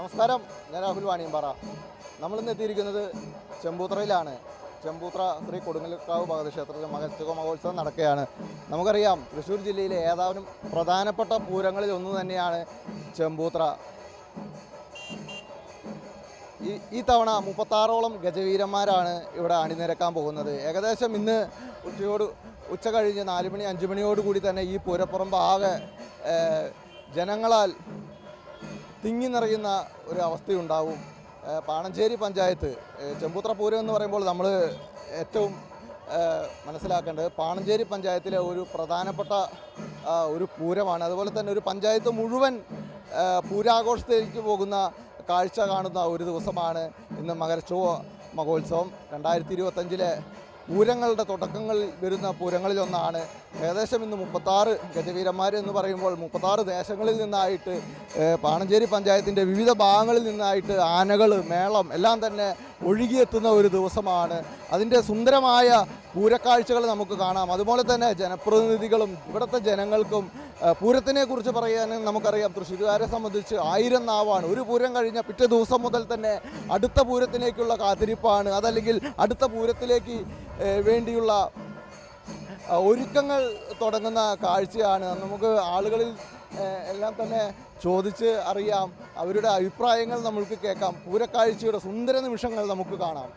നമസ്കാരം, ഞാൻ രാഹുൽ വാണിയമ്പാറ. നമ്മളിന്ന് എത്തിയിരിക്കുന്നത് ചെമ്പൂത്രയിലാണ്. ചെമ്പൂത്ര ശ്രീ കൊടുങ്ങല്ലൂർക്കാവ് ഭഗവതി മഹോത്സവ മഹോത്സവം നടക്കുകയാണ്. നമുക്കറിയാം, തൃശ്ശൂർ ജില്ലയിലെ ഏതാനും പ്രധാനപ്പെട്ട പൂരങ്ങളിൽ ഒന്ന് തന്നെയാണ് ചെമ്പൂത്ര. ഈ തവണ 36ഓളം ഗജവീരന്മാരാണ് ഇവിടെ അണിനിരക്കാൻ പോകുന്നത്. ഏകദേശം ഇന്ന് ഉച്ച കഴിഞ്ഞ് 4 മണി 5 മണിയോടുകൂടി തന്നെ ഈ പൂരപ്പുറമ്പ് ആകെ ജനങ്ങളാൽ തിങ്ങി നിറയുന്ന ഒരു അവസ്ഥയുണ്ടാവും. പാണഞ്ചേരി പഞ്ചായത്ത് ചെമ്പൂത്ര പൂരം എന്ന് പറയുമ്പോൾ നമ്മൾ ഏറ്റവും മനസ്സിലാക്കേണ്ടത് പാണഞ്ചേരി പഞ്ചായത്തിലെ ഒരു പ്രധാനപ്പെട്ട ഒരു പൂരമാണ്. അതുപോലെ തന്നെ ഒരു പഞ്ചായത്ത് മുഴുവൻ പൂരാഘോഷത്തിലേക്ക് പോകുന്ന കാഴ്ച കാണുന്ന ഒരു ദിവസമാണ് ഇന്ന് മകരച്ചൊവ്വ മഹോത്സവം. 2025 പൂരങ്ങളുടെ തുടക്കങ്ങളിൽ വരുന്ന പൂരങ്ങളിലൊന്നാണ്. ഏകദേശം ഇന്ന് 36 ഗജവീരന്മാർ എന്ന് പറയുമ്പോൾ 36 ദേശങ്ങളിൽ നിന്നായിട്ട് പാണഞ്ചേരി പഞ്ചായത്തിൻ്റെ വിവിധ ഭാഗങ്ങളിൽ നിന്നായിട്ട് ആനകൾ, മേളം എല്ലാം തന്നെ ഒഴുകിയെത്തുന്ന ഒരു ദിവസമാണ്. അതിൻ്റെ സുന്ദരമായ പൂരക്കാഴ്ചകൾ നമുക്ക് കാണാം. അതുപോലെ തന്നെ ജനപ്രതിനിധികളും ഇവിടുത്തെ ജനങ്ങൾക്കും പൂരത്തിനെ കുറിച്ച് പറയാനും നമുക്കറിയാം, തൃശ്ശൂരുകാരെ സംബന്ധിച്ച് 1000 നാവാണ്. ഒരു പൂരം കഴിഞ്ഞ പിറ്റേ ദിവസം മുതൽ തന്നെ അടുത്ത പൂരത്തിലേക്കുള്ള കാത്തിരിപ്പാണ്. അതല്ലെങ്കിൽ അടുത്ത പൂരത്തിലേക്ക് വേണ്ടിയുള്ള ഒരുക്കങ്ങൾ തുടങ്ങുന്ന കാഴ്ചയാണ്. നമുക്ക് ആളുകളിൽ എല്ലാം തന്നെ ചോദിച്ച് അറിയാം, അവരുടെ അഭിപ്രായങ്ങൾ നമുക്ക് കേൾക്കാം. പൂരക്കാഴ്ചയുടെ സുന്ദര നിമിഷങ്ങൾ നമുക്ക് കാണാം.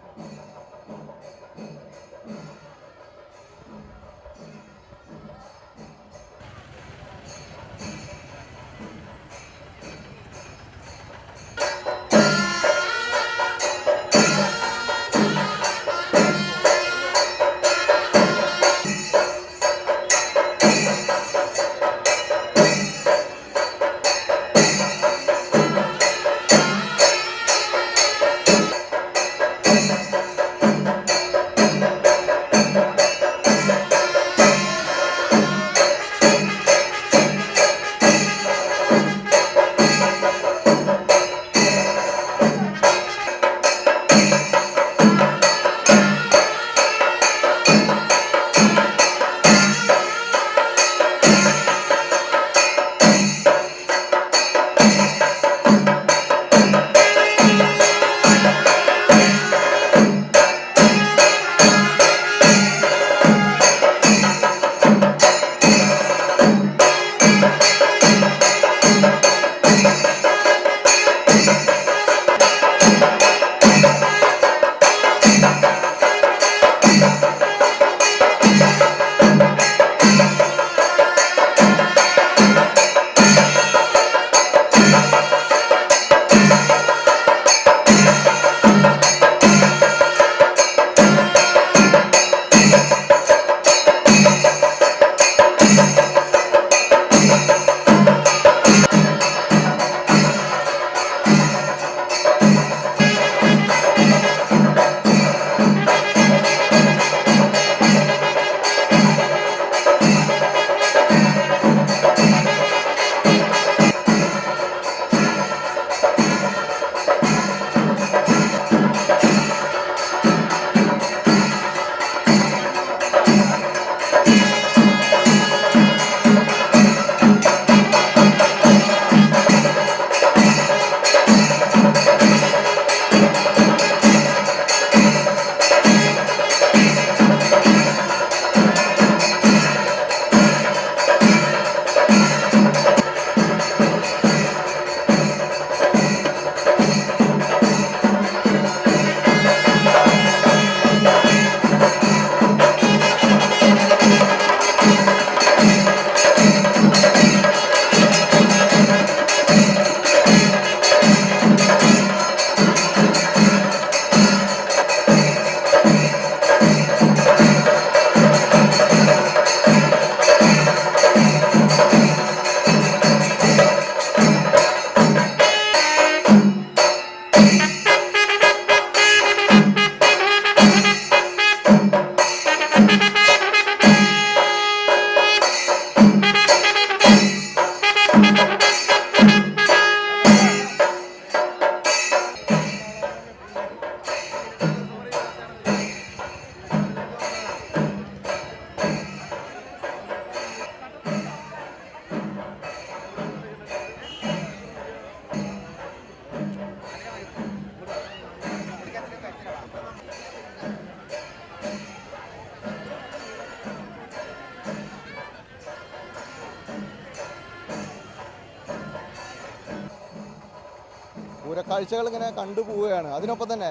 പൂരക്കാഴ്ചകൾ ഇങ്ങനെ കണ്ടുപോവുകയാണ്. അതിനൊപ്പം തന്നെ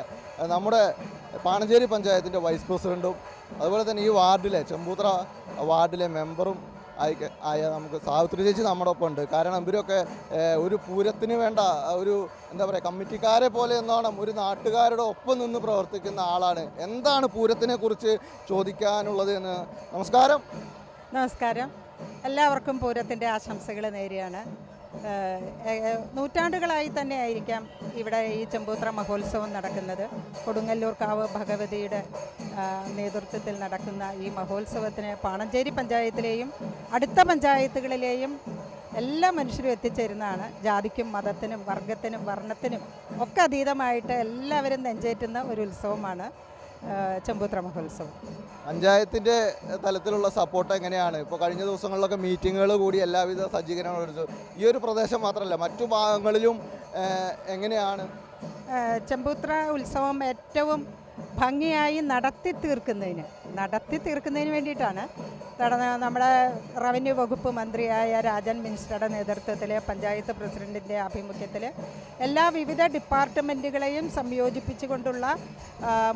നമ്മുടെ പാണഞ്ചേരി പഞ്ചായത്തിൻ്റെ വൈസ് പ്രസിഡൻറ്റും അതുപോലെ തന്നെ ഈ വാർഡിലെ ചെമ്പൂത്ര വാർഡിലെ മെമ്പറും ആയ നമുക്ക് സാവിത്രി ചേച്ചി നമ്മുടെ ഒപ്പം ഉണ്ട്. കാരണം ഇവരൊക്കെ ഒരു പൂരത്തിന് വേണ്ട ഒരു എന്താ പറയുക കമ്മിറ്റിക്കാരെ പോലെ എന്നോണം ഒരു നാട്ടുകാരുടെ ഒപ്പം നിന്ന് പ്രവർത്തിക്കുന്ന ആളാണ്. എന്താണ് പൂരത്തിനെ കുറിച്ച് ചോദിക്കാനുള്ളത് എന്ന്? നമസ്കാരം. നമസ്കാരം. എല്ലാവർക്കും പൂരത്തിൻ്റെ ആശംസകൾ നേരെയാണ്. നൂറ്റാണ്ടുകളായി തന്നെ ആയിരിക്കാം ഇവിടെ ഈ ചെമ്പൂത്ര മഹോത്സവം നടക്കുന്നത്. കൊടുങ്ങല്ലൂർ കാവ് ഭഗവതിയുടെ നേതൃത്വത്തിൽ നടക്കുന്ന ഈ മഹോത്സവത്തിന് പാണഞ്ചേരി പഞ്ചായത്തിലെയും അടുത്ത പഞ്ചായത്തുകളിലെയും എല്ലാ മനുഷ്യരും എത്തിച്ചേരുന്നതാണ്. ജാതിക്കും മതത്തിനും വർഗത്തിനും വർണ്ണത്തിനും ഒക്കെ അതീതമായിട്ട് എല്ലാവരും നെഞ്ചേറ്റുന്ന ഒരു ഉത്സവമാണ് ചെമ്പൂത്ര മഹോത്സവം. പഞ്ചായത്തിൻ്റെ തലത്തിലുള്ള സപ്പോർട്ട് എങ്ങനെയാണ്? ഇപ്പോൾ കഴിഞ്ഞ ദിവസങ്ങളിലൊക്കെ മീറ്റിങ്ങുകൾ കൂടി എല്ലാവിധ സജ്ജീകരണങ്ങളും എടുത്തു. ഈ ഒരു പ്രദേശം മാത്രമല്ല മറ്റു ഭാഗങ്ങളിലും എങ്ങനെയാണ് ചെമ്പൂത്ര ഉത്സവം ഏറ്റവും ഭംഗിയായി നടത്തി തീർക്കുന്നതിന് വേണ്ടിയിട്ടാണ് നമ്മുടെ റവന്യൂ വകുപ്പ് മന്ത്രിയായ രാജൻ മിനിസ്റ്ററുടെ നേതൃത്വത്തിൽ പഞ്ചായത്ത് പ്രസിഡൻറ്റിൻ്റെ ആഭിമുഖ്യത്തിൽ എല്ലാ വിവിധ ഡിപ്പാർട്ട്മെൻറ്റുകളെയും സംയോജിപ്പിച്ചുകൊണ്ടുള്ള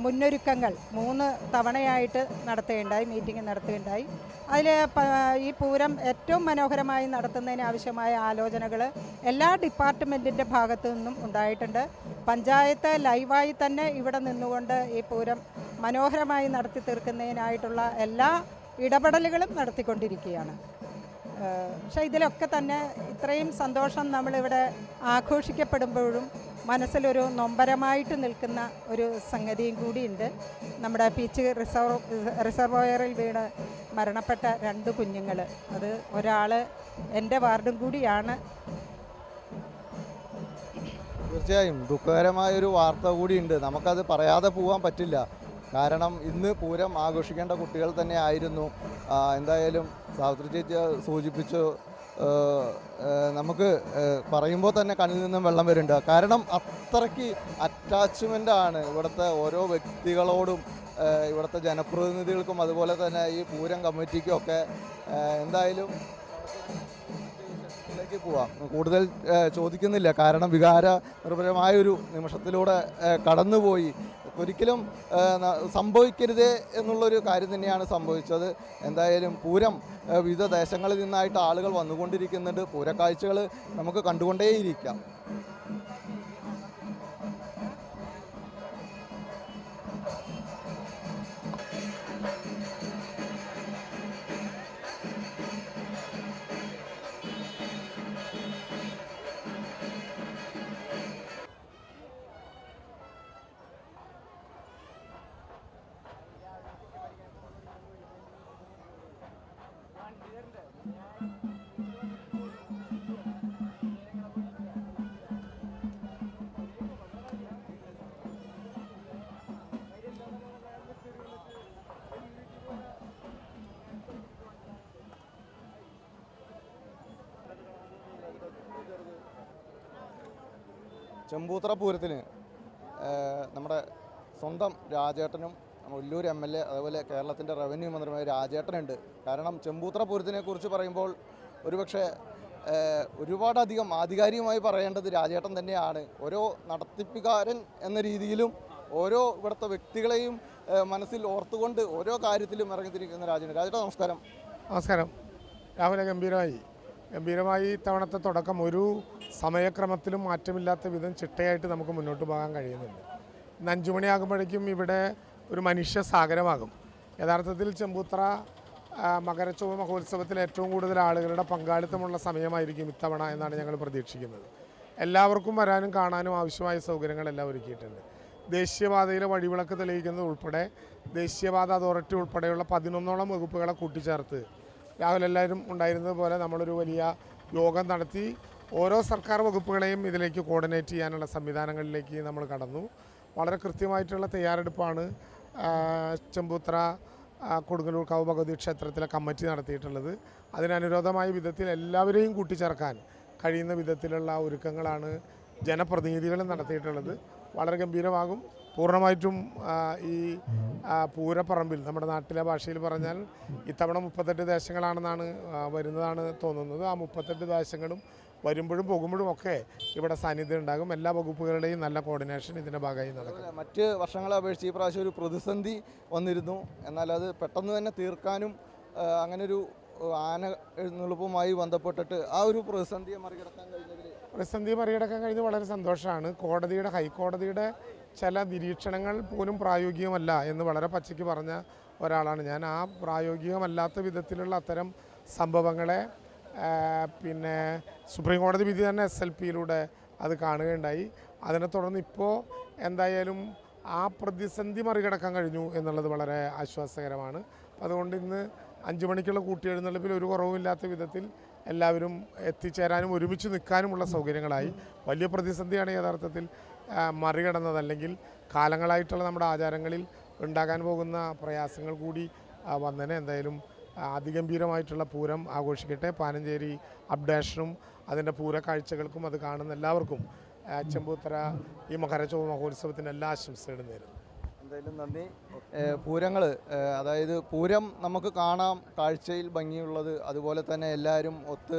മുന്നൊരുക്കങ്ങൾ 3 തവണയായിട്ട് മീറ്റിംഗ് നടത്തുകയുണ്ടായി. അതിൽ ഈ പൂരം ഏറ്റവും മനോഹരമായി നടത്തുന്നതിന് ആവശ്യമായ ആലോചനകൾ എല്ലാ ഡിപ്പാർട്ട്മെൻറ്റിൻ്റെ ഭാഗത്തു നിന്നും ഉണ്ടായിട്ടുണ്ട്. പഞ്ചായത്ത് ലൈവായി തന്നെ ഇവിടെ നിന്നുകൊണ്ട് ഈ പൂരം മനോഹരമായി നടത്തി തീർക്കുന്നതിനായിട്ടുള്ള എല്ലാ ഇടപെടലുകളും നടത്തിക്കൊണ്ടിരിക്കുകയാണ്. പക്ഷേ ഇതിലൊക്കെ തന്നെ ഇത്രയും സന്തോഷം നമ്മളിവിടെ ആഘോഷിക്കപ്പെടുമ്പോഴും മനസ്സിലൊരു നൊമ്പരമായിട്ട് നിൽക്കുന്ന ഒരു സംഗതിയും കൂടിയുണ്ട്. നമ്മുടെ പീച്ച് റിസർവോയറിൽ വീണ് മരണപ്പെട്ട 2 കുഞ്ഞുങ്ങൾ. അത് ഒരാൾ എൻ്റെ വാർഡും കൂടിയാണ്. തീർച്ചയായും ദുഃഖകരമായൊരു വാർത്ത കൂടിയുണ്ട്. നമുക്കത് പറയാതെ പോകാൻ പറ്റില്ല. കാരണം ഇന്ന് പൂരം ആഘോഷിക്കേണ്ട കുട്ടികൾ തന്നെ ആയിരുന്നു. എന്തായാലും സാവിത്രി ചേച്ചി സൂചിപ്പിച്ചു, നമുക്ക് പറയുമ്പോൾ തന്നെ കണ്ണിൽ നിന്നും വെള്ളം വരുന്നുണ്ട്. കാരണം അത്രയ്ക്ക് അറ്റാച്ച്മെൻ്റാണ് ഇവിടുത്തെ ഓരോ വ്യക്തികളോടും, ഇവിടുത്തെ ജനപ്രതിനിധികൾക്കും അതുപോലെ തന്നെ ഈ പൂരം കമ്മിറ്റിക്കും ഒക്കെ. എന്തായാലും പോവാം, കൂടുതൽ ചോദിക്കുന്നില്ല. കാരണം വികാര നിർഭരമായൊരു നിമിഷത്തിലൂടെ കടന്നുപോയി. ഒരിക്കലും സംഭവിക്കരുതേ എന്നുള്ളൊരു കാര്യം തന്നെയാണ് സംഭവിച്ചത്. എന്തായാലും പൂരം വിവിധ ദേശങ്ങളിൽ നിന്നായിട്ട് ആളുകൾ വന്നുകൊണ്ടിരിക്കുന്നുണ്ട്. പൂരക്കാഴ്ചകൾ നമുക്ക് കണ്ടുകൊണ്ടേയിരിക്കാം. ചെമ്പൂത്ര പൂരത്തിന് നമ്മുടെ സ്വന്തം രാജേട്ടനും ഒല്ലൂർ MLA അതുപോലെ കേരളത്തിൻ്റെ റവന്യൂ മന്ത്രിയുമായ രാജേട്ടനുണ്ട്. കാരണം ചെമ്പൂത്ര പൂരത്തിനെ കുറിച്ച് പറയുമ്പോൾ ഒരുപക്ഷെ ഒരുപാടധികം ആധികാരികമായി പറയേണ്ടത് രാജേട്ടൻ തന്നെയാണ്. ഓരോ നടത്തിപ്പുകാരൻ എന്ന രീതിയിലും ഓരോ ഇവിടുത്തെ വ്യക്തികളെയും മനസ്സിൽ ഓർത്തുകൊണ്ട് ഓരോ കാര്യത്തിലും ഇറങ്ങിത്തിരിക്കുന്ന രാജേട്ടൻ. നമസ്കാരം. നമസ്കാരം. രാവിലെ ഗംഭീരമായി ഇത്തവണത്തെ തുടക്കം ഒരു സമയക്രമത്തിലും മാറ്റമില്ലാത്ത വിധം ചിട്ടയായിട്ട് നമുക്ക് മുന്നോട്ട് പോകാൻ കഴിയുന്നുണ്ട്. ഇന്ന് 5 മണിയാകുമ്പോഴേക്കും ഇവിടെ ഒരു മനുഷ്യ സാഗരമാകും. യഥാർത്ഥത്തിൽ ചെമ്പൂത്ര മകരച്ചൊവ്വ മഹോത്സവത്തിൽ ഏറ്റവും കൂടുതൽ ആളുകളുടെ പങ്കാളിത്തമുള്ള സമയമായിരിക്കും ഇത്തവണ എന്നാണ് ഞങ്ങൾ പ്രതീക്ഷിക്കുന്നത്. എല്ലാവർക്കും വരാനും കാണാനും ആവശ്യമായ സൗകര്യങ്ങളെല്ലാം ഒരുക്കിയിട്ടുണ്ട്. ദേശീയപാതയിലെ വഴിവിളക്ക് തെളിയിക്കുന്നത് ഉൾപ്പെടെ ദേശീയപാത അതോറിറ്റി ഉൾപ്പെടെയുള്ള 11ഓളം വകുപ്പുകളെ കൂട്ടിച്ചേർത്ത് രാഹുൽ എല്ലാവരും ഉണ്ടായിരുന്നത് പോലെ നമ്മളൊരു വലിയ യോഗം നടത്തി ഓരോ സർക്കാർ വകുപ്പുകളെയും ഇതിലേക്ക് കോർഡിനേറ്റ് ചെയ്യാനുള്ള സംവിധാനങ്ങളിലേക്ക് നമ്മൾ കടന്നു. വളരെ കൃത്യമായിട്ടുള്ള തയ്യാറെടുപ്പാണ് ചെമ്പൂത്ര കൊടുങ്ങല്ലൂർ കാവ് ഭഗവതി ക്ഷേത്രത്തിലെ കമ്മിറ്റി നടത്തിയിട്ടുള്ളത്. അതിനനുരോധമായ വിധത്തിൽ എല്ലാവരെയും കൂട്ടിച്ചേർക്കാൻ കഴിയുന്ന വിധത്തിലുള്ള ഒരുക്കങ്ങളാണ് ജനപ്രതിനിധികളും നടത്തിയിട്ടുള്ളത്. വളരെ ഗംഭീരമാകും. പൂർണ്ണമായിട്ടും ഈ പൂരപ്പറമ്പിൽ നമ്മുടെ നാട്ടിലെ ഭാഷയിൽ പറഞ്ഞാൽ ഇത്തവണ 38 ദേശങ്ങളാണെന്നാണ് വരുന്നതാണ് തോന്നുന്നത്. ആ 38 ദേശങ്ങളും വരുമ്പോഴും പോകുമ്പോഴും ഒക്കെ ഇവിടെ സാന്നിധ്യം ഉണ്ടാകും. എല്ലാ വകുപ്പുകളുടെയും നല്ല കോർഡിനേഷൻ ഇതിൻ്റെ ഭാഗമായി നടക്കും. മറ്റ് വർഷങ്ങളെ അപേക്ഷിച്ച് ഈ പ്രാവശ്യം ഒരു പ്രതിസന്ധി വന്നിരുന്നു. എന്നാൽ അത് പെട്ടെന്ന് തന്നെ തീർക്കാനും അങ്ങനൊരു ആന എഴുന്നള്ളിപ്പുമായി ബന്ധപ്പെട്ടിട്ട് ആ ഒരു പ്രതിസന്ധിയെ മറികടക്കാൻ കഴിഞ്ഞത് വളരെ സന്തോഷമാണ്. ഹൈക്കോടതിയുടെ ചില നിരീക്ഷണങ്ങൾ പോലും പ്രായോഗികമല്ല എന്ന് വളരെ പച്ചയ്ക്ക് പറഞ്ഞ ഒരാളാണ് ഞാൻ. ആ പ്രായോഗികമല്ലാത്ത വിധത്തിലുള്ള അത്തരം സംഭവങ്ങളെ പിന്നെ സുപ്രീം കോടതി വിധി തന്നെ SLPയിലൂടെ അത് കാണുകയുണ്ടായി. അതിനെ തുടർന്ന് ഇപ്പോൾ എന്തായാലും ആ പ്രതിസന്ധി മറികടക്കാൻ കഴിഞ്ഞു എന്നുള്ളത് വളരെ ആശ്വാസകരമാണ്. അതുകൊണ്ട് ഇന്ന് 5 മണിക്കുള്ള കൂട്ടിയെഴുന്നള്ളിപ്പിൽ ഒരു കുറവുമില്ലാത്ത വിധത്തിൽ എല്ലാവരും എത്തിച്ചേരാനും ഒരുമിച്ച് നിൽക്കാനുമുള്ള സൗകര്യങ്ങളായി. വലിയ പ്രതിസന്ധിയാണ് യഥാർത്ഥത്തിൽ മറികടന്നത്. അല്ലെങ്കിൽ കാലങ്ങളായിട്ടുള്ള നമ്മുടെ ആചാരങ്ങളിൽ ഉണ്ടാകാൻ പോകുന്ന പ്രയാസങ്ങൾ കൂടി വന്നതിന് എന്തായാലും അതിഗംഭീരമായിട്ടുള്ള പൂരം ആഘോഷിക്കട്ടെ. പാനഞ്ചേരി അപ്ഡേഷനും അതിൻ്റെ പൂരക്കാഴ്ചകൾക്കും അത് കാണുന്ന എല്ലാവർക്കും ചെമ്പൂത്തറ ഈ മകരച്ചൊവ്വ മഹോത്സവത്തിന് എല്ലാ ആശംസകളും നേരുന്നു. എന്തായാലും നന്ദി. പൂരങ്ങൾ, അതായത് പൂരം നമുക്ക് കാണാം, കാഴ്ചയിൽ ഭംഗിയുള്ളത്, അതുപോലെ തന്നെ എല്ലാവരും ഒത്ത്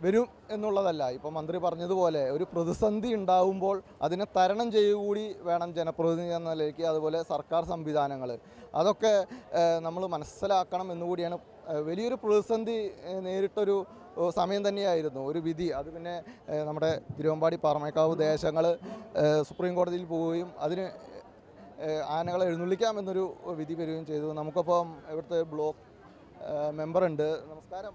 വരും എന്നുള്ളതല്ല. ഇപ്പോൾ മന്ത്രി പറഞ്ഞതുപോലെ ഒരു പ്രതിസന്ധി ഉണ്ടാവുമ്പോൾ അതിനെ തരണം ചെയ്യുകൂടി വേണം ജനപ്രതിനിധി എന്ന നിലയ്ക്ക്, അതുപോലെ സർക്കാർ സംവിധാനങ്ങൾ അതൊക്കെ നമ്മൾ മനസ്സിലാക്കണം എന്നുകൂടിയാണ്. വലിയൊരു പ്രതിസന്ധി നേരിട്ടൊരു സമയം തന്നെയായിരുന്നു ഒരു വിധി. അത് പിന്നെ നമ്മുടെ തിരുവമ്പാടി പാറമേക്കാവ് ദേശങ്ങൾ സുപ്രീം കോടതിയിൽ പോവുകയും അതിന് ആനകളെ എഴുന്നള്ളിക്കാമെന്നൊരു വിധി വരികയും ചെയ്തു. നമുക്കൊപ്പം ഇവിടുത്തെ ബ്ലോക്ക് മെമ്പറുണ്ട്. നമസ്കാരം.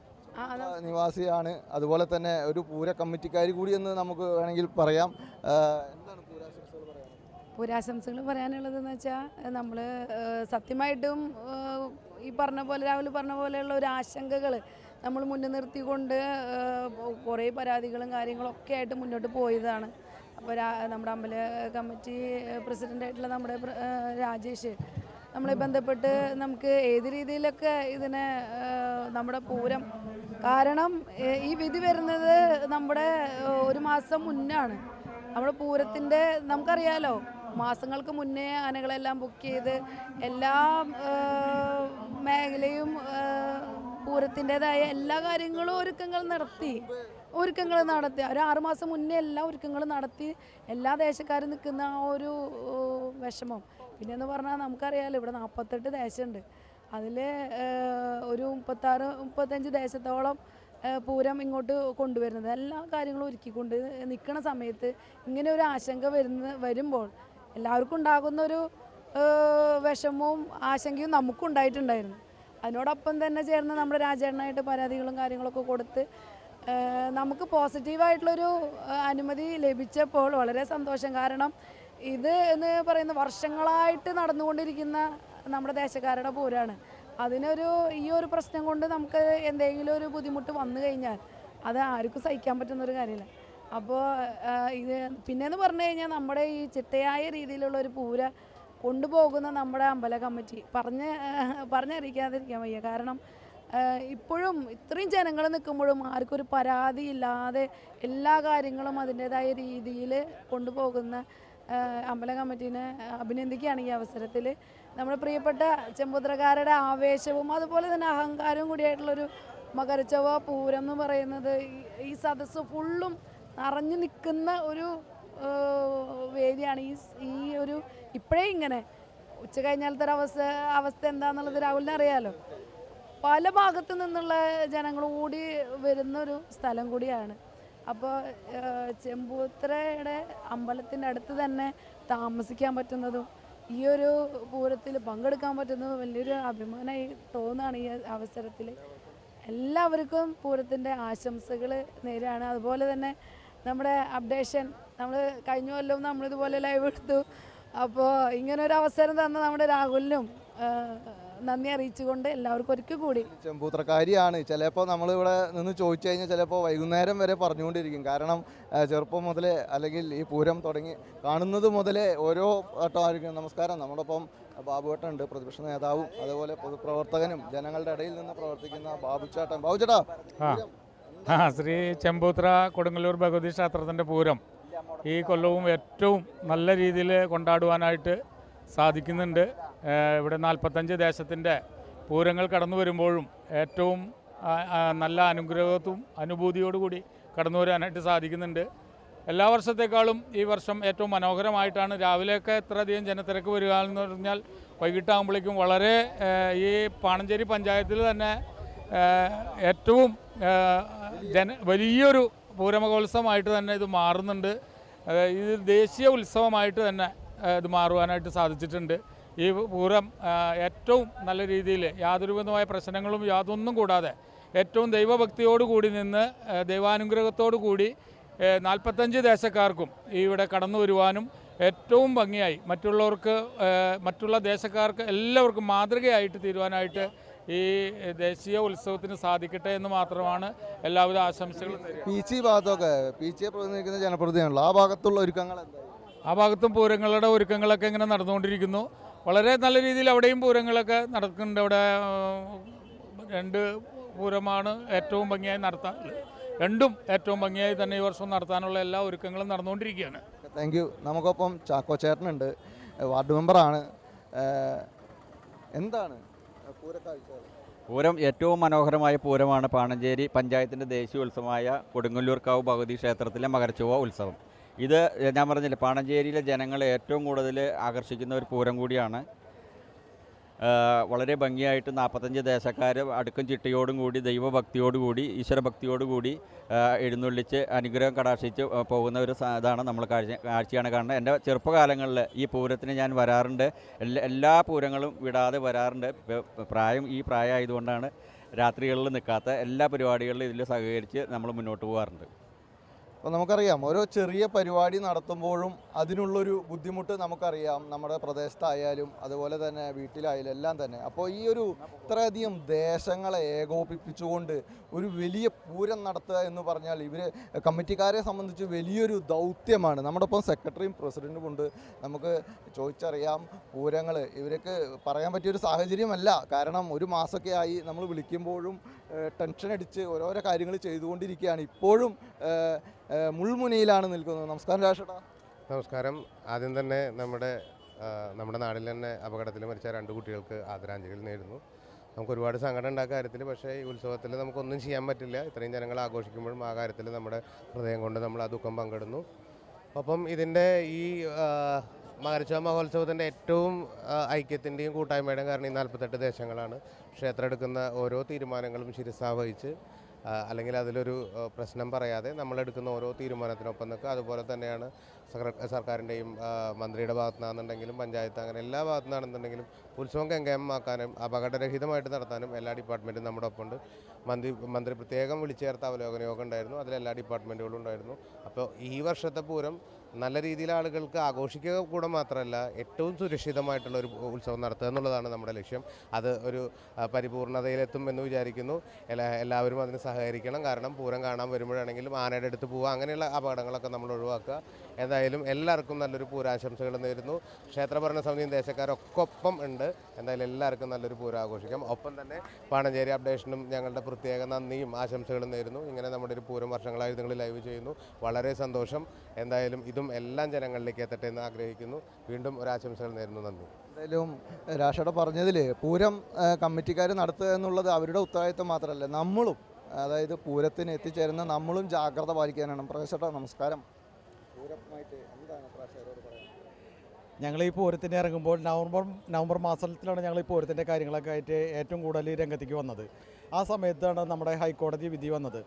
നിവാസിയാണ്, അതുപോലെ തന്നെ ഒരു പൂര കമ്മിറ്റിക്കാരി കൂടിയെന്ന് നമുക്ക് വേണമെങ്കിൽ പറയാം. എന്താണ് പൂരാശംസകൾ പറയാനുള്ളത്? പൂരാശംസകൾ പറയാനുള്ളതെന്ന് വെച്ചാൽ നമ്മൾ സത്യമായിട്ടും ഈ പറഞ്ഞ പോലെ രാഹുൽ പറഞ്ഞ പോലെയുള്ള ഒരു ആശങ്കകൾ നമ്മൾ മുന്നിൽ നിർത്തിക്കൊണ്ട് കുറേ പരാതികളും കാര്യങ്ങളൊക്കെ ആയിട്ട് മുന്നോട്ട് പോയതാണ്. അപ്പോൾ നമ്മുടെ അമ്പല കമ്മിറ്റി പ്രസിഡൻ്റായിട്ടുള്ള നമ്മുടെ രാജേഷ് നമ്മളെ ബന്ധപ്പെട്ട് നമുക്ക് ഏത് രീതിയിലൊക്കെ ഇതിനെ നമ്മുടെ പൂരം, കാരണം ഈ വിധി വരുന്നത് നമ്മുടെ 1 മാസം മുന്നാണ്. നമ്മുടെ പൂരത്തിൻ്റെ നമുക്കറിയാലോ, മാസങ്ങൾക്ക് മുന്നേ ആനകളെല്ലാം ബുക്ക് ചെയ്ത് എല്ലാ മേഖലയും പൂരത്തിൻ്റെതായ എല്ലാ കാര്യങ്ങളും ഒരുക്കങ്ങൾ നടത്തി ഒരു 6 മാസം മുന്നേ എല്ലാ ഒരുക്കങ്ങളും നടത്തി എല്ലാ ദേശക്കാരും നിൽക്കുന്ന ആ ഒരു വിഷമം. പിന്നെയെന്ന് പറഞ്ഞാൽ നമുക്കറിയാമല്ലോ, ഇവിടെ 48 ദേശമുണ്ട്. അതിൽ ഒരു 36-35 ദേശത്തോളം പൂരം ഇങ്ങോട്ട് കൊണ്ടുവരുന്നത്, എല്ലാ കാര്യങ്ങളും ഒരുക്കിക്കൊണ്ട് നിൽക്കുന്ന സമയത്ത് ഇങ്ങനെ ഒരു ആശങ്ക വരുമ്പോൾ എല്ലാവർക്കും ഉണ്ടാകുന്നൊരു വിഷമവും ആശങ്കയും നമുക്കും ഉണ്ടായിട്ടുണ്ടായിരുന്നു. അതിനോടൊപ്പം തന്നെ ചേർന്ന് നമ്മുടെ രാജേട്ടനായിട്ട് പരാതികളും കാര്യങ്ങളൊക്കെ കൊടുത്ത് നമുക്ക് പോസിറ്റീവായിട്ടുള്ളൊരു അനുമതി ലഭിച്ചപ്പോൾ വളരെ സന്തോഷം. കാരണം ഇത് എന്ന് പറയുന്ന വർഷങ്ങളായിട്ട് നടന്നുകൊണ്ടിരിക്കുന്ന നമ്മുടെ ദേശക്കാരുടെ പൂരമാണ്. ഈ ഒരു പ്രശ്നം കൊണ്ട് നമുക്ക് എന്തെങ്കിലും ഒരു ബുദ്ധിമുട്ട് വന്നു കഴിഞ്ഞാൽ അത് ആർക്കും സഹിക്കാൻ പറ്റുന്നൊരു കാര്യമില്ല. അപ്പോൾ ഇത് പിന്നെയെന്ന് പറഞ്ഞു കഴിഞ്ഞാൽ നമ്മുടെ ഈ ചിട്ടയായ രീതിയിലുള്ള ഒരു പൂര കൊണ്ടുപോകുന്ന നമ്മുടെ അമ്പല കമ്മിറ്റി പറഞ്ഞറിയിക്കാതിരിക്കാൻ വയ്യ. കാരണം ഇപ്പോഴും ഇത്രയും ജനങ്ങൾ നിൽക്കുമ്പോഴും ആർക്കൊരു പരാതിയില്ലാതെ എല്ലാ കാര്യങ്ങളും അതിൻ്റേതായ രീതിയിൽ കൊണ്ടുപോകുന്ന അമ്പല കമ്മിറ്റീനെ അഭിനന്ദിക്കുകയാണ് ഈ അവസരത്തിൽ. നമ്മുടെ പ്രിയപ്പെട്ട ചെമ്പൂത്തറക്കാരുടെ ആവേശവും അതുപോലെ തന്നെ അഹങ്കാരവും കൂടിയായിട്ടുള്ളൊരു മകരച്ചൊവ്വ പൂരം എന്ന് പറയുന്നത് ഈ സദസ്സ് ഫുള്ളും നിറഞ്ഞു നിൽക്കുന്ന ഒരു വേദിയാണ്. ഈ ഒരു ഇപ്പോഴേ ഇങ്ങനെ ഉച്ച കഴിഞ്ഞാലത്തെ ഒരു അവസ്ഥ എന്താണെന്നുള്ളത് രാഹുലിനെ അറിയാമല്ലോ. പല ഭാഗത്തു നിന്നുള്ള ജനങ്ങൾ കൂടി വരുന്നൊരു സ്ഥലം കൂടിയാണ്. അപ്പോൾ ചെമ്പൂത്തറയുടെ അമ്പലത്തിൻ്റെ അടുത്ത് തന്നെ താമസിക്കാൻ പറ്റുന്നതും ഈ ഒരു പൂരത്തിൽ പങ്കെടുക്കാൻ പറ്റുന്നതും വലിയൊരു അഭിമാനമായി തോന്നുകയാണ് ഈ അവസരത്തിൽ. എല്ലാവർക്കും പൂരത്തിൻ്റെ ആശംസകൾ നേരാണ്. അതുപോലെ തന്നെ നമ്മുടെ അപ്ഡേഷൻ, നമ്മൾ കഴിഞ്ഞ കൊല്ലവും നമ്മളിതുപോലെ ലൈവ് എടുത്തു. അപ്പോൾ ഇങ്ങനൊരു അവസരം തന്ന നമ്മുടെ രാഹുലിനും നന്ദി അറിയിച്ചുകൊണ്ട് എല്ലാവർക്കും ഒരിക്കൽ കൂടി. ചെമ്പൂത്രക്കാരിയാണ്. ചിലപ്പോൾ നമ്മളിവിടെ നിന്ന് ചോദിച്ചു കഴിഞ്ഞാൽ ചിലപ്പോൾ വൈകുന്നേരം വരെ പറഞ്ഞുകൊണ്ടിരിക്കും. കാരണം ചെറുപ്പം മുതലേ അല്ലെങ്കിൽ ഈ പൂരം തുടങ്ങി കാണുന്നത് മുതലേ ഓരോ വട്ടമായിരിക്കും. നമസ്കാരം. നമ്മോടൊപ്പം ബാബുവേട്ടനുണ്ട്, പ്രതിപക്ഷ നേതാവും അതുപോലെ പൊതുപ്രവർത്തകനും ജനങ്ങളുടെ ഇടയിൽ നിന്ന് പ്രവർത്തിക്കുന്ന ബാബുച്ചേട്ടൻ. ബാബുച്ചേട്ടാ, ശ്രീ ചെമ്പൂത്തറ കൊടുങ്ങല്ലൂർ ഭഗവതി ക്ഷേത്രത്തിൻ്റെ പൂരം ഈ കൊല്ലവും ഏറ്റവും നല്ല രീതിയിൽ കൊണ്ടാടുവാനായിട്ട് സാധിക്കുന്നുണ്ട്. ഇവിടെ 45 ദേശത്തിൻ്റെ പൂരങ്ങൾ കടന്നു വരുമ്പോഴും ഏറ്റവും നല്ല അനുഗ്രഹത്തും അനുഭൂതിയോടുകൂടി കടന്നു വരാനായിട്ട് സാധിക്കുന്നുണ്ട്. എല്ലാ വർഷത്തേക്കാളും ഈ വർഷം ഏറ്റവും മനോഹരമായിട്ടാണ്. രാവിലെയൊക്കെ ഇത്രയധികം ജനത്തിരക്ക് വരിക എന്ന് പറഞ്ഞാൽ വൈകിട്ടാകുമ്പോഴേക്കും വളരെ ഈ പാണഞ്ചേരി പഞ്ചായത്തിൽ തന്നെ ഏറ്റവും വലിയൊരു പൂരമഹോത്സവമായിട്ട് തന്നെ ഇത് മാറുന്നുണ്ട്. ഇത് ദേശീയ ഉത്സവമായിട്ട് തന്നെ ഇത് മാറുവാനായിട്ട് സാധിച്ചിട്ടുണ്ട്. ഈ പൂരം ഏറ്റവും നല്ല രീതിയിൽ യാതൊരു വിധമായ പ്രശ്നങ്ങളും യാതൊന്നും കൂടാതെ ഏറ്റവും ദൈവഭക്തിയോടുകൂടി നിന്ന് ദൈവാനുഗ്രഹത്തോടു കൂടി 45 ദേശക്കാർക്കും ഇവിടെ കടന്നു വരുവാനും ഏറ്റവും ഭംഗിയായി മറ്റുള്ള ദേശക്കാർക്ക് എല്ലാവർക്കും മാതൃകയായിട്ട് തീരുവാനായിട്ട് ഈ ദേശീയ ഉത്സവത്തിന് സാധിക്കട്ടെ എന്ന് മാത്രമാണ് എല്ലാവിധ ആശംസകളും. പീച്ചി ഭാഗത്തൊക്കെ പീച്ചിയെ പ്രതിനിധിക്കുന്ന ജനപ്രതിനിധിയാണല്ലോ, ആ ഭാഗത്തുള്ള ഒരുക്കങ്ങൾ എന്തായി? ആ ഭാഗത്തും പൂരങ്ങളുടെ ഒരുക്കങ്ങളൊക്കെ ഇങ്ങനെ നടന്നുകൊണ്ടിരിക്കുന്നു. വളരെ നല്ല രീതിയിൽ അവിടെയും പൂരങ്ങളൊക്കെ നടക്കുന്നുണ്ട്. അവിടെ 2 പൂരമാണ് ഏറ്റവും ഭംഗിയായി രണ്ടും ഏറ്റവും ഭംഗിയായി തന്നെ ഈ വർഷം നടത്താനുള്ള എല്ലാ ഒരുക്കങ്ങളും നടന്നുകൊണ്ടിരിക്കുകയാണ്. Thank you. നമുക്കൊപ്പം ചാക്കോ ചേട്ടനുണ്ട്, വാർഡ് മെമ്പറാണ്. എന്താണ് പൂരക്കാഴ്ചകൾ? പൂരം ഏറ്റവും മനോഹരമായ പൂരമാണ് പാണഞ്ചേരി പഞ്ചായത്തിൻ്റെ ദേശീയോത്സവമായ കൊടുങ്ങല്ലൂർക്കാവ് ഭഗവതി ക്ഷേത്രത്തിലെ മകരച്ചൊവ്വ ഉത്സവം. ഇത് ഞാൻ പറഞ്ഞില്ലേ, പാണഞ്ചേരിയിലെ ജനങ്ങളെ ഏറ്റവും കൂടുതൽ ആകർഷിക്കുന്ന ഒരു പൂരം കൂടിയാണ്. വളരെ ഭംഗിയായിട്ട് 45 ദേശക്കാർ അടുക്കും ചിട്ടയോടും കൂടി ദൈവഭക്തിയോടുകൂടി ഈശ്വരഭക്തിയോടുകൂടി എഴുന്നള്ളിച്ച് അനുഗ്രഹം കടാക്ഷിച്ച് പോകുന്ന ഒരു ഇതാണ് നമ്മൾ കാഴ്ചയാണ് കാണുന്നത്. എൻ്റെ ചെറുപ്പകാലങ്ങളിൽ ഈ പൂരത്തിന് ഞാൻ വരാറുണ്ട്. എല്ലാ പൂരങ്ങളും വിടാതെ വരാറുണ്ട്. ഈ പ്രായമായതുകൊണ്ടാണ് രാത്രികളിൽ നിൽക്കാത്ത എല്ലാ പരിപാടികളിലും ഇതിൽ സഹകരിച്ച് നമ്മൾ മുന്നോട്ട് പോകാറുണ്ട്. അപ്പോൾ നമുക്കറിയാം, ഓരോ ചെറിയ പരിപാടി നടത്തുമ്പോഴും അതിനുള്ളൊരു ബുദ്ധിമുട്ട് നമുക്കറിയാം, നമ്മുടെ പ്രദേശത്തായാലും അതുപോലെ തന്നെ വീട്ടിലായാലും എല്ലാം തന്നെ. അപ്പോൾ ഈ ഒരു ഇത്രയധികം ദേശങ്ങളെ ഏകോപിപ്പിച്ചുകൊണ്ട് ഒരു വലിയ പൂരം നടത്തുക എന്ന് പറഞ്ഞാൽ ഇവർ കമ്മിറ്റിക്കാരെ സംബന്ധിച്ച് വലിയൊരു ദൗത്യമാണ്. നമ്മുടെ ഒപ്പം സെക്രട്ടറിയും പ്രസിഡൻറ്റും ഉണ്ട്. നമുക്ക് ചോദിച്ചറിയാം, പൂരങ്ങൾ ഇവർക്ക് പറയാൻ പറ്റിയൊരു സാഹചര്യമല്ല. കാരണം ഒരു മാസമൊക്കെ ആയി നമ്മൾ വിളിക്കുമ്പോഴും ടെൻഷൻ അടിച്ച് ഓരോരോ കാര്യങ്ങൾ ചെയ്തുകൊണ്ടിരിക്കുകയാണ്. ഇപ്പോഴും മുൾമുനയിലാണ് നിൽക്കുന്നത്. നമസ്കാരം രാഷേട്ടാ. നമസ്കാരം. ആദ്യം തന്നെ നമ്മുടെ നാട്ടിൽ തന്നെ അപകടത്തിൽ മരിച്ച 2 കുട്ടികൾക്ക് ആദരാഞ്ജലികൾ നേരുന്നു. നമുക്ക് ഒരുപാട് സങ്കടം ഉണ്ട് ആ കാര്യത്തിൽ. പക്ഷേ ഈ ഉത്സവത്തിൽ നമുക്കൊന്നും ചെയ്യാൻ പറ്റില്ല. ഇത്രയും ജനങ്ങൾ ആഘോഷിക്കുമ്പോഴും ആ കാര്യത്തിൽ നമ്മുടെ ഹൃദയം കൊണ്ട് നമ്മൾ ആ ദുഃഖം പങ്കിടുന്നു. ഒപ്പം ഇതിൻ്റെ ഈ മകരച്ചൊവ്വ മഹോത്സവത്തിൻ്റെ ഏറ്റവും ഐക്യത്തിൻ്റെയും കൂട്ടായ്മയുടെയും കാരണം ഈ 48 ദേശങ്ങളാണ്. ക്ഷേത്രം എടുക്കുന്ന ഓരോ തീരുമാനങ്ങളും ശിരസാവഹിച്ച് അല്ലെങ്കിൽ അതിലൊരു പ്രശ്നം പറയാതെ നമ്മളെടുക്കുന്ന ഓരോ തീരുമാനത്തിനൊപ്പം നിൽക്കുക. അതുപോലെ തന്നെയാണ് സർക്കാരിൻ്റെയും മന്ത്രിയുടെ ഭാഗത്തു നിന്നാണെന്നുണ്ടെങ്കിലും പഞ്ചായത്ത് അങ്ങനെ എല്ലാ ഭാഗത്തു നിന്നാണെന്നുണ്ടെങ്കിലും ഉത്സവം കെങ്കേമമാക്കാനും അപകടരഹിതമായിട്ട് നടത്താനും എല്ലാ ഡിപ്പാർട്ട്മെൻറ്റും നമ്മുടെ ഒപ്പമുണ്ട്. മന്ത്രി പ്രത്യേകം വിളിച്ചു ചേർത്ത അവലോകന യോഗം ഉണ്ടായിരുന്നു. അതിലെല്ലാ ഡിപ്പാർട്ട്മെൻറ്റുകളും ഉണ്ടായിരുന്നു. അപ്പോൾ ഈ വർഷത്തെ പൂരം നല്ല രീതിയിൽ ആളുകൾക്ക് ആഘോഷിക്കുക കൂടെ മാത്രമല്ല ഏറ്റവും സുരക്ഷിതമായിട്ടുള്ള ഒരു ഉത്സവം നടത്തുക എന്നുള്ളതാണ് നമ്മുടെ ലക്ഷ്യം. അത് ഒരു പരിപൂർണതയിലെത്തും എന്ന് വിചാരിക്കുന്നു. എല്ലാവരും അതിന് സഹകരിക്കണം. കാരണം പൂരം കാണാൻ വരുമ്പോഴാണെങ്കിലും ആനയുടെ അടുത്ത് പോവുക, അങ്ങനെയുള്ള അപകടങ്ങളൊക്കെ നമ്മൾ ഒഴിവാക്കുക. എന്തായാലും എല്ലാവർക്കും നല്ലൊരു പൂരാശംസകൾ നേരുന്നു. ക്ഷേത്രഭരണ സമിതിയും ദേശക്കാരൊക്കെ ഒപ്പം ഉണ്ട്. എന്തായാലും എല്ലാവർക്കും നല്ലൊരു പൂരം ആഘോഷിക്കാം. ഒപ്പം തന്നെ പാണഞ്ചേരി അപ്ഡേഷനും ഞങ്ങളുടെ പ്രത്യേക നന്ദിയും ആശംസകളും നേരുന്നു. ഇങ്ങനെ നമ്മുടെ ഒരു പൂരം വർഷങ്ങളായി നിങ്ങൾ ലൈവ് ചെയ്യുന്നു. വളരെ സന്തോഷം. എന്തായാലും ഇതും എല്ലാം ജനങ്ങളിലേക്ക് എത്തട്ടെ എന്ന് ആഗ്രഹിക്കുന്നു. വീണ്ടും ഒരാശംസകൾ നേരുന്നു. നന്ദി. എന്തായാലും രാഷേട്ട പറഞ്ഞതിൽ പൂരം കമ്മിറ്റിക്കാർ നടത്തുക എന്നുള്ളത് അവരുടെ ഉത്തരവാദിത്വം മാത്രമല്ല, നമ്മളും, അതായത് പൂരത്തിന് എത്തിച്ചേരുന്ന നമ്മളും ജാഗ്രത പാലിക്കാനാണ്. പ്രകാശേട്ടാ നമസ്കാരം. പൂരമായിട്ട് എന്താണ് പ്രകാശേട്ടോട് പറയുന്നത്? ഞങ്ങൾ ഈ പൂരത്തിന് ഇറങ്ങുമ്പോൾ നവംബർ മാസത്തിലാണ് ഞങ്ങൾ ഈ പൂരത്തിൻ്റെ കാര്യങ്ങളൊക്കെ ആയിട്ട് ഏറ്റവും കൂടുതൽ രംഗത്തേക്ക് വന്നത്. ആ സമയത്താണ് നമ്മുടെ ഹൈക്കോടതി വിധി വന്നത്.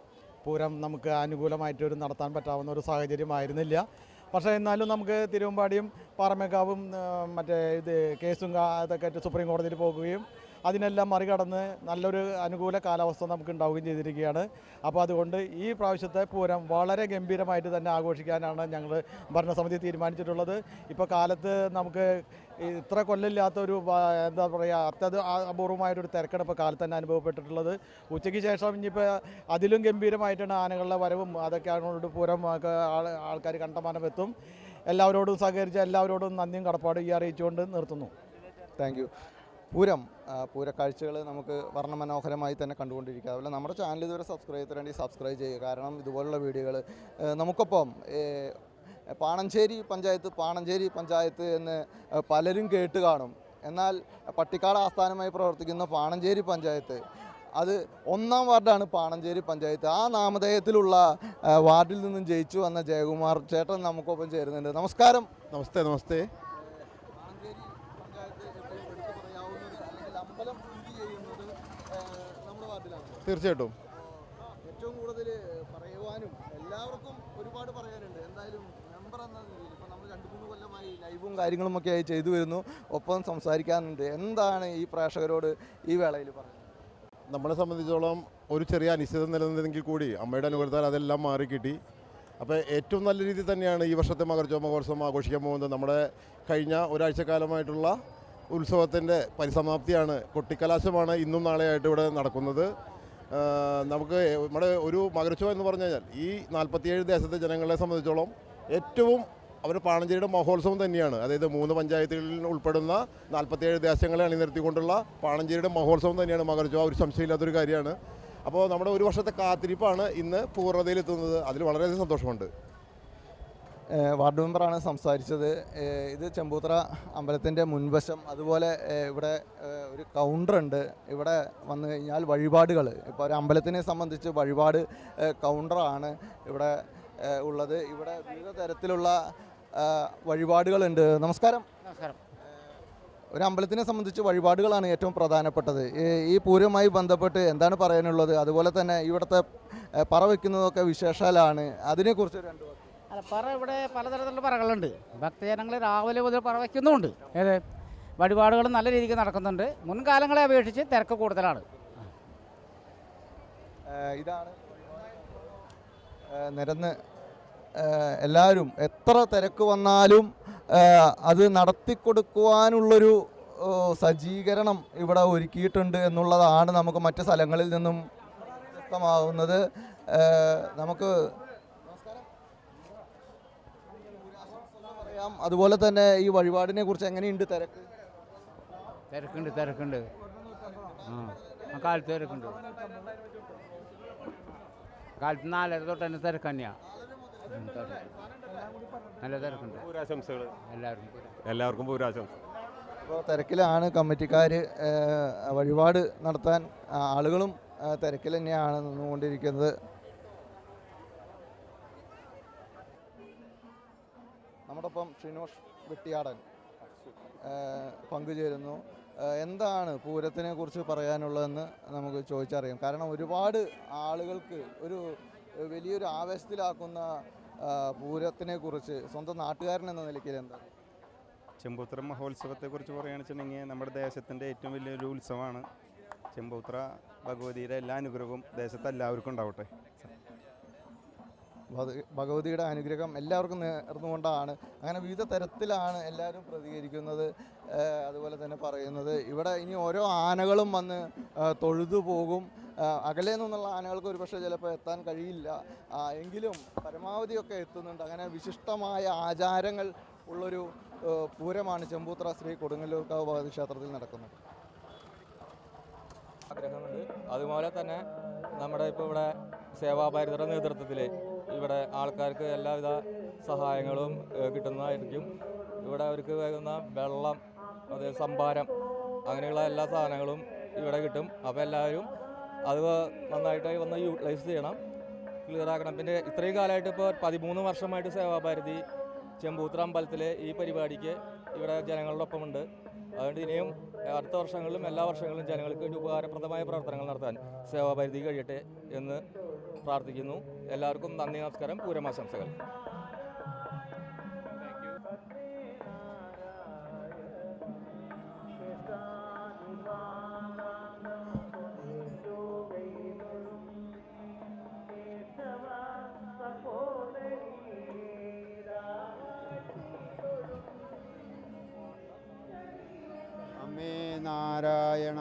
പൂരം നമുക്ക് അനുകൂലമായിട്ടൊരു നടത്താൻ പറ്റാവുന്ന ഒരു സാഹചര്യമായിരുന്നില്ല. പക്ഷേ എന്നാലും നമുക്ക് തിരുവമ്പാടിയും പാറമേക്കാവും കേസും അതൊക്കെ ആയിട്ട് സുപ്രീം കോടതിയിൽ പോകുകയും അതിനെല്ലാം മറികടന്ന് നല്ലൊരു അനുകൂല കാലാവസ്ഥ നമുക്ക് ഉണ്ടാവുകയും ചെയ്തിരിക്കുകയാണ്. അപ്പോൾ അതുകൊണ്ട് ഈ പ്രാവശ്യത്തെ പൂരം വളരെ ഗംഭീരമായിട്ട് തന്നെ ആഘോഷിക്കാനാണ് ഞങ്ങൾ ഭരണസമിതി തീരുമാനിച്ചിട്ടുള്ളത്. ഇപ്പോൾ കാലത്ത് നമുക്ക് ഇത്ര കൊല്ലമില്ലാത്തൊരു എന്താ പറയുക അപൂർവമായിട്ടൊരു തിരക്കാണ് ഇപ്പോൾ കാലത്ത് തന്നെ അനുഭവപ്പെട്ടിട്ടുള്ളത്. ഉച്ചയ്ക്ക് ശേഷം ഇനിയിപ്പോൾ അതിലും ഗംഭീരമായിട്ടാണ് ആനകളുടെ വരവും അതൊക്കെയാണ് പൂരം ആൾക്കാർ കണ്ടമാനം എത്തും. എല്ലാവരോടും സഹകരിച്ച എല്ലാവരോടും നന്ദിയും കടപ്പാടും ഈ അറിയിച്ചുകൊണ്ട് നിർത്തുന്നു. Thank you. പൂരക്കാഴ്ചകൾ നമുക്ക് വർണ്ണമനോഹരമായി തന്നെ കണ്ടുകൊണ്ടിരിക്കുക. അതുപോലെ നമ്മുടെ ചാനൽ ഇതുവരെ സബ്സ്ക്രൈബ് ചെയ്തിട്ടുണ്ടെങ്കിൽ സബ്സ്ക്രൈബ് ചെയ്യുക. കാരണം ഇതുപോലുള്ള വീഡിയോകൾ നമുക്കൊപ്പം പാണഞ്ചേരി പഞ്ചായത്ത് എന്ന് പലരും കേട്ട് കാണും. എന്നാൽ പട്ടിക്കാട് ആസ്ഥാനമായി പ്രവർത്തിക്കുന്ന പാണഞ്ചേരി പഞ്ചായത്ത്, അത് 1-ാം വാർഡാണ് പാണഞ്ചേരി പഞ്ചായത്ത്. ആ നാമധേയത്തിലുള്ള വാർഡിൽ നിന്നും ജയിച്ചു വന്ന ജയകുമാർ ചേട്ടൻ നമുക്കൊപ്പം ചേരുന്നുണ്ട്. നമസ്കാരം. നമസ്തേ. നമസ്തേ. പാണഞ്ചേരി പഞ്ചായത്ത് എടുത്തു പറയാവുന്നത് അല്ലെങ്കിൽ അമ്പലം സ്ഥിതി ചെയ്യുന്നത് നമ്മുടെ വാർഡിലാണ്. തീർച്ചയായിട്ടും ഏറ്റവും കൂടുതൽ പറയുവാനും എല്ലാവർക്കും ഒരുപാട് പറയാനുണ്ട്. എന്തായാലും മെമ്പർ എന്ന രീതിയിൽ ഇപ്പോൾ നമ്മൾ 2-3 കൊല്ലമായി ലൈവും കാര്യങ്ങളുമൊക്കെ ആയി ചെയ്തു വരുന്നു, ഒപ്പം സംസാരിക്കാനുണ്ട്. എന്താണ് ഈ പ്രേക്ഷകരോട് ഈ വേളയിൽ പറയുന്നത്? നമ്മളെ സംബന്ധിച്ചോളം ഒരു ചെറിയ അനിശ്ചിതം നിലനിന്നെങ്കിൽ കൂടി അമ്മയുടെ അനുഗ്രഹത്താൽ അതെല്ലാം മാറിക്കിട്ടി. അപ്പോൾ ഏറ്റവും നല്ല രീതിയിൽ തന്നെയാണ് ഈ വർഷത്തെ മഹോത്സവം ആഘോഷിക്കാൻ പോകുന്നത്. നമ്മുടെ കഴിഞ്ഞ ഒരാഴ്ചക്കാലമായിട്ടുള്ള ഉത്സവത്തിൻ്റെ പരിസമാപ്തിയാണ്, കൊട്ടിക്കലാശമാണ് ഇന്നും നാളെയായിട്ട് ഇവിടെ നടക്കുന്നത്. നമുക്ക് നമ്മുടെ ഒരു മകരോത്സവം എന്ന് പറഞ്ഞു കഴിഞ്ഞാൽ ഈ 47 ദേശത്തെ ജനങ്ങളെ സംബന്ധിച്ചോളം ഏറ്റവും അവർ പാണഞ്ചേരിയുടെ മഹോത്സവം തന്നെയാണ്. അതായത് 3 പഞ്ചായത്തുകളിൽ ഉൾപ്പെടുന്ന 47 ദേശങ്ങളെ അണിനിരത്തിക്കൊണ്ടുള്ള പാണഞ്ചേരിയുടെ മഹോത്സവം തന്നെയാണ് മകരോത്സവം. ഒരു സംശയമില്ലാത്തൊരു കാര്യമാണ്. അപ്പോൾ നമ്മുടെ ഒരു വർഷത്തെ കാത്തിരിപ്പാണ് ഇന്ന് പൂർണ്ണതയിലെത്തുന്നത്. അതിൽ വളരെയധികം സന്തോഷമുണ്ട്. വാർഡ് മെമ്പറാണ് സംസാരിച്ചത്. ഇത് ചെമ്പൂത്ര അമ്പലത്തിൻ്റെ മുൻവശം. അതുപോലെ ഇവിടെ ഒരു കൗണ്ടറുണ്ട്. ഇവിടെ വന്നു കഴിഞ്ഞാൽ വഴിപാടുകൾ, ഇപ്പോൾ ഒരു അമ്പലത്തിനെ സംബന്ധിച്ച് വഴിപാട് കൗണ്ടറാണ് ഇവിടെ ഉള്ളത്. ഇവിടെ വിവിധ തരത്തിലുള്ള വഴിപാടുകളുണ്ട്. നമസ്കാരം. നമസ്കാരം. ഒരു അമ്പലത്തിനെ സംബന്ധിച്ച് വഴിപാടുകളാണ് ഏറ്റവും പ്രധാനപ്പെട്ടത്. ഈ പൂരവുമായി ബന്ധപ്പെട്ട് എന്താണ് പറയാനുള്ളത്? അതുപോലെ തന്നെ ഇവിടുത്തെ പറ വയ്ക്കുന്നതൊക്കെ വിശേഷാലാണ്. അതിനെക്കുറിച്ച് 2 വാക്ക്. അല്ല, പറ ഇവിടെ പലതരത്തിലുള്ള പറകളുണ്ട്. ഭക്തജനങ്ങൾ രാവിലെ മുതൽ പറ വയ്ക്കുന്നുമുണ്ട്. വഴിപാടുകൾ നല്ല രീതിക്ക് നടക്കുന്നുണ്ട്. മുൻകാലങ്ങളെ അപേക്ഷിച്ച് തിരക്ക് കൂടുതലാണ്. ഇതാണ് നിരന്ന് എല്ലാവരും എത്ര തിരക്ക് വന്നാലും അത് നടത്തിക്കൊടുക്കുവാനുള്ളൊരു സജ്ജീകരണം ഇവിടെ ഒരുക്കിയിട്ടുണ്ട് എന്നുള്ളതാണ് നമുക്ക് മറ്റ് സ്ഥലങ്ങളിൽ നിന്നും വ്യക്തമാകുന്നത്. നമുക്ക് പറയാം. അതുപോലെ തന്നെ ഈ വഴിപാടിനെ കുറിച്ച് എങ്ങനെയുണ്ട് തിരക്ക്? തിരക്കുണ്ട്. കാലത്ത് തിരക്കുണ്ട്. കാലത്ത് 4:30 തൊട്ട് തന്നെ തിരക്ക് തന്നെയാണ്. നല്ല തിരക്കുണ്ട്. പൂരാശംസകൾ എല്ലാവർക്കും പൂരാശംസ. അപ്പോൾ തിരക്കിലാണ് കമ്മിറ്റിക്കാർ. വഴിപാട് നടത്താൻ ആളുകളും തിരക്കിൽ തന്നെയാണ് നിന്നുകൊണ്ടിരിക്കുന്നത്. നമ്മോടൊപ്പം ഷിനോഷ് വെട്ടിയാടൻ പങ്കുചേരുന്നു. എന്താണ് പൂരത്തിനെ കുറിച്ച് പറയാനുള്ളതെന്ന് നമുക്ക് ചോദിച്ചറിയാം. കാരണം ഒരുപാട് ആളുകൾക്ക് ഒരു വലിയൊരു ആവേശത്തിലാക്കുന്ന പൂരത്തിനെ കുറിച്ച് സ്വന്തം നാട്ടുകാരൻ എന്ന നിലയ്ക്ക് എന്താണ്? ചെമ്പൂത്ര മഹോത്സവത്തെക്കുറിച്ച് പറയുകയാണെന്ന് വെച്ചിട്ടുണ്ടെങ്കിൽ നമ്മുടെ ദേശത്തിൻ്റെ ഏറ്റവും വലിയൊരു ഉത്സവമാണ്. ചെമ്പൂത്ര ഭഗവതിയുടെ എല്ലാ അനുഗ്രഹവും ദേശത്ത് എല്ലാവർക്കും ഉണ്ടാവട്ടെ. ഭഗവതിയുടെ അനുഗ്രഹം എല്ലാവർക്കും നേർന്നുകൊണ്ടാണ്. അങ്ങനെ വിവിധ തരത്തിലാണ് എല്ലാവരും പ്രതികരിക്കുന്നത്. അതുപോലെ തന്നെ പറയുന്നത് ഇവിടെ ഇനി ഓരോ ആനകളും വന്ന് തൊഴുതു പോകും. അകലെ നിന്നുള്ള ആനകൾക്ക് ഒരുപക്ഷെ ചിലപ്പോൾ എത്താൻ കഴിയില്ല, എങ്കിലും പരമാവധിയൊക്കെ എത്തുന്നുണ്ട്. അങ്ങനെ വിശിഷ്ടമായ ആചാരങ്ങൾ ഉള്ളൊരു പൂരമാണ് ചെമ്പൂത്ര ശ്രീ കൊടുങ്ങല്ലൂർക്കാവ് ഭഗവതി ക്ഷേത്രത്തിൽ നടക്കുന്നത്. ആഗ്രഹമുണ്ട്. അതുപോലെ തന്നെ നമ്മുടെ ഇപ്പോൾ ഇവിടെ സേവാഭാരതിയുടെ നേതൃത്വത്തിൽ ഇവിടെ ആൾക്കാർക്ക് എല്ലാവിധ സഹായങ്ങളും കിട്ടുന്നതായിരിക്കും. ഇവിടെ അവർക്ക് വേകുന്ന വെള്ളം, അത് സംഭാരം, അങ്ങനെയുള്ള എല്ലാ സാധനങ്ങളും ഇവിടെ കിട്ടും. അപ്പോൾ എല്ലാവരും അത് നന്നായിട്ട് വന്ന് യൂട്ടിലൈസ് ചെയ്യണം, ക്ലിയർ ആക്കണം. പിന്നെ ഇത്രയും കാലമായിട്ട് ഇപ്പോൾ 13 വർഷമായിട്ട് സേവാഭാരതി ചെമ്പൂത്ര അമ്പലത്തിലെ ഈ പരിപാടിക്ക് ഇവിടെ ജനങ്ങളുടെ ഒപ്പമുണ്ട്. അതുകൊണ്ട് ഇനിയും അടുത്ത വർഷങ്ങളിലും എല്ലാ വർഷങ്ങളിലും ജനങ്ങൾക്ക് വേണ്ടി ഉപകാരപ്രദമായ പ്രവർത്തനങ്ങൾ നടത്താൻ സേവാഭാരതി കഴിയട്ടെ എന്ന് പ്രാർത്ഥിക്കുന്നു. എല്ലാവർക്കും നന്ദി, നമസ്കാരം, പൂരമാശംസകൾ. അമ്മേ നാരായണ,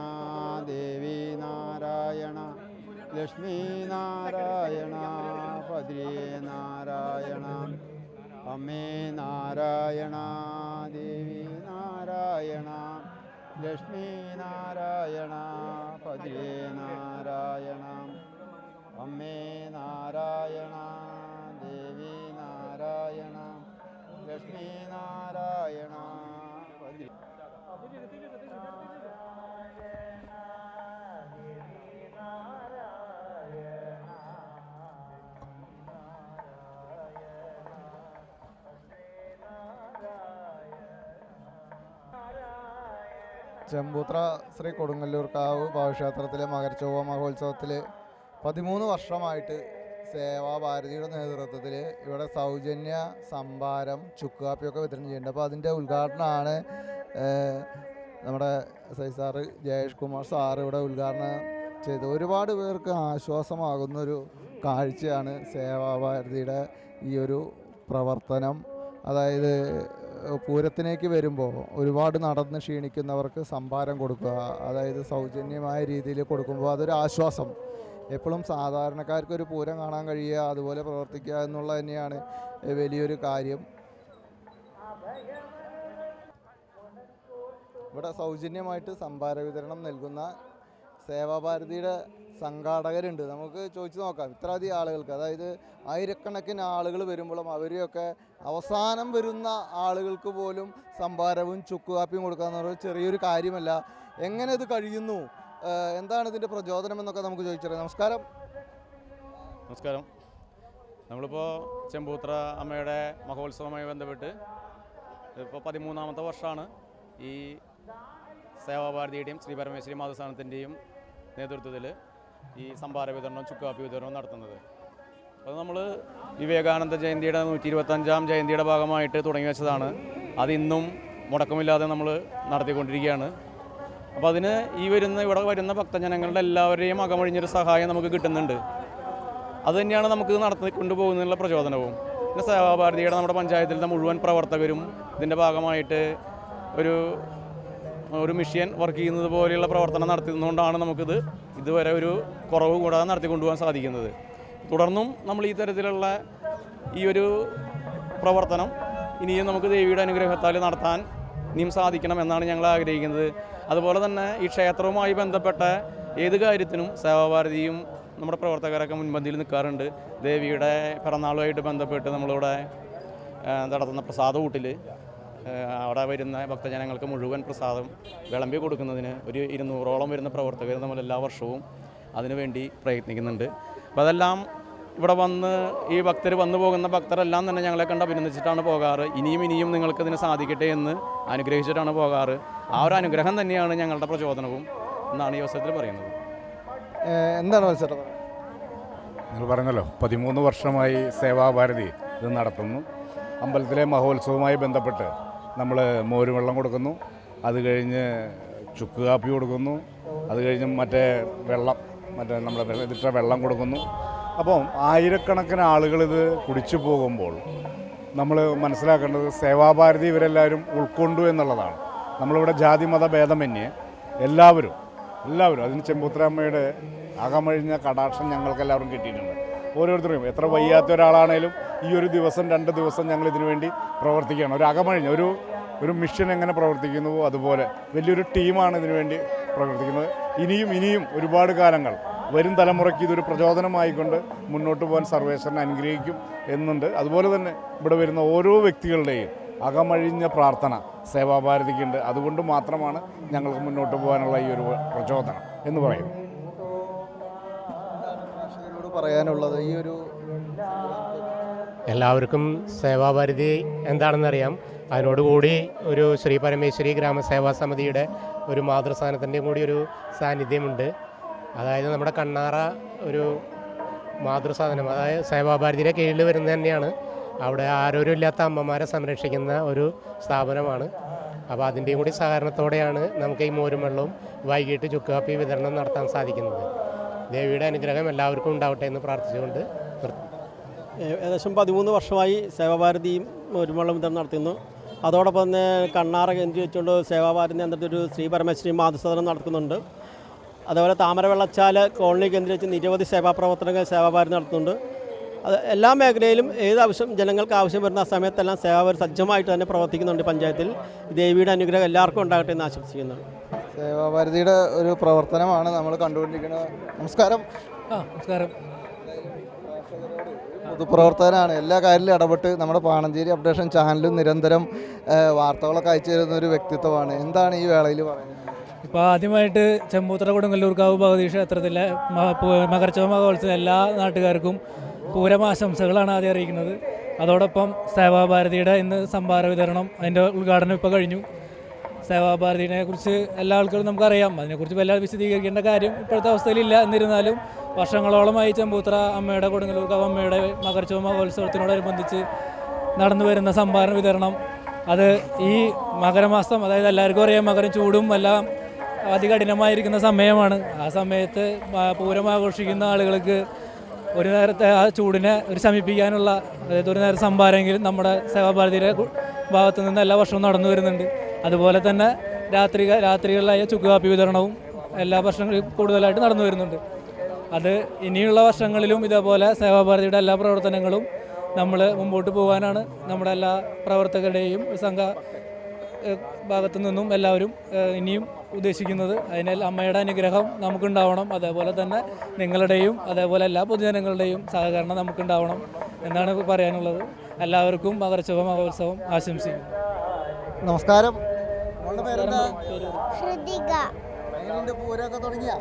ദേവി നാരായണ, ലക്ഷ്മി നാരായണ, ഭദ്രേ നാരായണ. അമ്മേ നാരായണ, ദേവി നാരായണ, ലക്ഷ്മി നാരായണ, ഭദ്രേ നാരായണ. അമ്മേ നാരായണ, ദേവി നാരായണ, ചെമ്പൂത്ര ശ്രീ കൊടുങ്ങല്ലൂർക്കാവ് ഭവക്ഷേത്രത്തിലെ മകരച്ചൊവ്വ മഹോത്സവത്തിൽ 13 വർഷമായിട്ട് സേവാഭാരതിയുടെ നേതൃത്വത്തിൽ ഇവിടെ സൗജന്യ സംഭാരം ചുക്കാപ്പിയൊക്കെ വിതരണം ചെയ്യുന്നുണ്ട്. അപ്പോൾ അതിൻ്റെ ഉദ്ഘാടനമാണ് നമ്മുടെ S I sir Jayesh Kumar sir ഇവിടെ ഉദ്ഘാടനം ചെയ്ത്. ഒരുപാട് പേർക്ക് ആശ്വാസമാകുന്നൊരു കാഴ്ചയാണ് സേവാഭാരതിയുടെ ഈ ഒരു പ്രവർത്തനം. അതായത് പൂരത്തിലേക്ക് വരുമ്പോൾ ഒരുപാട് നടന്ന് ക്ഷീണിക്കുന്നവർക്ക് സംഭാരം കൊടുക്കുക, അതായത് സൗജന്യമായ രീതിയിൽ കൊടുക്കുമ്പോൾ അതൊരു ആശ്വാസം. എപ്പോഴും സാധാരണക്കാർക്ക് ഒരു പൂരം കാണാൻ കഴിയുക, അതുപോലെ പ്രവർത്തിക്കുക എന്നുള്ളത് തന്നെയാണ് വലിയൊരു കാര്യം. ഇവിടെ സൗജന്യമായിട്ട് സംഭാര വിതരണം നൽകുന്ന സേവാഭാരതിയുടെ സംഘാടകരുണ്ട്. നമുക്ക് ചോദിച്ചു നോക്കാം ഇത്രയധികം ആളുകൾക്ക്, അതായത് ആയിരക്കണക്കിന് ആളുകൾ വരുമ്പോഴും അവരെയൊക്കെ അവസാനം വരുന്ന ആളുകൾക്ക് പോലും സംഭാരവും ചുക്കുകാപ്പിയും കൊടുക്കുക എന്ന് പറയുന്നത് ചെറിയൊരു കാര്യമല്ല. എങ്ങനെ ഇത് കഴിയുന്നു, എന്താണ് ഇതിൻ്റെ പ്രചോദനം എന്നൊക്കെ നമുക്ക് ചോദിച്ചറിയാം. നമസ്കാരം. നമസ്കാരം. നമ്മളിപ്പോൾ ചെമ്പൂത്ര അമ്മയുടെ മഹോത്സവവുമായി ബന്ധപ്പെട്ട് ഇപ്പോൾ 13ാമത്തെ വർഷമാണ് ഈ സേവാഭാരതിയുടെയും ശ്രീ പരമേശ്വരി മാതൃസ്ഥാനത്തിൻ്റെയും നേതൃത്വത്തിൽ ഈ സംഭാര വിതരണവും ചുക്കാപ്പി വിതരണവും നടത്തുന്നത്. അത് നമ്മൾ വിവേകാനന്ദ ജയന്തിയുടെ 125ാം ജയന്തിയുടെ ഭാഗമായിട്ട് തുടങ്ങി വെച്ചതാണ്. അതിന്നും മുടക്കമില്ലാതെ നമ്മൾ നടത്തിക്കൊണ്ടിരിക്കുകയാണ്. അപ്പോൾ അതിന് ഇവിടെ വരുന്ന ഭക്തജനങ്ങളുടെ എല്ലാവരെയും അകമഴിഞ്ഞൊരു സഹായം നമുക്ക് കിട്ടുന്നുണ്ട്. അതുതന്നെയാണ് നമുക്ക് നടത്തിക്കൊണ്ടു പോകുന്നതിനുള്ള പ്രചോദനവും. പിന്നെ സേവാഭാരതിയുടെ നമ്മുടെ പഞ്ചായത്തിലെ മുഴുവൻ പ്രവർത്തകരും ഇതിൻ്റെ ഭാഗമായിട്ട് ഒരു മിഷൻ വർക്ക് ചെയ്യുന്നത് പോലെയുള്ള പ്രവർത്തനം നടത്തുന്നതുകൊണ്ടാണ് നമുക്കിത് ഇതുവരെ ഒരു കുറവ് കൂടാതെ നടത്തിക്കൊണ്ടുപോകാൻ സാധിക്കുന്നത്. തുടർന്നും നമ്മൾ ഈ തരത്തിലുള്ള ഈ ഒരു പ്രവർത്തനം ഇനിയും നമുക്ക് ദേവിയുടെ അനുഗ്രഹത്താൽ നടത്താൻ ഇനിയും സാധിക്കണം എന്നാണ് ഞങ്ങൾ ആഗ്രഹിക്കുന്നത്. അതുപോലെ തന്നെ ഈ ക്ഷേത്രവുമായി ബന്ധപ്പെട്ട ഏത് കാര്യത്തിനും സേവാഭാരതിയും നമ്മുടെ പ്രവർത്തകരൊക്കെ മുൻപന്തിയിൽ നിൽക്കാറുണ്ട്. ദേവിയുടെ പിറന്നാളുമായിട്ട് ബന്ധപ്പെട്ട് നമ്മളിവിടെ നടത്തുന്ന പ്രസാദ കൂട്ടിൽ അവിടെ വരുന്ന ഭക്തജനങ്ങൾക്ക് മുഴുവൻ പ്രസാദം വിളമ്പി കൊടുക്കുന്നതിന് ഒരു 200ഓളം വരുന്ന പ്രവർത്തകർ നമ്മൾ എല്ലാ വർഷവും അതിനുവേണ്ടി പ്രയത്നിക്കുന്നുണ്ട്. അപ്പോൾ അതെല്ലാം ഇവിടെ ഈ ഭക്തർ വന്നു പോകുന്ന ഭക്തരെല്ലാം തന്നെ ഞങ്ങളെ കണ്ട് അഭിനന്ദിച്ചിട്ടാണ് പോകാറ്. ഇനിയും നിങ്ങൾക്കതിന് സാധിക്കട്ടെ എന്ന് അനുഗ്രഹിച്ചിട്ടാണ് പോകാറ്. ആ ഒരു അനുഗ്രഹം തന്നെയാണ് ഞങ്ങളുടെ പ്രചോദനവും എന്നാണ് ഈ അവസരത്തിൽ പറയുന്നത്. എന്താണ് മത്സരം? നിങ്ങൾ പറഞ്ഞല്ലോ 13 വർഷമായി സേവാഭാരതി ഇത് നടത്തുന്നു. അമ്പലത്തിലെ മഹോത്സവവുമായി ബന്ധപ്പെട്ട് നമ്മൾ മോരുവെള്ളം കൊടുക്കുന്നു, അത് കഴിഞ്ഞ് ചുക്ക് കാപ്പി കൊടുക്കുന്നു, അത് കഴിഞ്ഞ് നമ്മുടെ ഇതിട്ട വെള്ളം കൊടുക്കുന്നു. അപ്പം ആയിരക്കണക്കിന് ആളുകൾ ഇത് കുടിച്ചു പോകുമ്പോൾ നമ്മൾ മനസ്സിലാക്കേണ്ടത് സേവാഭാരതി ഇവരെല്ലാവരും ഉൾക്കൊണ്ടു എന്നുള്ളതാണ്. നമ്മളിവിടെ ജാതി മത ഭേദമന്യേ എല്ലാവരും അതിന് ചെമ്പൂത്രമ്മയുടെ അകമഴിഞ്ഞ കടാക്ഷം ഞങ്ങൾക്കെല്ലാവരും കിട്ടിയിട്ടുണ്ട്. ഓരോരുത്തരും എത്ര വയ്യാത്ത ഒരാളാണേലും ഈ ഒരു ദിവസം 2 ദിവസം ഞങ്ങൾ ഇതിനു വേണ്ടി പ്രവർത്തിക്കുകയാണ്. ഒരു അകമഴിഞ്ഞ ഒരു മിഷൻ എങ്ങനെ പ്രവർത്തിക്കുന്നുവോ അതുപോലെ വലിയൊരു ടീമാണ് ഇതിനു വേണ്ടി പ്രവർത്തിക്കുന്നത്. ഇനിയും ഒരുപാട് കാലങ്ങൾ വരും തലമുറയ്ക്ക് ഇതൊരു പ്രചോദനമായിക്കൊണ്ട് മുന്നോട്ട് പോകാൻ സർവേശ്വരനെ അനുഗ്രഹിക്കും എന്നുണ്ട്. അതുപോലെ തന്നെ ഇവിടെ വരുന്ന ഓരോ വ്യക്തികളുടെയും അകമഴിഞ്ഞ പ്രാർത്ഥന സേവാഭാരതിക്കുണ്ട്. അതുകൊണ്ട് മാത്രമാണ് ഞങ്ങൾക്ക് മുന്നോട്ട് പോകാനുള്ള ഈ ഒരു പ്രചോദനം എന്ന് പറയുന്നത്. പറയാനുള്ളത് ഈ ഒരു എല്ലാവർക്കും സേവാഭാരതി എന്താണെന്നറിയാം. അതിനോടുകൂടി ഒരു ശ്രീ പരമേശ്വരി ഗ്രാമസേവാ സമിതിയുടെ ഒരു മാതൃസ്ഥാനത്തിൻ്റെയും കൂടി ഒരു സാന്നിധ്യമുണ്ട്. അതായത് നമ്മുടെ കണ്ണാറ ഒരു മാതൃസാധനം, അതായത് സേവാഭാരതിയുടെ കീഴിൽ വരുന്നത് തന്നെയാണ്. അവിടെ ആരോഗ്യമില്ലാത്ത അമ്മമാരെ സംരക്ഷിക്കുന്ന ഒരു സ്ഥാപനമാണ്. അപ്പോൾ അതിൻ്റെയും കൂടി സഹകരണത്തോടെയാണ് നമുക്ക് ഈ മോരും വെള്ളവും വൈകിട്ട് ചുക്കാപ്പി വിതരണം നടത്താൻ സാധിക്കുന്നത്. ദേവിയുടെ അനുഗ്രഹം എല്ലാവർക്കും ഉണ്ടാവട്ടെ എന്ന് പ്രാർത്ഥിച്ചുകൊണ്ട് ഏകദേശം 13 വർഷമായി സേവാഭാരതിയും മോരുവെള്ളം വിതരണം നടത്തുന്നു. അതോടൊപ്പം തന്നെ കണ്ണാറ കേന്ദ്രീകരിച്ചുകൊണ്ട് സേവാഭാരതി നേതൃത്വത്തിൽ ഒരു ശ്രീ പരമേശ്വരി മാതൃസദനം നടത്തുന്നുണ്ട്. അതേപോലെ താമരവെള്ളച്ചാൽ കോളനി കേന്ദ്രീകരിച്ച് നിരവധി സേവാപ്രവർത്തനങ്ങൾ സേവാഭാരതി നടത്തുന്നുണ്ട്. അത് എല്ലാ മേഖലയിലും ജനങ്ങൾക്ക് ആവശ്യം വരുന്ന സമയത്തെല്ലാം സേവാഭാരതി സജ്ജമായിട്ട് തന്നെ പ്രവർത്തിക്കുന്നുണ്ട്. പഞ്ചായത്തിൽ ദേവിയുടെ അനുഗ്രഹം എല്ലാവർക്കും ഉണ്ടാകട്ടെ എന്ന് ആശംസിക്കുന്നു. സേവാഭാരതിയുടെ ഒരു പ്രവർത്തനമാണ് നമ്മൾ കണ്ടുകൊണ്ടിരിക്കുന്നത്. നമസ്കാരം. നമസ്കാരം. പൊതുപ്രവർത്തകനാണ്. എല്ലാ കാര്യത്തിലും ഇടപെട്ട് നമ്മുടെ പാണഞ്ചേരി അപ്ഡേഷൻ ചാനലും നിരന്തരം വാർത്തകളൊക്കെ അയച്ചു തരുന്ന ഒരു വ്യക്തിത്വമാണ്. എന്താണ് ഈ വേളയിൽ പറയുന്നത്? ഇപ്പോൾ ആദ്യമായിട്ട് ചെമ്പൂത്ര കൊടുങ്ങല്ലൂർക്കാവ് ഭഗവതി ക്ഷേത്രത്തിലെ മകരച്ചൊവ്വ മഹോത്സവം എല്ലാ നാട്ടുകാർക്കും പൂരമാശംസകളാണ് ആദ്യം അറിയിക്കുന്നത്. അതോടൊപ്പം സേവാഭാരതിയുടെ ഇന്ന് സംഭാര വിതരണം അതിൻ്റെ ഉദ്ഘാടനം ഇപ്പോൾ കഴിഞ്ഞു. സേവാഭാരതിനെ കുറിച്ച് എല്ലാ ആൾക്കാരും നമുക്കറിയാം. അതിനെക്കുറിച്ച് വല്ല വിശദീകരിക്കേണ്ട കാര്യം ഇപ്പോഴത്തെ അവസ്ഥയിലില്ല. എന്നിരുന്നാലും വർഷങ്ങളോളമായി ചെമ്പൂത്ര അമ്മയുടെ കൊടുങ്ങല്ലൂർക്കാവ് അമ്മയുടെ മകരച്ചോമ മഹോത്സവത്തിനോടനുബന്ധിച്ച് നടന്നു വരുന്ന സംഭാവന വിതരണം, അത് ഈ മകരമാസം, അതായത് എല്ലാവർക്കും അറിയാം മകരം ചൂടും എല്ലാം അതികഠിനമായിരിക്കുന്ന സമയമാണ്. ആ സമയത്ത് പൂരം ആഘോഷിക്കുന്ന ആളുകൾക്ക് ഒരു നേരത്തെ ആ ചൂടിനെ ഒരു ശമിപ്പിക്കാനുള്ള, അതായത് ഒരു നേരം സംഭാരമെങ്കിലും നമ്മുടെ സേവാഭാരതിയുടെ ഭാഗത്തു നിന്ന് എല്ലാ വർഷവും നടന്നു വരുന്നുണ്ട്. അതുപോലെ തന്നെ രാത്രികളിലായ ചുക്കുകാപ്പി വിതരണവും എല്ലാ വർഷങ്ങളിലും കൂടുതലായിട്ട് നടന്നു വരുന്നുണ്ട്. അത് ഇനിയുള്ള വർഷങ്ങളിലും ഇതേപോലെ സേവാഭാരതിയുടെ എല്ലാ പ്രവർത്തനങ്ങളും നമ്മൾ മുമ്പോട്ട് പോകാനാണ് നമ്മുടെ എല്ലാ പ്രവർത്തകരുടെയും സംഘ ഭാഗത്തു നിന്നും എല്ലാവരും ഇനിയും ഉദ്ദേശിക്കുന്നത്. അതിനാൽ അമ്മയുടെ അനുഗ്രഹം നമുക്കുണ്ടാവണം. അതേപോലെ തന്നെ നിങ്ങളുടെയും അതേപോലെ എല്ലാ പൊതുജനങ്ങളുടെയും സഹകരണം നമുക്കുണ്ടാവണം എന്നാണ് പറയാനുള്ളത്. എല്ലാവർക്കും മകരച്ചോമ മഹോത്സവം ആശംസിക്കുന്നു. നമസ്കാരം. മോളുടെ പേരെന്താ? ഹൃതിക. എങ്ങനെയുണ്ട് പൂരമൊക്കെ തുടങ്ങിയ?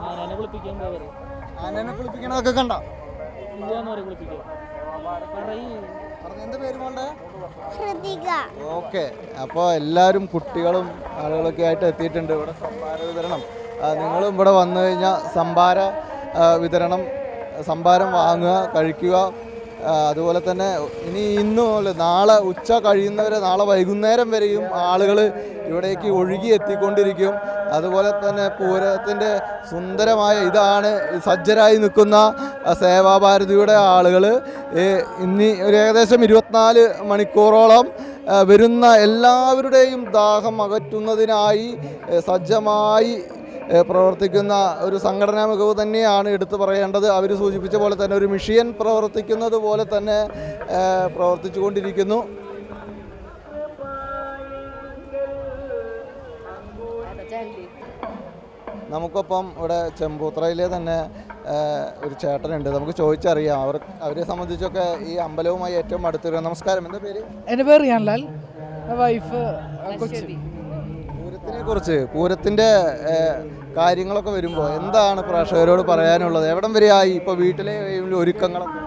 ആനനെ കുളിപ്പിക്കാൻ പോകരുത്. ആനനെ കുളിപ്പിക്കണതൊക്കെ കണ്ടോ? എന്താ പേര് മോളുടെ? ഹൃതിക. ഓക്കെ, അപ്പോൾ എല്ലാവരും കുട്ടികളും ആളുകളൊക്കെ ആയിട്ട് എത്തിയിട്ടുണ്ട്. ഇവിടെ സംഭാര വിതരണം, നിങ്ങളും ഇവിടെ വന്നു കഴിഞ്ഞാൽ സംഭാര വിതരണം, സംഭാരം വാങ്ങുക, കഴിക്കുക. അതുപോലെ തന്നെ ഇന്ന് മുതൽ നാളെ ഉച്ച കഴിയുന്നവരെ, നാളെ വൈകുന്നേരം വരെയും ആളുകൾ ഇവിടേക്ക് ഒഴുകി എത്തിക്കൊണ്ടിരിക്കും. അതുപോലെ തന്നെ പൂരത്തിൻ്റെ സുന്ദരമായ ഇതാണ് സജ്ജരായി നിൽക്കുന്ന സേവാഭാരതിയുടെ ആളുകൾ. ഇനി ഒരു ഏകദേശം 24 മണിക്കൂറോളം വരുന്ന എല്ലാവരുടെയും ദാഹം അകറ്റുന്നതിനായി സജ്ജമായി പ്രവർത്തിക്കുന്ന ഒരു സംഘടനാ മികവ് തന്നെയാണ് എടുത്തു പറയേണ്ടത്. അവർ സൂചിപ്പിച്ച പോലെ തന്നെ ഒരു മിഷൻ പ്രവർത്തിക്കുന്നത് പോലെ തന്നെ പ്രവർത്തിച്ചു കൊണ്ടിരിക്കുന്നു. നമുക്കൊപ്പം ഇവിടെ ചെമ്പൂത്രയിലെ തന്നെ ഒരു ചേട്ടനുണ്ട്, നമുക്ക് ചോദിച്ചറിയാം അവരെ സംബന്ധിച്ചൊക്കെ ഈ അമ്പലവുമായി ഏറ്റവും അടുത്ത്. നമസ്കാരം, എന്താ പേര്? എൻ്റെ പേര് റിയാൻലാൽ, വൈഫ് കൊച്ചി. പൂരത്തിനെക്കുറിച്ച്, പൂരത്തിൻ്റെ കാര്യങ്ങളൊക്കെ വരുമ്പോൾ എന്താണ് പ്രേക്ഷകരോട് പറയാനുള്ളത്? എവിടം വരെയായി ഇപ്പോൾ വീട്ടിലെ ഒരുക്കങ്ങളൊക്കെ?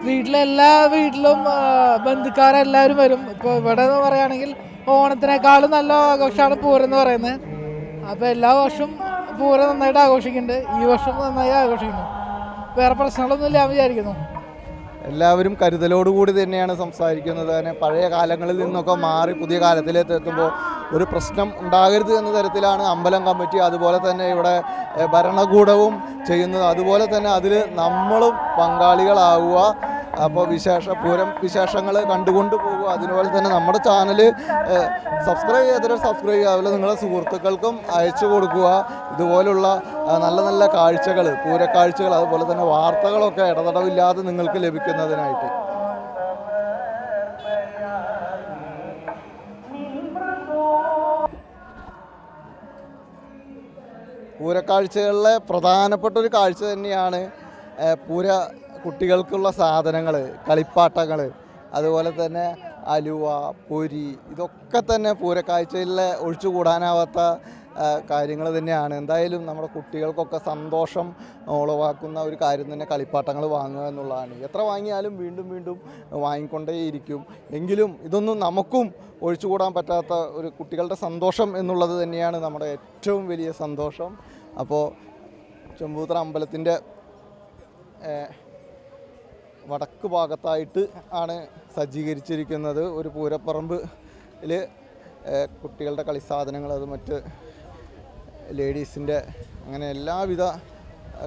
വീട്ടിലെല്ലാ വീട്ടിലും ബന്ധുക്കാരെല്ലാവരും വരും. ഇപ്പോൾ ഇവിടെ എന്ന് പറയുകയാണെങ്കിൽ ഓണത്തിനേക്കാളും നല്ല ആഘോഷമാണ് പൂരം എന്ന് പറയുന്നത്. അപ്പോൾ എല്ലാ വർഷവും പൂരം നന്നായിട്ട് ആഘോഷിക്കുന്നുണ്ട്. ഈ വർഷം നന്നായി ആഘോഷിക്കുന്നു. വേറെ പ്രശ്നങ്ങളൊന്നും ഇല്ല വിചാരിക്കുന്നു. എല്ലാവരും കരുതലോടുകൂടി തന്നെയാണ് സംസാരിക്കുന്നത്. അങ്ങനെ പഴയ കാലങ്ങളിൽ നിന്നൊക്കെ മാറി പുതിയ കാലത്തിലേക്ക് എത്തുമ്പോൾ ഒരു പ്രശ്നം ഉണ്ടാകരുത് എന്ന തരത്തിലാണ് അമ്പലം കമ്മിറ്റി, അതുപോലെ തന്നെ ഇവിടെ ഭരണകൂടവും ചെയ്യുന്നത്. അതുപോലെ തന്നെ അതിൽ നമ്മളും പങ്കാളികളാവുക. അപ്പോൾ പൂരം വിശേഷങ്ങൾ കണ്ടുകൊണ്ട് പോകുക. അതുപോലെ തന്നെ നമ്മുടെ ചാനൽ സബ്സ്ക്രൈബ് ചെയ്തവർ സബ്സ്ക്രൈബ് ചെയ്യുക. അതുപോലെ നിങ്ങളുടെ സുഹൃത്തുക്കൾക്കും അയച്ചു കൊടുക്കുക. ഇതുപോലുള്ള നല്ല നല്ല കാഴ്ചകൾ, പൂരക്കാഴ്ചകൾ, അതുപോലെ തന്നെ വാർത്തകളൊക്കെ ഇടതടവില്ലാതെ നിങ്ങൾക്ക് ലഭിക്കുന്നതിനായിട്ട്. പൂരക്കാഴ്ചകളിലെ പ്രധാനപ്പെട്ട ഒരു കാഴ്ച തന്നെയാണ് കുട്ടികൾക്കുള്ള സാധനങ്ങൾ, കളിപ്പാട്ടങ്ങൾ, അതുപോലെ തന്നെ അലുവ, പൊരി, ഇതൊക്കെ തന്നെ പൂരക്കാഴ്ചയിലെ ഒഴിച്ചുകൂടാനാവാത്ത കാര്യങ്ങൾ തന്നെയാണ്. എന്തായാലും നമ്മുടെ കുട്ടികൾക്കൊക്കെ സന്തോഷം ഉളവാക്കുന്ന ഒരു കാര്യം തന്നെ കളിപ്പാട്ടങ്ങൾ വാങ്ങുക എന്നുള്ളതാണ്. എത്ര വാങ്ങിയാലും വീണ്ടും വീണ്ടും വാങ്ങിക്കൊണ്ടേയിരിക്കും. എങ്കിലും ഇതൊന്നും നമുക്കും ഒഴിച്ചുകൂടാൻ പറ്റാത്ത ഒരു കുട്ടികളുടെ സന്തോഷം എന്നുള്ളത് തന്നെയാണ് നമ്മുടെ ഏറ്റവും വലിയ സന്തോഷം. അപ്പോൾ ചെമ്പൂത്ര അമ്പലത്തിൻ്റെ വടക്ക് ഭാഗത്തായിട്ട് ആണ് സജ്ജീകരിച്ചിരിക്കുന്നത് ഒരു പൂരപ്പറമ്പിൽ കുട്ടികളുടെ കളിസാധനങ്ങൾ, അത് മറ്റ് ലേഡീസിൻ്റെ, അങ്ങനെ എല്ലാവിധ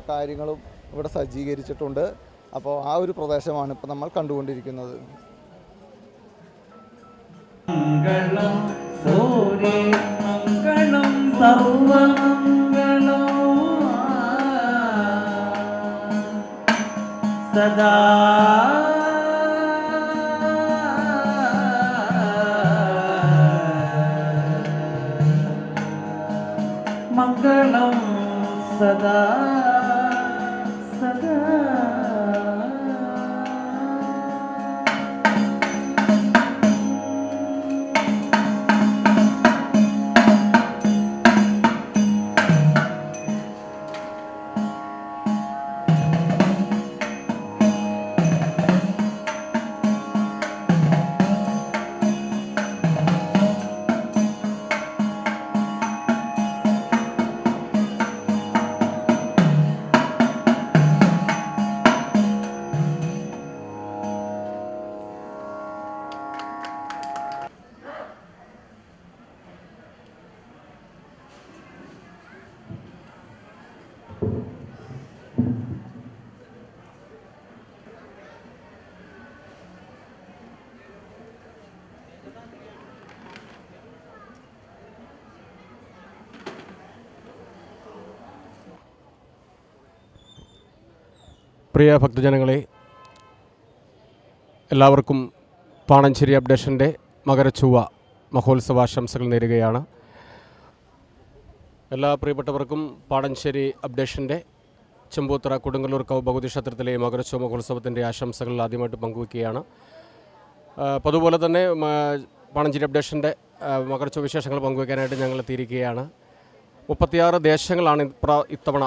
കാര്യങ്ങളും ഇവിടെ സജ്ജീകരിച്ചിട്ടുണ്ട്. അപ്പോൾ ആ ഒരു പ്രദേശമാണ് ഇപ്പോൾ നമ്മൾ കണ്ടുകൊണ്ടിരിക്കുന്നത്. മംഗളം സൂര്യ മംഗളം സർവമംഗളം സദാ മംഗളം സദാ സദാ. പ്രിയ ഭക്തജനങ്ങളെ, എല്ലാവർക്കും പാണഞ്ചേരി അപ്ഡേഷൻ്റെ മകരച്ചൊവ്വ മഹോത്സവാശംസകൾ നേരുകയാണ്. എല്ലാ പ്രിയപ്പെട്ടവർക്കും പാണഞ്ചേരി അപ്ഡേഷൻ്റെ ചെമ്പൂത്തറ കൊടുങ്ങല്ലൂർക്കാവ് ഭഗവതി ക്ഷേത്രത്തിലെ മകരച്ചൊവ്വ മഹോത്സവത്തിൻ്റെ ആശംസകൾ ആദ്യമായിട്ട് പങ്കുവയ്ക്കുകയാണ്. അതുപോലെ തന്നെ പാണഞ്ചേരി അപ്ഡേഷൻ്റെ മകരച്ചൊവ്വ വിശേഷങ്ങൾ പങ്കുവയ്ക്കാനായിട്ട് ഞങ്ങൾ എത്തിയിരിക്കുകയാണ്. 36 ദേശങ്ങളാണ് ഇത്തവണ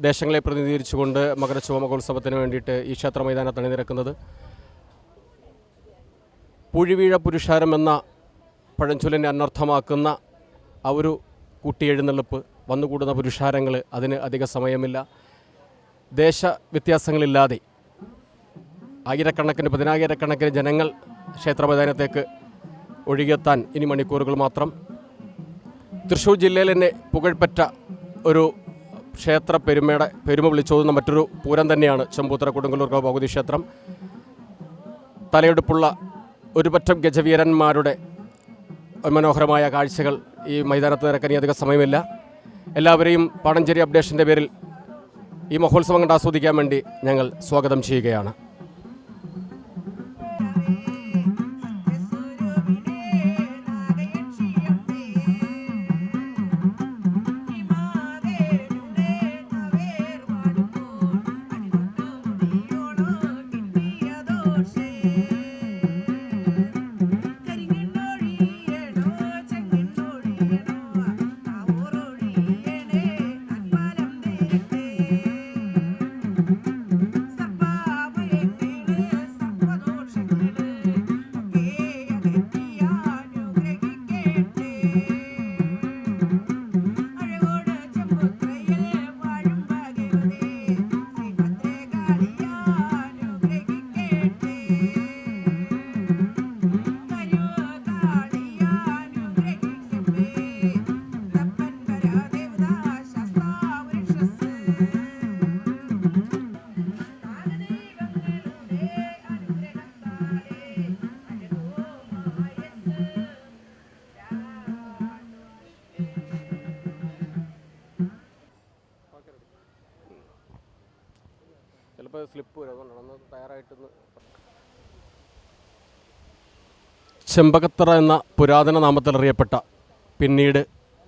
ദേശങ്ങളെ പ്രതിനിധീകരിച്ചുകൊണ്ട് മകരച്ചൊവ്വ മഹോത്സവത്തിന് വേണ്ടിയിട്ട് ഈ ക്ഷേത്ര മൈതാനത്ത് അണിനിരക്കുന്നത്. പൂഴിവീഴ പുരുഷാരം എന്ന പഴഞ്ചൊല്ലിനെ അനർത്ഥമാക്കുന്ന ആ ഒരു കൂട്ടിയെഴുന്നള്ളിപ്പ്, വന്നുകൂടുന്ന പുരുഷാരങ്ങൾ, അതിന് അധിക സമയമില്ല. ദേശ വ്യത്യാസങ്ങളില്ലാതെ ആയിരക്കണക്കിന് 10,000-കണക്കിന് ജനങ്ങൾ ക്ഷേത്ര മൈതാനത്തേക്ക് ഒഴുകിയെത്താൻ ഇനി മണിക്കൂറുകൾ മാത്രം. തൃശ്ശൂർ ജില്ലയിൽ തന്നെ പുകഴ്പെറ്റ ഒരു ക്ഷേത്ര പെരുമ വിളിച്ചോതുന്ന മറ്റൊരു പൂരം തന്നെയാണ് ചെമ്പൂത്തറ കൊടുങ്ങല്ലൂർക്കാവ് ഭഗവതി ക്ഷേത്രം. തലയെടുപ്പുള്ള ഒരുപറ്റം ഗജവീരന്മാരുടെ മനോഹരമായ കാഴ്ചകൾ ഈ മൈതാനത്ത് നിരക്കാൻ അധികം സമയമില്ല. എല്ലാവരെയും പാണഞ്ചേരി അപ്ഡേഷൻ്റെ പേരിൽ ഈ മഹോത്സവം കണ്ട് ആസ്വദിക്കാൻ വേണ്ടി ഞങ്ങൾ സ്വാഗതം ചെയ്യുകയാണ്. ചെമ്പകത്തറ എന്ന പുരാതന നാമത്തിൽ അറിയപ്പെട്ട, പിന്നീട്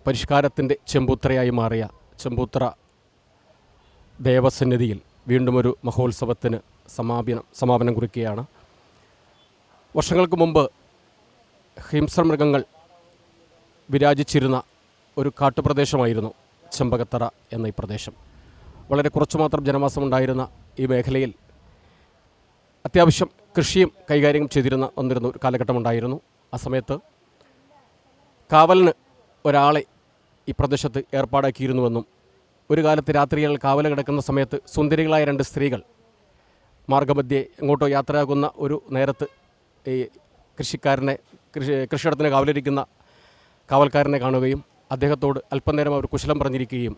പരിഷ്കാരത്തിൻ്റെ ചെമ്പൂത്തറയായി മാറിയ ചെമ്പൂത്തറ ദേവസന്നിധിയിൽ വീണ്ടും ഒരു മഹോത്സവത്തിന് സമാപനം കുറിക്കുകയാണ്. വർഷങ്ങൾക്ക് മുമ്പ് ഹിംസ്രമൃഗങ്ങൾ വിരാജിച്ചിരുന്ന ഒരു കാട്ടുപ്രദേശമായിരുന്നു ചെമ്പകത്തറ എന്ന ഈ പ്രദേശം. വളരെ കുറച്ചു മാത്രം ജനവാസമുണ്ടായിരുന്ന ഈ മേഖലയിൽ അത്യാവശ്യം കൃഷിയും കൈകാര്യം ചെയ്തിരുന്ന വന്നിരുന്ന ഒരു കാലഘട്ടമുണ്ടായിരുന്നു. ആ സമയത്ത് കാവലിന് ഒരാളെ ഈ പ്രദേശത്ത് ഏർപ്പാടാക്കിയിരുന്നുവെന്നും ഒരു കാലത്ത് രാത്രികളിൽ കാവൽ കിടക്കുന്ന സമയത്ത് സുന്ദരികളായ 2 സ്ത്രീകൾ മാർഗമധ്യേ എങ്ങോട്ടോ യാത്രയാകുന്ന ഒരു നേരത്ത് ഈ കൃഷിയിടത്തിന് കാവലിരിക്കുന്ന കാവൽക്കാരനെ കാണുകയും അദ്ദേഹത്തോട് അല്പനേരം അവർ കുശലം പറഞ്ഞിരിക്കുകയും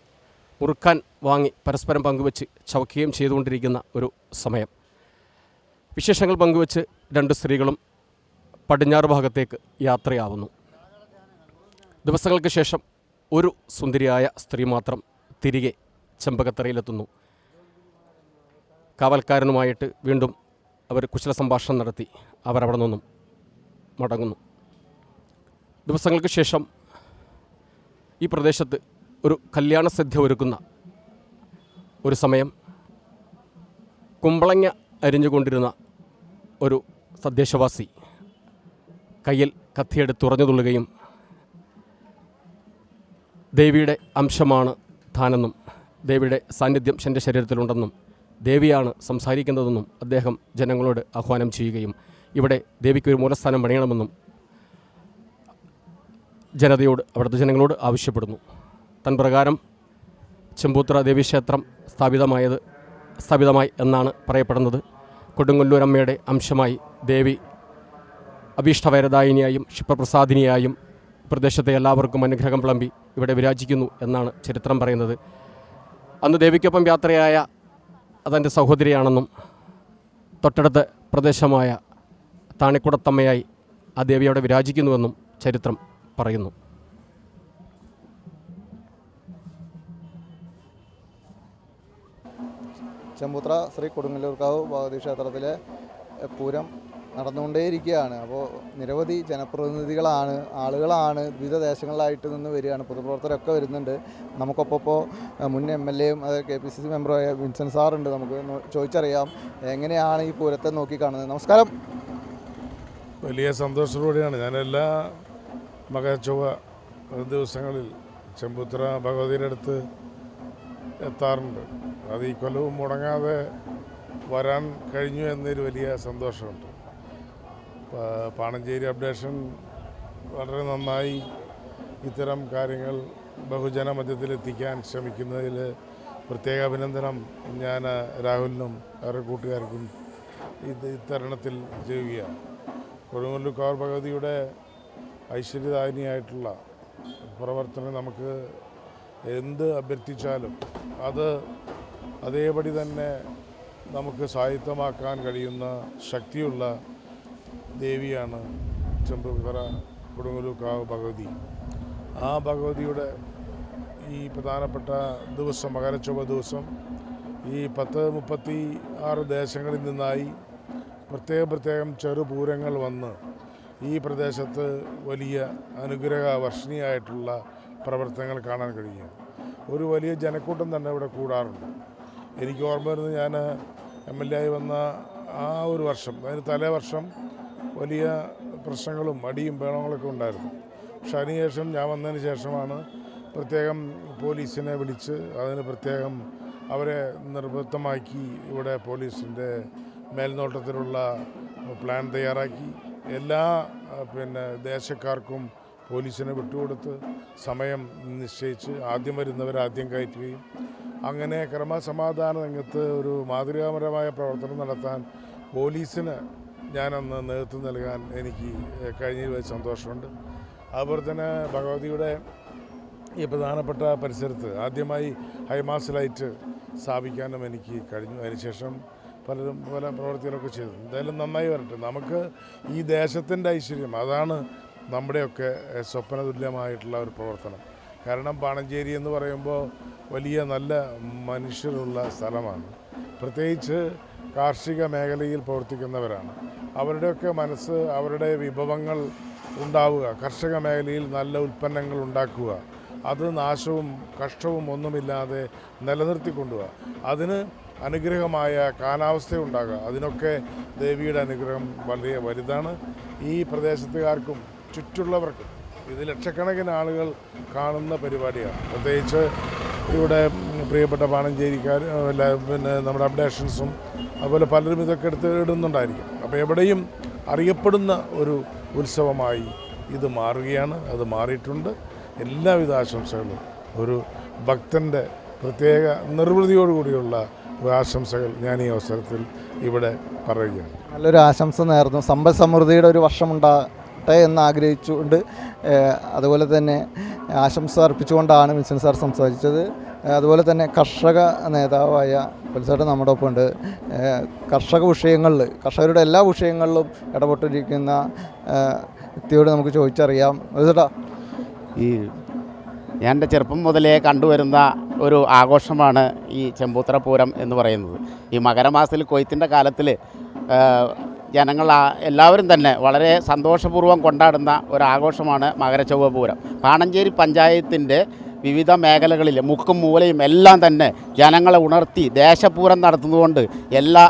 മുറുക്കാൻ വാങ്ങി പരസ്പരം പങ്കുവെച്ച് ചവയ്ക്കുകയും ചെയ്തുകൊണ്ടിരിക്കുന്ന ഒരു സമയം. വിശേഷങ്ങൾ പങ്കുവെച്ച് 2 സ്ത്രീകളും പടിഞ്ഞാറ് ഭാഗത്തേക്ക് യാത്രയാവുന്നു. ദിവസങ്ങൾക്ക് ശേഷം ഒരു സുന്ദരിയായ സ്ത്രീ മാത്രം തിരികെ ചെമ്പകത്തറയിലെത്തുന്നു. കാവൽക്കാരനുമായിട്ട് വീണ്ടും അവർ കുശല സംഭാഷണം നടത്തി അവരവിടെ നിന്നും മടങ്ങുന്നു. ദിവസങ്ങൾക്ക് ശേഷം ഈ പ്രദേശത്ത് ഒരു കല്യാണ സദ്യ ഒരുക്കുന്ന ഒരു സമയം കുമ്പളങ്ങ അരിഞ്ഞുകൊണ്ടിരുന്ന ഒരു തദ്ദേശവാസി കയ്യിൽ കത്തിയെടുത്ത് ഉറഞ്ഞു തുള്ളുകയും ദേവിയുടെ അംശമാണ് താനെന്നും ദേവിയുടെ സാന്നിധ്യം എൻ്റെ ശരീരത്തിലുണ്ടെന്നും ദേവിയാണ് സംസാരിക്കുന്നതെന്നും അദ്ദേഹം ജനങ്ങളോട് ആഹ്വാനം ചെയ്യുകയും ഇവിടെ ദേവിക്കൊരു മൂലസ്ഥാനം പണിയണമെന്നും അവിടുത്തെ ജനങ്ങളോട് ആവശ്യപ്പെടുന്നു. തൻപ്രകാരം ചെമ്പൂത്തറ ദേവീക്ഷേത്രം സ്ഥാപിതമായി എന്നാണ് പറയപ്പെടുന്നത്. കൊടുങ്ങല്ലൂർ അമ്മയുടെ അംശമായി ദേവി അഭീഷ്ടവരദായിനിയായും ക്ഷിപ്രപ്രസാദിനിയായും പ്രദേശത്തെ എല്ലാവർക്കും അനുഗ്രഹം വിളമ്പി ഇവിടെ വിരാജിക്കുന്നു എന്നാണ് ചരിത്രം പറയുന്നത്. അന്ന് ദേവിക്കൊപ്പം യാത്രയായ അതെൻ്റെ സഹോദരിയാണെന്നും തൊട്ടടുത്ത പ്രദേശമായ താണിക്കുടത്തമ്മയായി ആ ദേവി അവിടെ വിരാജിക്കുന്നുവെന്നും ചരിത്രം പറയുന്നു. ചെമ്പൂത്ര ശ്രീ കൊടുങ്ങല്ലൂർക്കാവ് ഭഗവതി ക്ഷേത്രത്തിലെ പൂരം നടന്നുകൊണ്ടേയിരിക്കുകയാണ്. അപ്പോൾ നിരവധി ജനപ്രതിനിധികളാണ്, ആളുകളാണ് വിവിധ ദേശങ്ങളിലായിട്ട് നിന്ന് വരികയാണ്. പൊതുപ്രവർത്തകരൊക്കെ വരുന്നുണ്ട്. നമുക്കൊപ്പം ഇപ്പോൾ മുൻ MLA-യും KPCC മെമ്പറുമായ വിൻസെൻ്റ് സാറുണ്ട്. നമുക്ക് ചോദിച്ചറിയാം എങ്ങനെയാണ് ഈ പൂരത്തെ നോക്കിക്കാണുന്നത്. നമസ്കാരം. വലിയ സന്തോഷത്തോടെയാണ് ഞാൻ എല്ലാ മകരച്ചൊവ്വ ദിവസങ്ങളിൽ ചെമ്പൂത്ര ഭഗവതിയുടെ അടുത്ത് എത്താറുണ്ട്. അത് ഈ കൊല്ലവും മുടങ്ങാതെ വരാൻ കഴിഞ്ഞു എന്നൊരു വലിയ സന്തോഷമുണ്ട്. പാണഞ്ചേരി അപ്ഡേഷൻ വളരെ നന്നായി ഇത്തരം കാര്യങ്ങൾ ബഹുജന മധ്യത്തിലെത്തിക്കാൻ ശ്രമിക്കുന്നതിൽ പ്രത്യേക അഭിനന്ദനം ഞാൻ രാഹുലിനും അവരുടെ കൂട്ടുകാർക്കും ഇത്തരുണത്തിൽ ചെയ്യുകയാണ്. കൊടുങ്ങല്ലൂർക്കാവ് ഭഗവതിയുടെ ഐശ്വര്യദായിനിയായിട്ടുള്ള പ്രവർത്തനം നമുക്ക് എന്ത് അഭ്യർത്ഥിച്ചാലും അത് അതേപടി തന്നെ നമുക്ക് സ്വായത്തമാക്കാൻ കഴിയുന്ന ശക്തിയുള്ള ദേവിയാണ് ചെമ്പൂത്ര കൊടുങ്ങല്ലൂർക്കാവ് ഭഗവതി. ആ ഭഗവതിയുടെ ഈ പ്രധാനപ്പെട്ട ദിവസം മകരച്ചൊവ്വ ദിവസം ഈ 36 ദേശങ്ങളിൽ നിന്നായി പ്രത്യേകം ചെറുപൂരങ്ങൾ വന്ന് ഈ പ്രദേശത്ത് വലിയ അനുഗ്രഹ വർഷിണിയായിട്ടുള്ള പ്രവർത്തനങ്ങൾ കാണാൻ കഴിയുക. ഒരു വലിയ ജനക്കൂട്ടം തന്നെ ഇവിടെ കൂടാറുണ്ട്. എനിക്ക് ഓർമ്മ വരുന്നത് ഞാൻ MLA ആയി വന്ന ആ ഒരു വർഷം, അതിന് തലേ വർഷം വലിയ പ്രശ്നങ്ങളും അടിയും ബഹളങ്ങളൊക്കെ ഉണ്ടായിരുന്നു. പക്ഷെ അതിനുശേഷം ഞാൻ വന്നതിന് ശേഷമാണ് പ്രത്യേകം പോലീസിനെ വിളിച്ച് അതിന് പ്രത്യേകം അവരെ നിർബന്ധമാക്കി ഇവിടെ പോലീസിൻ്റെ മേൽനോട്ടത്തിലുള്ള പ്ലാൻ തയ്യാറാക്കി എല്ലാ ദേശക്കാർക്കും പോലീസിനെ വിട്ടുകൊടുത്ത് സമയം നിശ്ചയിച്ച് ആദ്യം വരുന്നവർ ആദ്യം കയറ്റുകയും അങ്ങനെ ക്രമസമാധാന രംഗത്ത് ഒരു മാതൃകാപരമായ പ്രവർത്തനം നടത്താൻ പോലീസിന് ഞാനന്ന് നേതൃത്വം നൽകാൻ എനിക്ക് കഴിഞ്ഞതിൽ വലിയ സന്തോഷമുണ്ട്. അതുപോലെ തന്നെ ഭഗവതിയുടെ ഈ പ്രധാനപ്പെട്ട പരിസരത്ത് ആദ്യമായി ഹൈമാസ് ലൈറ്റ് സ്ഥാപിക്കാനും എനിക്ക് കഴിഞ്ഞു. അതിനുശേഷം പല പ്രവർത്തികളൊക്കെ ചെയ്തു. എന്തായാലും നന്നായി വരട്ടെ. നമുക്ക് ഈ ദേശത്തിൻ്റെ ഐശ്വര്യം അതാണ് നമ്മുടെയൊക്കെ സ്വപ്നതുല്യമായിട്ടുള്ള ഒരു പ്രവർത്തനം. കാരണം പാണഞ്ചേരി എന്ന് പറയുമ്പോൾ വലിയ നല്ല മനുഷ്യരുള്ള സ്ഥലമാണ്. പ്രത്യേകിച്ച് കാർഷിക മേഖലയിൽ പ്രവർത്തിക്കുന്നവരാണ്. അവരുടെയൊക്കെ മനസ്സ് അവരുടെ വിഭവങ്ങൾ ഉണ്ടാവുക, കർഷക മേഖലയിൽ നല്ല ഉൽപ്പന്നങ്ങൾ ഉണ്ടാക്കുക, അത് നാശവും കഷ്ടവും ഒന്നുമില്ലാതെ നിലനിർത്തിക്കൊണ്ടുപോവുക, അതിന് അനുഗ്രഹമായ കാലാവസ്ഥ ഉണ്ടാകുക, അതിനൊക്കെ ദേവിയുടെ അനുഗ്രഹം വളരെ വലുതാണ്. ഈ പ്രദേശത്തുകാർക്കും ചുറ്റുള്ളവർക്കും ഇത് ലക്ഷക്കണക്കിന് ആളുകൾ കാണുന്ന പരിപാടിയാണ്. പ്രത്യേകിച്ച് ഇവിടെ പ്രിയപ്പെട്ട പാണഞ്ചേരിക്കാർ നമ്മുടെ അപ്ഡേഷൻസും അതുപോലെ പലരും ഇതൊക്കെ എടുത്ത് ഇടുന്നുണ്ടായിരിക്കും. അപ്പോൾ എവിടെയും അറിയപ്പെടുന്ന ഒരു ഉത്സവമായി ഇത് മാറുകയാണ്. അത് മാറിയിട്ടുണ്ട്. എല്ലാവിധ ആശംസകളും ഒരു ഭക്തൻ്റെ പ്രത്യേക നിർവൃതിയോടുകൂടിയുള്ള ആശംസകൾ ഞാൻ ഈ അവസരത്തിൽ ഇവിടെ പറയുകയാണ്. നല്ലൊരു ആശംസ നേർന്നു. സമ്പൽ സമൃദ്ധിയുടെ ഒരു വർഷമുണ്ടാകട്ടെ എന്ന് ആഗ്രഹിച്ചുകൊണ്ട് അതുപോലെ തന്നെ ആശംസ അർപ്പിച്ചുകൊണ്ടാണ് വിൻസെൻ്റ് സാർ സംസാരിച്ചത്. അതുപോലെ തന്നെ കർഷക നേതാവായ പൽസേട്ടൻ നമ്മുടെ ഒപ്പം ഉണ്ട്. കർഷക വിഷയങ്ങളിൽ കർഷകരുടെ എല്ലാ വിഷയങ്ങളിലും ഇടപെട്ടിരിക്കുന്ന വ്യക്തിയോട് നമുക്ക് ചോദിച്ചറിയാം. പൽസേട്ടാ, ഞാൻ എൻ്റെ ചെറുപ്പം മുതലേ കണ്ടുവരുന്ന ഒരു ആഘോഷമാണ് ഈ ചെമ്പൂത്ര പൂരം എന്ന് പറയുന്നത്. ഈ മകരമാസത്തിൽ കൊയ്ത്തിൻ്റെ കാലത്തിൽ ജനങ്ങൾ എല്ലാവരും തന്നെ വളരെ സന്തോഷപൂർവ്വം കൊണ്ടാടുന്ന ഒരാഘോഷമാണ് മകരച്ചൊവ്വ പൂരം. പാണഞ്ചേരി പഞ്ചായത്തിൻ്റെ വിവിധ മേഖലകളിൽ മുക്കും മൂലയും എല്ലാം തന്നെ ജനങ്ങളെ ഉണർത്തി ദേശപൂരം നടത്തുന്നതുകൊണ്ട് എല്ലാ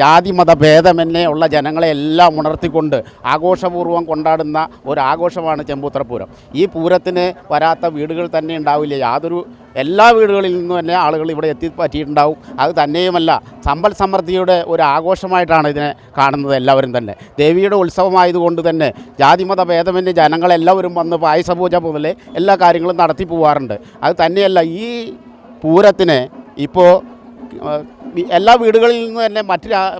ജാതി മത ഭേദമെന്നെ ഉള്ള ജനങ്ങളെ എല്ലാം ഉണർത്തിക്കൊണ്ട് ആഘോഷപൂർവ്വം കൊണ്ടാടുന്ന ഒരാഘോഷമാണ് ചെമ്പൂത്രപ്പൂരം. ഈ പൂരത്തിന് വരാത്ത വീടുകൾ തന്നെ ഉണ്ടാവില്ല. എല്ലാ വീടുകളിൽ നിന്നും തന്നെ ആളുകൾ ഇവിടെ എത്തിപ്പറ്റിയിട്ടുണ്ടാവും. അത് തന്നെയുമല്ല, സമ്പൽ സമൃദ്ധിയുടെ ഒരു ആഘോഷമായിട്ടാണ് ഇതിനെ കാണുന്നത് എല്ലാവരും തന്നെ. ദേവിയുടെ ഉത്സവമായതുകൊണ്ട് തന്നെ ജാതിമത ഭേദമന്യേ ജനങ്ങളെല്ലാവരും വന്ന് പായസപൂജ മുതൽ എല്ലാ കാര്യങ്ങളും നടത്തി പോവാറുണ്ട്. അത് തന്നെയല്ല, ഈ പൂരത്തിന് ഇപ്പോൾ എല്ലാ വീടുകളിൽ നിന്ന് തന്നെ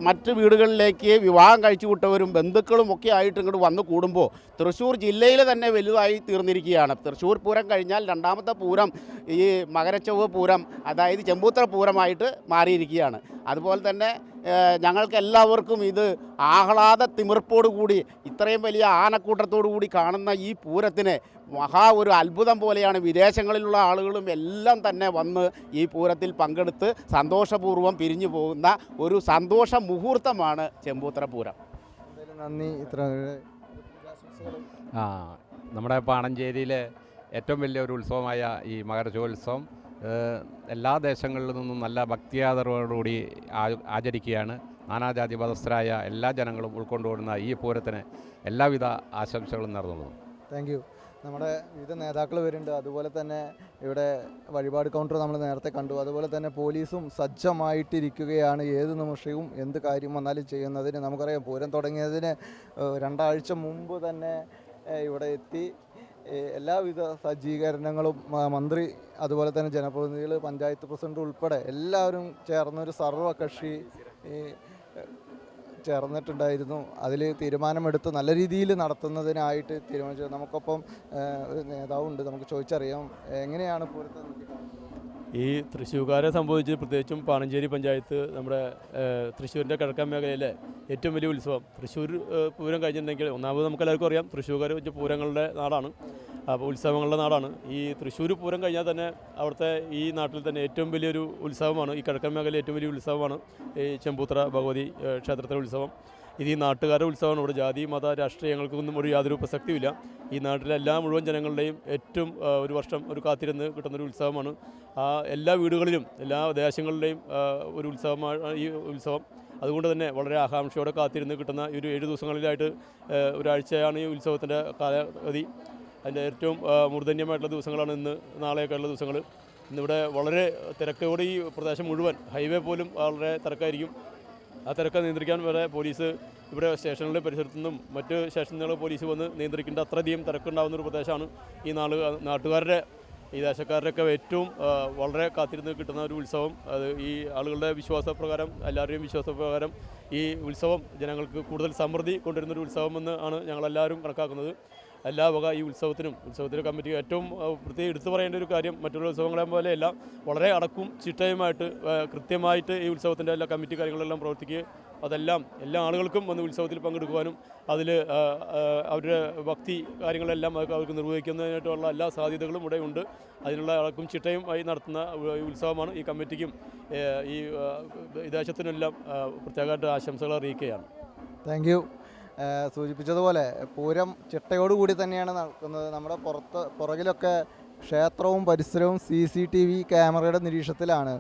മറ്റ് വീടുകളിലേക്ക് വിവാഹം കഴിച്ചു വിട്ടവരും ബന്ധുക്കളും ഒക്കെ ആയിട്ട് ഇങ്ങോട്ട് വന്ന് കൂടുമ്പോൾ തൃശ്ശൂർ ജില്ലയിൽ തന്നെ വലുതായി തീർന്നിരിക്കുകയാണ്. തൃശ്ശൂർ പൂരം കഴിഞ്ഞാൽ രണ്ടാമത്തെ പൂരം ഈ മകരച്ചൊവ്വ പൂരം, അതായത് ചെമ്പൂത്ര പൂരമായിട്ട് മാറിയിരിക്കുകയാണ്. അതുപോലെ തന്നെ ഞങ്ങൾക്ക് എല്ലാവർക്കും ഇത് ആഹ്ലാദ തിമിർപ്പോടു കൂടി ഇത്രയും വലിയ ആനക്കൂട്ടത്തോടു കൂടി കാണുന്ന ഈ പൂരത്തിന് ഒരു അത്ഭുതം പോലെയാണ്. വിദേശങ്ങളിലുള്ള ആളുകളും എല്ലാം തന്നെ വന്ന് ഈ പൂരത്തിൽ പങ്കെടുത്ത് സന്തോഷപൂർവ്വം പിരിഞ്ഞു പോകുന്ന ഒരു സന്തോഷ മുഹൂർത്തമാണ് ചെമ്പൂത്തറ പൂരം. നന്ദി. ഇത്ര നമ്മുടെ പാണഞ്ചേരിയിലെ ഏറ്റവും വലിയ ഒരു ഉത്സവമായ ഈ മകരജോത്സവം എല്ലാ ദേശങ്ങളിൽ നിന്നും നല്ല ഭക്തിയാദരവോടുകൂടി ആചരിക്കുകയാണ്. നാനാജാതി മതസ്ഥരായ എല്ലാ ജനങ്ങളും ഉൾക്കൊണ്ടുപോകുന്ന ഈ പൂരത്തിന് എല്ലാവിധ ആശംസകളും നേർന്നു. Thank you. നമ്മുടെ വിവിധ നേതാക്കൾ വരുന്നുണ്ട്. അതുപോലെ തന്നെ ഇവിടെ വഴിപാട് കൗണ്ടർ നമ്മൾ നേരത്തെ കണ്ടു. അതുപോലെ തന്നെ പോലീസും സജ്ജമായിട്ടിരിക്കുകയാണ്. ഏത് നിമിഷവും എന്ത് കാര്യം വന്നാലും ചെയ്യുന്നതിന്. നമുക്കറിയാം പൂരം തുടങ്ങിയതിന് 2 ആഴ്ച മുമ്പ് തന്നെ ഇവിടെ എത്തി എല്ലാവിധ സജ്ജീകരണങ്ങളും മന്ത്രി അതുപോലെ തന്നെ ജനപ്രതിനിധികൾ, പഞ്ചായത്ത് പ്രസിഡന്റ് ഉൾപ്പെടെ എല്ലാവരും ചേർന്നൊരു സർവകക്ഷി ചേർന്നിട്ടുണ്ടായിരുന്നു. അതിൽ തീരുമാനമെടുത്ത് നല്ല രീതിയിൽ നടത്തുന്നതിനായിട്ട് തീരുമാനിച്ചു. നമുക്കൊപ്പം ഒരു നേതാവുണ്ട്, നമുക്ക് ചോദിച്ചറിയാം എങ്ങനെയാണ് പൂരത്തെ ഈ തൃശ്ശൂർക്കാരെ സംബന്ധിച്ച് പ്രത്യേകിച്ചും പാണഞ്ചേരി പഞ്ചായത്ത് നമ്മുടെ തൃശ്ശൂരിൻ്റെ കിഴക്കൻ മേഖലയിലെ ഏറ്റവും വലിയ ഉത്സവം. തൃശ്ശൂർ പൂരം കഴിഞ്ഞിട്ടുണ്ടെങ്കിൽ ഒന്നാമത് നമുക്കെല്ലാവർക്കും അറിയാം തൃശ്ശൂർക്കാർ വെച്ച് പൂരങ്ങളുടെ നാടാണ്, അപ്പോൾ ഉത്സവങ്ങളുടെ നാടാണ്. ഈ തൃശ്ശൂർ പൂരം കഴിഞ്ഞാൽ തന്നെ അവിടുത്തെ ഈ നാട്ടിൽ തന്നെ ഏറ്റവും വലിയൊരു ഉത്സവമാണ്, ഈ കിഴക്കൻ മേഖലയിലെ ഏറ്റവും വലിയ ഉത്സവമാണ് ഈ ചെമ്പൂത്തറ ഭഗവതി ക്ഷേത്രത്തിലെ ഉത്സവം. ഇത് ഈ നാട്ടുകാരുടെ ഉത്സവമാണ്. ഇവിടെ ജാതി മത രാഷ്ട്രീയങ്ങൾക്കൊന്നും യാതൊരു പ്രസക്തിയുമില്ല. ഈ നാട്ടിലെ എല്ലാ മുഴുവൻ ജനങ്ങളുടെയും ഏറ്റവും ഒരു വർഷം ഒരു കാത്തിരുന്ന് കിട്ടുന്നൊരു ഉത്സവമാണ്. എല്ലാ വീടുകളിലും എല്ലാ ദേശങ്ങളുടെയും ഒരു ഉത്സവമാണ് ഈ ഉത്സവം. അതുകൊണ്ട് തന്നെ വളരെ ആകാംക്ഷയോടെ കാത്തിരുന്ന് കിട്ടുന്ന ഒരു 7 ദിവസങ്ങളിലായിട്ട് ഒരാഴ്ചയാണ് ഈ ഉത്സവത്തിൻ്റെ കാലാവധി. അതിൻ്റെ ഏറ്റവും മൂർധന്യമായിട്ടുള്ള ദിവസങ്ങളാണ് ഇന്ന് നാളെയൊക്കെയുള്ള ദിവസങ്ങൾ. ഇന്നിവിടെ വളരെ തിരക്കോടെ ഈ പ്രദേശം മുഴുവൻ ഹൈവേ പോലും വളരെ തിരക്കായിരിക്കും. ആ തിരക്ക് നിയന്ത്രിക്കാൻ വരെ പോലീസ് ഇവിടെ സ്റ്റേഷനുകളുടെ പരിസരത്തു നിന്നും മറ്റ് സ്റ്റേഷനുകൾ പോലീസ് വന്ന് നിയന്ത്രിക്കേണ്ട അത്രയധികം തിരക്കുണ്ടാകുന്ന ഒരു പ്രദേശമാണ് ഈ നാട്ടുകാരുടെ ഈ ദേശക്കാരുടെയൊക്കെ ഏറ്റവും വളരെ കാത്തിരുന്ന് കിട്ടുന്ന ഒരു ഉത്സവം. അത് ഈ ആളുകളുടെ വിശ്വാസപ്രകാരം, എല്ലാവരുടെയും വിശ്വാസപ്രകാരം ഈ ഉത്സവം ജനങ്ങൾക്ക് കൂടുതൽ സമൃദ്ധി കൊണ്ടുവരുന്നൊരു ഉത്സവമെന്ന് ആണ് ഞങ്ങളെല്ലാവരും കണക്കാക്കുന്നത്. എല്ലാ വക ഈ ഉത്സവത്തിൻ്റെ കമ്മിറ്റി ഏറ്റവും പ്രത്യേകം എടുത്തു പറയേണ്ട ഒരു കാര്യം, മറ്റുള്ള ഉത്സവങ്ങളെ പോലെയല്ല വളരെ അടക്കും ചിട്ടയുമായിട്ട് കൃത്യമായിട്ട് ഈ ഉത്സവത്തിൻ്റെ എല്ലാ കമ്മിറ്റി കാര്യങ്ങളെല്ലാം പ്രവർത്തിക്കുകയും അതെല്ലാം എല്ലാ ആളുകൾക്കും വന്ന് ഉത്സവത്തിൽ പങ്കെടുക്കുവാനും അതിൽ അവരുടെ ഭക്തി കാര്യങ്ങളെല്ലാം അവർക്ക് നിർവഹിക്കുന്നതിനായിട്ടുള്ള എല്ലാ സാധ്യതകളും ഇവിടെ ഉണ്ട്. അതിനുള്ള അടക്കും ചിട്ടയും ആയി നടത്തുന്ന ഉത്സവമാണ്. ഈ കമ്മിറ്റിക്കും ഈ വിദേശത്തിനെല്ലാം പ്രത്യേകമായിട്ട് ആശംസകൾ അറിയിക്കുകയാണ്. Thank you. സൂചിപ്പിച്ചതുപോലെ പൂരം ചിട്ടയോടുകൂടി തന്നെയാണ് നടക്കുന്നത്. നമ്മുടെ പുറകിലൊക്കെ ക്ഷേത്രവും പരിസരവും CCTV ക്യാമറയുടെ നിരീക്ഷണത്തിലാണ്.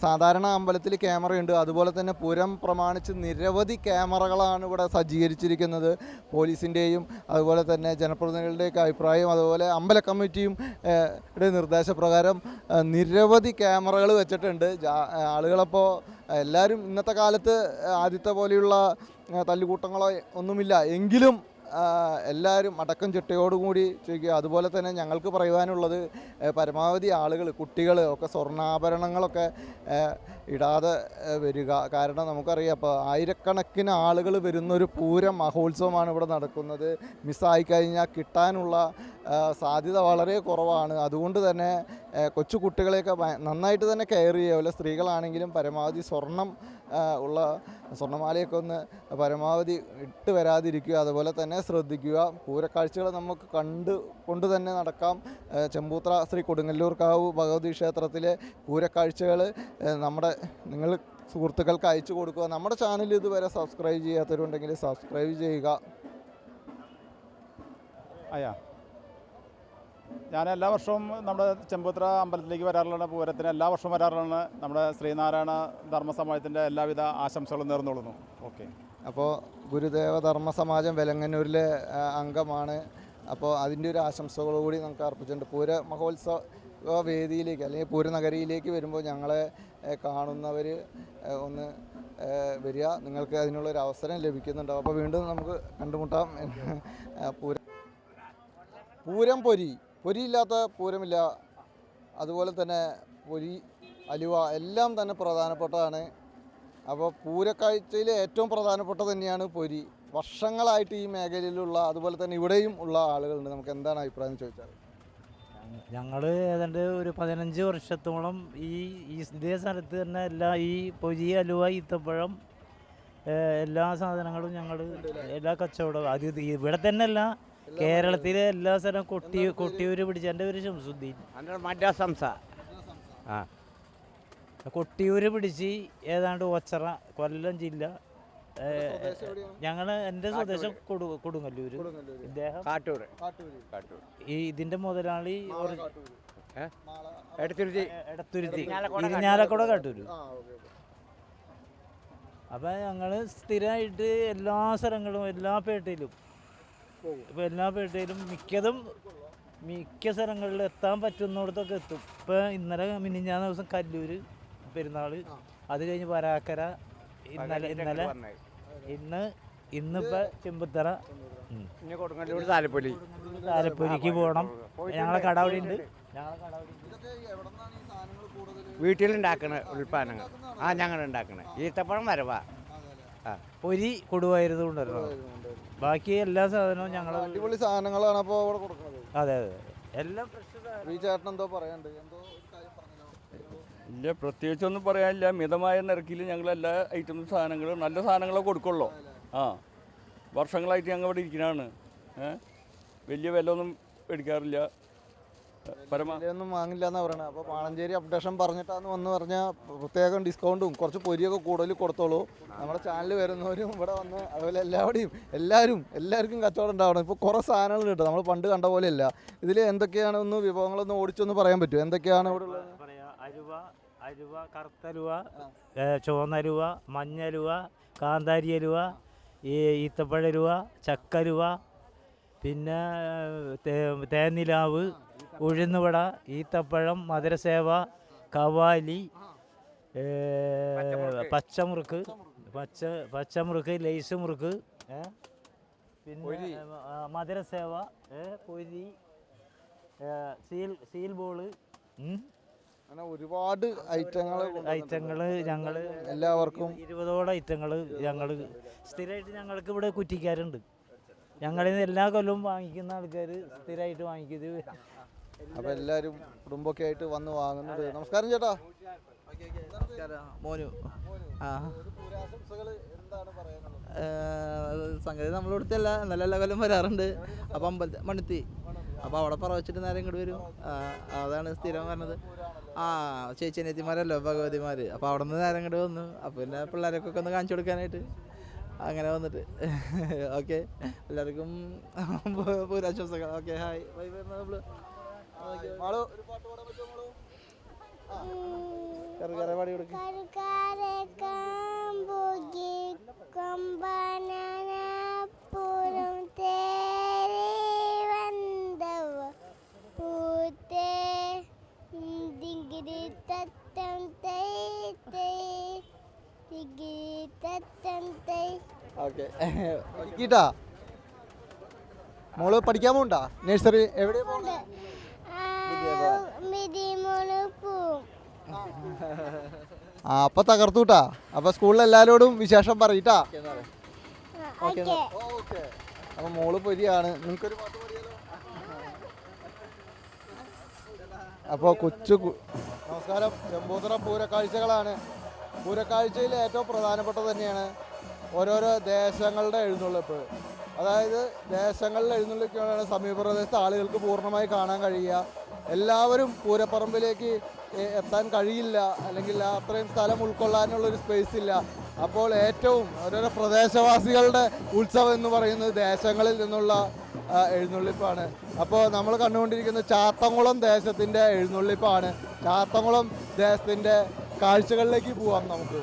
സാധാരണ അമ്പലത്തിൽ ക്യാമറയുണ്ട്, അതുപോലെ തന്നെ പൂരം പ്രമാണിച്ച് നിരവധി ക്യാമറകളാണ് ഇവിടെ സജ്ജീകരിച്ചിരിക്കുന്നത്. പോലീസിൻ്റെയും അതുപോലെ തന്നെ ജനപ്രതിനിധികളുടെയൊക്കെ അഭിപ്രായം, അതുപോലെ അമ്പല കമ്മിറ്റിയും നിർദ്ദേശപ്രകാരം നിരവധി ക്യാമറകൾ വെച്ചിട്ടുണ്ട്. ആളുകളപ്പോൾ എല്ലാവരും ഇന്നത്തെ കാലത്ത് ആദ്യത്തെ പോലെയുള്ള തല്ലുകൂട്ടങ്ങളോ ഒന്നുമില്ല, എങ്കിലും എല്ലാവരും അടക്കം ചിട്ടയോടുകൂടി ചെയ്യുക. അതുപോലെ തന്നെ ഞങ്ങൾക്ക് പറയുവാനുള്ളത് പരമാവധി ആളുകൾ, കുട്ടികൾ ഒക്കെ സ്വർണ്ണാഭരണങ്ങളൊക്കെ ഇടാതെ വരിക. കാരണം നമുക്കറിയാം ഇപ്പോൾ ആയിരക്കണക്കിന് ആളുകൾ വരുന്നൊരു പൂരം മഹോത്സവമാണ് ഇവിടെ നടക്കുന്നത്. മിസ്സായി കഴിഞ്ഞാൽ കിട്ടാനുള്ള സാധ്യത വളരെ കുറവാണ്. അതുകൊണ്ട് തന്നെ കൊച്ചു കുട്ടികളെയൊക്കെ നന്നായിട്ട് തന്നെ കെയർ ചെയ്യുക. അതുപോലെ സ്ത്രീകളാണെങ്കിലും പരമാവധി സ്വർണ്ണമാലയൊക്കെ ഒന്ന് പരമാവധി ഇട്ട് വരാതിരിക്കുക. അതുപോലെ തന്നെ ശ്രദ്ധിക്കുക. പൂരക്കാഴ്ചകൾ നമുക്ക് കൊണ്ട് തന്നെ നടക്കാം. ചെമ്പൂത്ര ശ്രീ കൊടുങ്ങല്ലൂർക്കാവ് ഭഗവതി ക്ഷേത്രത്തിലെ പൂരക്കാഴ്ചകൾ നിങ്ങൾ സുഹൃത്തുക്കൾക്ക് അയച്ചു കൊടുക്കുക. നമ്മുടെ ചാനൽ ഇതുവരെ സബ്സ്ക്രൈബ് ചെയ്യാത്തവരുണ്ടെങ്കിൽ സബ്സ്ക്രൈബ് ചെയ്യുക. ഞാൻ എല്ലാ വർഷവും നമ്മുടെ ചെമ്പൂത്ര അമ്പലത്തിലേക്ക് വരാറുള്ള പൂരത്തിന് എല്ലാ വർഷവും വരാറുള്ള നമ്മുടെ ശ്രീനാരായണ ധർമ്മസമാജത്തിൻ്റെ എല്ലാവിധ ആശംസകളും നേർന്നുകൊള്ളുന്നു. ഓക്കെ. അപ്പോൾ ഗുരുദേവ ധർമ്മ സമാജം വെലങ്ങന്നൂരിലെ അംഗമാണ്. അപ്പോൾ അതിൻ്റെ ഒരു ആശംസകളോടുകൂടി നമുക്ക് അർപ്പിച്ചിട്ടുണ്ട്. പൂര മഹോത്സവ വേദിയിലേക്ക് അല്ലെങ്കിൽ പൂരനഗരിയിലേക്ക് വരുമ്പോൾ ഞങ്ങളെ കാണുന്നവർ ഒന്ന് വരിക. നിങ്ങൾക്ക് അതിനുള്ളൊരു അവസരം ലഭിക്കുന്നുണ്ടാവും. അപ്പോൾ വീണ്ടും നമുക്ക് കണ്ടുമുട്ടാം. പൂരം പൊരിയില്ലാത്ത പൂരമില്ല. അതുപോലെ തന്നെ പൊരി, അലുവ എല്ലാം തന്നെ പ്രധാനപ്പെട്ടതാണ്. അപ്പോൾ പൂരക്കാഴ്ചയിൽ ഏറ്റവും പ്രധാനപ്പെട്ട തന്നെയാണ് പൊരി. വർഷങ്ങളായിട്ട് ഈ മേഖലയിലുള്ള അതുപോലെ തന്നെ ഇവിടെയും ഉള്ള ആളുകളുണ്ട്. നമുക്ക് എന്താണ് അഭിപ്രായം ചോദിച്ചാൽ? ഞങ്ങൾ ഏതാണ്ട് ഒരു 15 വർഷത്തോളം ഈ ഇതേ സ്ഥലത്ത് തന്നെ ഈ പൊരി, അലുവ, ഈത്തപ്പഴം എല്ലാ സാധനങ്ങളും ഞങ്ങൾ എല്ലാ കച്ചവടവും അത് ഇവിടെ തന്നെ അല്ല, കേരളത്തിലെ എല്ലാ സ്ഥലവും കൊട്ടിയൂര് പിടിച്ച എൻ്റെ ഒരു ശംസുദ്ദീൻ ആ കൊട്ടിയൂര് പിടിച്ച് ഏതാണ്ട് ഓച്ചറ കൊല്ലം ജില്ല എൻ്റെ സ്വദേശം കൊടുങ്ങല്ലൂര്. ഇദ്ദേഹം ഇതിൻ്റെ മുതലാളി എടത്തുരുത്തി ഇരിഞ്ഞാലക്കുട കാട്ടൂര്. അപ്പം ഞങ്ങൾ സ്ഥിരമായിട്ട് എല്ലാ സ്ഥലങ്ങളും എല്ലാ പേട്ടയിലും മിക്ക സ്ഥലങ്ങളിലും എത്താൻ പറ്റുന്നിടത്തൊക്കെ എത്തും. ഇപ്പം ഇന്നലെ മിനിഞ്ഞാന്ന ദിവസം കല്ലൂര് പെരുന്നാൾ, അത് കഴിഞ്ഞ് വരാക്കര, ഇന്നിപ്പോൾ ചെമ്പുത്തറ, താലപ്പൊലിക്ക് പോകണം. ഞങ്ങളെ കട അവിടെ ഉണ്ട്. വീട്ടിലുണ്ടാക്കണ ഉൽപ്പന്നങ്ങൾ ഞങ്ങൾ ഉണ്ടാക്കണേ ഈത്തപ്പഴം വരവാ പൊരി കൊടുവായിരുന്നു കൊണ്ടുവരണം. ബാക്കി എല്ലാ സാധനവും ഞങ്ങൾ അടിപൊളി സാധനങ്ങളാണ് അപ്പോൾ അവിടെ കൊടുക്കുന്നത്. അതെ എല്ലാം ഈ ചേട്ടൻ എന്തോ പറയാനുണ്ട്? ഇല്ല, പ്രത്യേകിച്ചൊന്നും പറയാനില്ല. മിതമായ നിരക്കിൽ ഞങ്ങൾ എല്ലാ ഐറ്റംസ് സാധനങ്ങളും നല്ല സാധനങ്ങളെ കൊടുക്കുള്ളൂ. വർഷങ്ങളായിട്ട് ഞങ്ങൾ ഇവിടെ ഇരിക്കുന്നതാണ്. വലിയ വില ഒന്നും മേടിക്കാറില്ല, ഒന്നും വാങ്ങില്ല എന്നാണ് പറയുന്നത്. അപ്പോൾ പാണഞ്ചേരി അപ്ഡേഷൻ പറഞ്ഞിട്ടാന്ന് വന്ന് പറഞ്ഞാൽ പ്രത്യേകം ഡിസ്കൗണ്ടും കുറച്ച് പൊരിയൊക്കെ കൂടുതൽ കൊടുത്തോളൂ. നമ്മുടെ ചാനൽ വരുന്നവരും ഇവിടെ വന്ന് അതുപോലെ എല്ലാവർക്കും കച്ചവടം ഉണ്ടാവണം. ഇപ്പോൾ കുറേ സാധനങ്ങൾ കിട്ടും, നമ്മൾ പണ്ട് കണ്ട പോലെയല്ല. ഇതിൽ എന്തൊക്കെയാണ് വിഭവങ്ങളൊന്ന് ഓടിച്ചൊന്ന് പറയാൻ പറ്റുമോ? എന്തൊക്കെയാണ് ഇവിടെ ഉള്ളത്? അലുവ, കറുത്തലുവ, ചുവന്നലുവ, മഞ്ഞലുവ, കാന്താരി അലുവ, ഈത്തപ്പഴലുവ, ചക്കലുവ, പിന്നെ തേനിലാവ്, ഉഴുന്നുവട, ഈത്തപ്പഴം, മധുരസേവ, കവാലി, പച്ചമുറുക്ക്, ലേസ് മുറുക്ക്, പിന്നെ മധുരസേവ, പൊരി, സീൽ ബോള്, അങ്ങനെ ഒരുപാട് ഐറ്റങ്ങൾ ഞങ്ങൾ എല്ലാവർക്കും 20ഓളം ഐറ്റങ്ങൾ ഞങ്ങൾ സ്ഥിരമായിട്ട് ഞങ്ങൾക്ക് ഇവിടെ കുറ്റിക്കാരുണ്ട്. ഞങ്ങളിൽ നിന്ന് എല്ലാ കൊല്ലവും വാങ്ങിക്കുന്ന ആൾക്കാർ സ്ഥിരമായിട്ട് വാങ്ങിക്കുന്നത്. അപ്പോൾ എല്ലാവരും കുടുംബമൊക്കെ ആയിട്ട് വന്ന് വാങ്ങുന്നുണ്ട്. നമസ്കാരം ചേട്ടാ. മോനു. സംഗതി നമ്മളിവിടുത്തെ നല്ല എല്ലാ കൊല്ലം വരാറുണ്ട്. അപ്പോൾ മണ്ണുത്തി, അപ്പോൾ അവിടെ പറവച്ചിട്ട് നേരം ഇങ്ങോട്ട് വരും. അതാണ് സ്ഥിരം പറഞ്ഞത്. ചേച്ചിയനിയത്തിമാരല്ലോ ഭഗവതിമാർ. അപ്പോൾ അവിടെ നിന്ന് നേരം ഇങ്ങോട്ട് വന്നു. അപ്പോൾ പിന്നെ പിള്ളേരൊക്കെ ഒന്ന് കാണിച്ചു കൊടുക്കാനായിട്ട് അങ്ങനെ വന്നിട്ട്. ഓക്കെ, എല്ലാവർക്കും പൂരാശംസകൾ. Okay, hi. Bye bye. നമ്മൾ പാടി കൊടുക്കും. മോള് പഠിക്കാൻ പോകണ്ട? നഴ്സറി എവിടെയാ പോകണ്ടേ? അപ്പൊ തകർത്തുട്ടാ. അപ്പൊ സ്കൂളിൽ എല്ലാവരോടും വിശേഷം പറയിട്ടാ. അപ്പൊ മോള് പൊരിയാണ്. നിങ്ങൾക്കൊരു പാട്ട് പാടിയാലോ? അപ്പോൾ നമസ്കാരം. ചെമ്പൂത്തറ പൂരക്കാഴ്ചകളാണ്. പൂരക്കാഴ്ചയിൽ ഏറ്റവും പ്രധാനപ്പെട്ടത് തന്നെയാണ് ഓരോരോ ദേശങ്ങളുടെ എഴുന്നള്ളിപ്പ്. അതായത് ദേശങ്ങളിൽ എഴുന്നള്ളിക്കുകയാണ് സമീപ പ്രദേശത്തെ ആളുകൾക്ക് പൂർണ്ണമായി കാണാൻ കഴിയുക. എല്ലാവരും പൂരപ്പറമ്പിലേക്ക് എത്താൻ കഴിയില്ല, അല്ലെങ്കിൽ അത്രയും സ്ഥലം ഉൾക്കൊള്ളാനുള്ളൊരു സ്പേസ് ഇല്ല. അപ്പോൾ ഏറ്റവും ഓരോരോ പ്രദേശവാസികളുടെ ഉത്സവം എന്ന് പറയുന്നത് ദേശങ്ങളിൽ നിന്നുള്ള എഴുന്നള്ളിപ്പാണ്. അപ്പോൾ നമ്മൾ കണ്ടുകൊണ്ടിരിക്കുന്ന ചാത്തംകുളം ദേശത്തിൻ്റെ എഴുന്നള്ളിപ്പാണ്. ചാത്തംകുളം ദേശത്തിൻ്റെ കാഴ്ചകളിലേക്ക് പോവാം നമുക്ക്.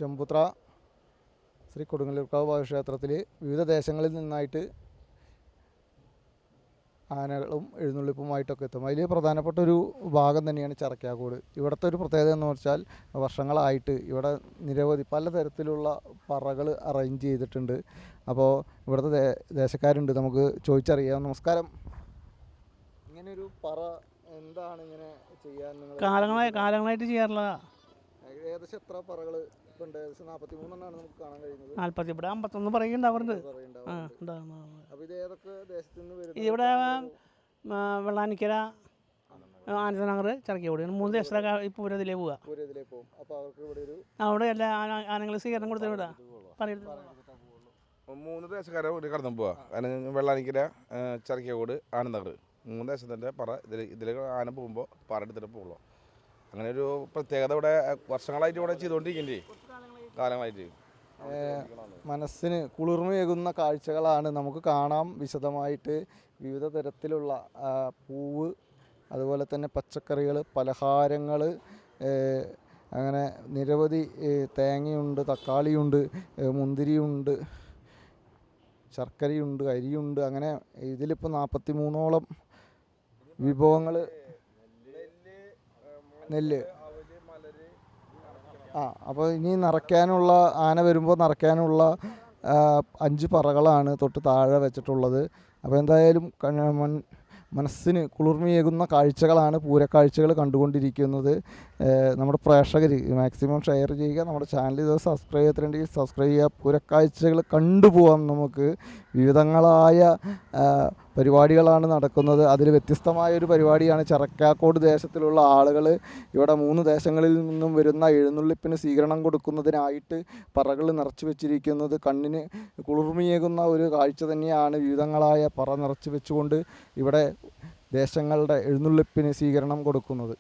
ചെമ്പുത്ര ശ്രീ കൊടുങ്ങല്ലൂർക്കാവ് മഹാക്ഷേത്രത്തിൽ വിവിധ ദേശങ്ങളിൽ നിന്നായിട്ട് ആനകളും എഴുന്നള്ളിപ്പുമായിട്ടൊക്കെ എത്തും. അതിൽ പ്രധാനപ്പെട്ട ഒരു ഭാഗം തന്നെയാണ് ചറക്കാക്കോട്. ഇവിടുത്തെ ഒരു പ്രത്യേകത എന്ന് വെച്ചാൽ വർഷങ്ങളായിട്ട് ഇവിടെ നിരവധി പലതരത്തിലുള്ള പറകൾ അറേഞ്ച് ചെയ്തിട്ടുണ്ട്. അപ്പോൾ ഇവിടുത്തെ ദേശക്കാരുണ്ട്, നമുക്ക് ചോദിച്ചറിയാം. നമസ്കാരം. ഇങ്ങനെയൊരു പറ എന്താണ് ഇങ്ങനെ ചെയ്യാൻ കാലങ്ങളായിട്ട് ചെയ്യാറുള്ള ഏകദേശം എത്ര പറകൾ ഇപ്പം ഉണ്ട്? ഏകദേശം 43 നമുക്ക് കാണാൻ കഴിയുന്നത്. 40 ഇവിടെ 51 പറയുന്നുണ്ടാവാറുണ്ട്. അപ്പോൾ ഇത് ഏതൊക്കെ ദേശത്തു നിന്ന് വരുന്നത്? ഇവിടെ വെള്ളാനിക്കര, ആനന്ദനഗർ, ചറക്കിയോട് 3 ദേശത്തൊക്കെ ഈ പൂരത്തിലേ പോവുക. പോകും. അപ്പോൾ അവർക്ക് ഇവിടെ ഒരു അവിടെ എല്ലാ ആനകൾ സ്വീകരണം കൊടുത്തു ഇവിടെ പറയുന്നത് 3 ദേശക്കാരെ കടന്നു പോവുക. വെള്ളാനിക്കര, ചറക്കിയോട്, ആനന്ദനഗർ 3 ദേശത്തിൻ്റെ പറ ഇതിൽ ആന പോകുമ്പോൾ പറ എടുത്തിട്ട് പോകുള്ളൂ. അങ്ങനെ ഒരു പ്രത്യേകത ഇവിടെ വർഷങ്ങളായിട്ട് ഇവിടെ ചെയ്തുകൊണ്ടിരിക്കണ്ടേ, കാലങ്ങളായിട്ട്. മനസ്സിന് കുളിർമയേകുന്ന കാഴ്ചകളാണ് നമുക്ക് കാണാം. വിശദമായിട്ട് വിവിധ തരത്തിലുള്ള പൂവ്, അതുപോലെ തന്നെ പച്ചക്കറികൾ, പലഹാരങ്ങൾ, അങ്ങനെ നിരവധി തേങ്ങയുണ്ട്, തക്കാളിയുണ്ട്, മുന്തിരിയുണ്ട്, ശർക്കരയുണ്ട്, അരിയുണ്ട്. അങ്ങനെ ഇതിലിപ്പോൾ 43ഓളം വിഭവങ്ങൾ. നെല്ല്. അപ്പോൾ ഇനി നിറയ്ക്കാനുള്ള, ആന വരുമ്പോൾ നിറയ്ക്കാനുള്ള 5 പറകളാണ് തൊട്ട് താഴെ വെച്ചിട്ടുള്ളത്. അപ്പോൾ എന്തായാലും മനസ്സിന് കുളിർമയേകുന്ന കാഴ്ചകളാണ്, പൂരക്കാഴ്ചകൾ കണ്ടുകൊണ്ടിരിക്കുന്നത്. നമ്മുടെ പ്രേക്ഷകർ മാക്സിമം ഷെയർ ചെയ്യുക. നമ്മുടെ ചാനൽ ഇത് സബ്സ്ക്രൈബ് ചെയ്തിട്ടുണ്ടെങ്കിൽ സബ്സ്ക്രൈബ് ചെയ്യുക. പൂരക്കാഴ്ചകൾ കണ്ടുപോകാം. നമുക്ക് വിവിധങ്ങളായ പരിപാടികളാണ് നടക്കുന്നത്. അതിൽ വ്യത്യസ്തമായൊരു പരിപാടിയാണ് ചറക്കാക്കോട് ദേശത്തിലുള്ള ആളുകൾ ഇവിടെ 3 ദേശങ്ങളിൽ നിന്നും വരുന്ന എഴുന്നള്ളിപ്പിന് സ്വീകരണം കൊടുക്കുന്നതിനായിട്ട് പറകൾ നിറച്ചു വെച്ചിരിക്കുന്നത്. കണ്ണിന് കുളിർമയേകുന്ന ഒരു കാഴ്ച തന്നെയാണ്. വിവിധങ്ങളായ പറ നിറച്ചു വെച്ചുകൊണ്ട് ഇവിടെ ദേശങ്ങളുടെ എഴുന്നള്ളിപ്പിന് സ്വീകരണം കൊടുക്കുന്നത്.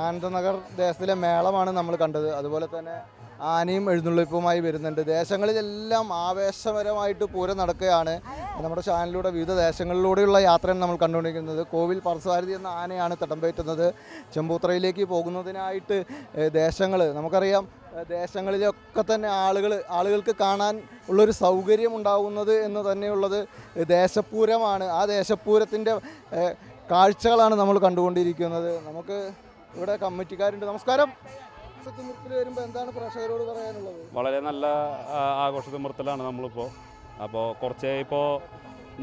ആനന്ദനഗർ ദേശത്തിലെ മേളമാണ് നമ്മൾ കണ്ടത്. അതുപോലെ തന്നെ ആനയും എഴുന്നള്ളിപ്പുമായി വരുന്നുണ്ട്. ദേശങ്ങളിലെല്ലാം ആവേശപരമായിട്ട് പൂരം നടക്കുകയാണ്. നമ്മുടെ ചാനലിലൂടെ വിവിധ ദേശങ്ങളിലൂടെയുള്ള യാത്രയാണ് നമ്മൾ കണ്ടുകൊണ്ടിരിക്കുന്നത്. കോവിൽ പാർത്ഥസാരഥി എന്ന ആനയാണ് തടംപേറ്റുന്നത്. ചെമ്പൂത്രയിലേക്ക് പോകുന്നതിനായിട്ട് ദേശങ്ങൾ നമുക്കറിയാം. ദേശങ്ങളിലൊക്കെ തന്നെ ആളുകൾക്ക് കാണാൻ ഉള്ളൊരു സൗകര്യം ഉണ്ടാകുന്നത് എന്ന് തന്നെയുള്ളത് ദേശപ്പൂരമാണ്. ആ ദേശപ്പൂരത്തിൻ്റെ കാഴ്ചകളാണ് നമ്മൾ കണ്ടുകൊണ്ടിരിക്കുന്നത്. നമുക്ക് ഇവിടെ കമ്മിറ്റിക്കാരുണ്ട്. നമസ്കാരം. വരുമ്പോൾ എന്താണ് പ്രേക്ഷകരോട് പറയാനുള്ളത്? വളരെ നല്ല ആഘോഷത്തിമൃത്തിലാണ് നമ്മളിപ്പോൾ. അപ്പോൾ കുറച്ച് ഇപ്പോൾ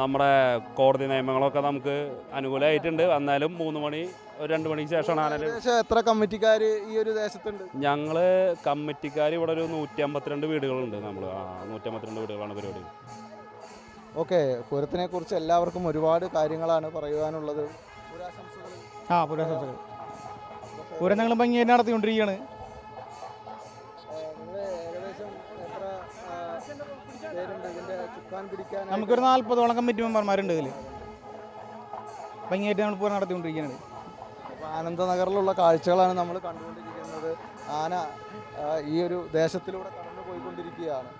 നമ്മുടെ കോടതി നിയമങ്ങളൊക്കെ നമുക്ക് അനുകൂലമായിട്ടുണ്ട്. എന്നാലും 3 മണി 2 മണിക്ക് ശേഷമാണ് എത്ര കമ്മിറ്റിക്കാർ ഈ ഒരു ദേശത്തുണ്ട്? ഞങ്ങൾ കമ്മിറ്റിക്കാർ ഇവിടെ ഒരു 152 വീടുകളുണ്ട്. നമ്മൾ 152 വീടുകളാണ് പരിപാടി. ഓക്കെ, പൂരത്തിനെ കുറിച്ച് എല്ലാവർക്കും ഒരുപാട് കാര്യങ്ങളാണ് പറയുവാനുള്ളത്. പുരാശംസകൾ. പൂരം ഞങ്ങൾ ഭംഗിയായിട്ട് നടത്തിക്കൊണ്ടിരിക്കുകയാണ്. നമുക്കൊരു 40ഓളം കമ്മിറ്റി മെമ്പർമാരുണ്ട് ഇതിൽ. ഭംഗിയായിട്ട് നമ്മൾ പൂരം നടത്തിക്കൊണ്ടിരിക്കുന്നത്. അപ്പോൾ ആനന്ദനഗറിലുള്ള കാഴ്ചകളാണ് നമ്മൾ കണ്ടുകൊണ്ടിരിക്കുന്നത്. ആന ഈ ഒരു ദേശത്തിലൂടെ കടന്നു പോയിക്കൊണ്ടിരിക്കുകയാണ്.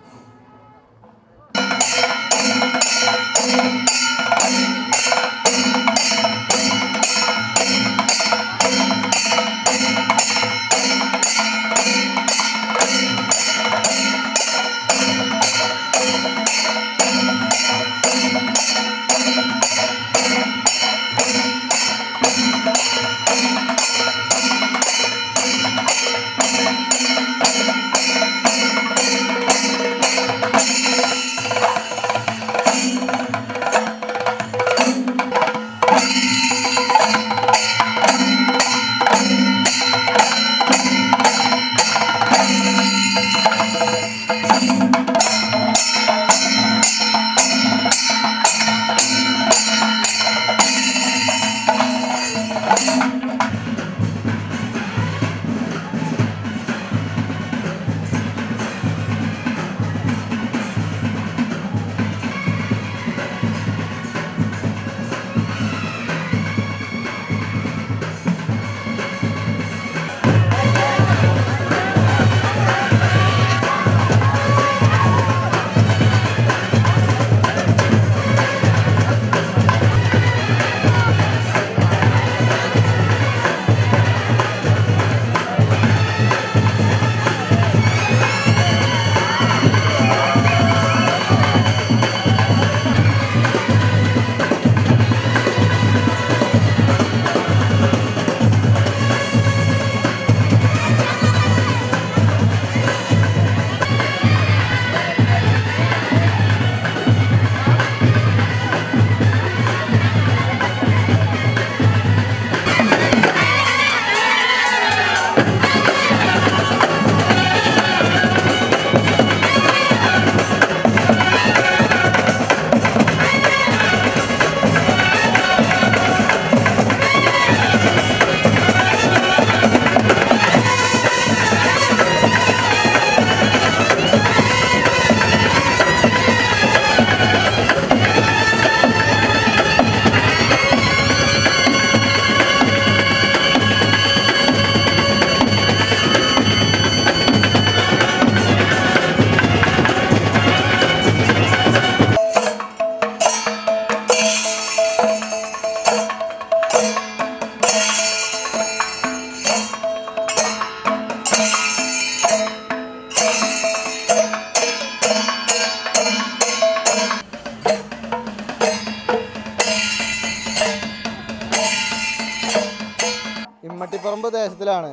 ഇമ്മട്ടിപ്പറമ്പ് ദേശത്തിലാണ്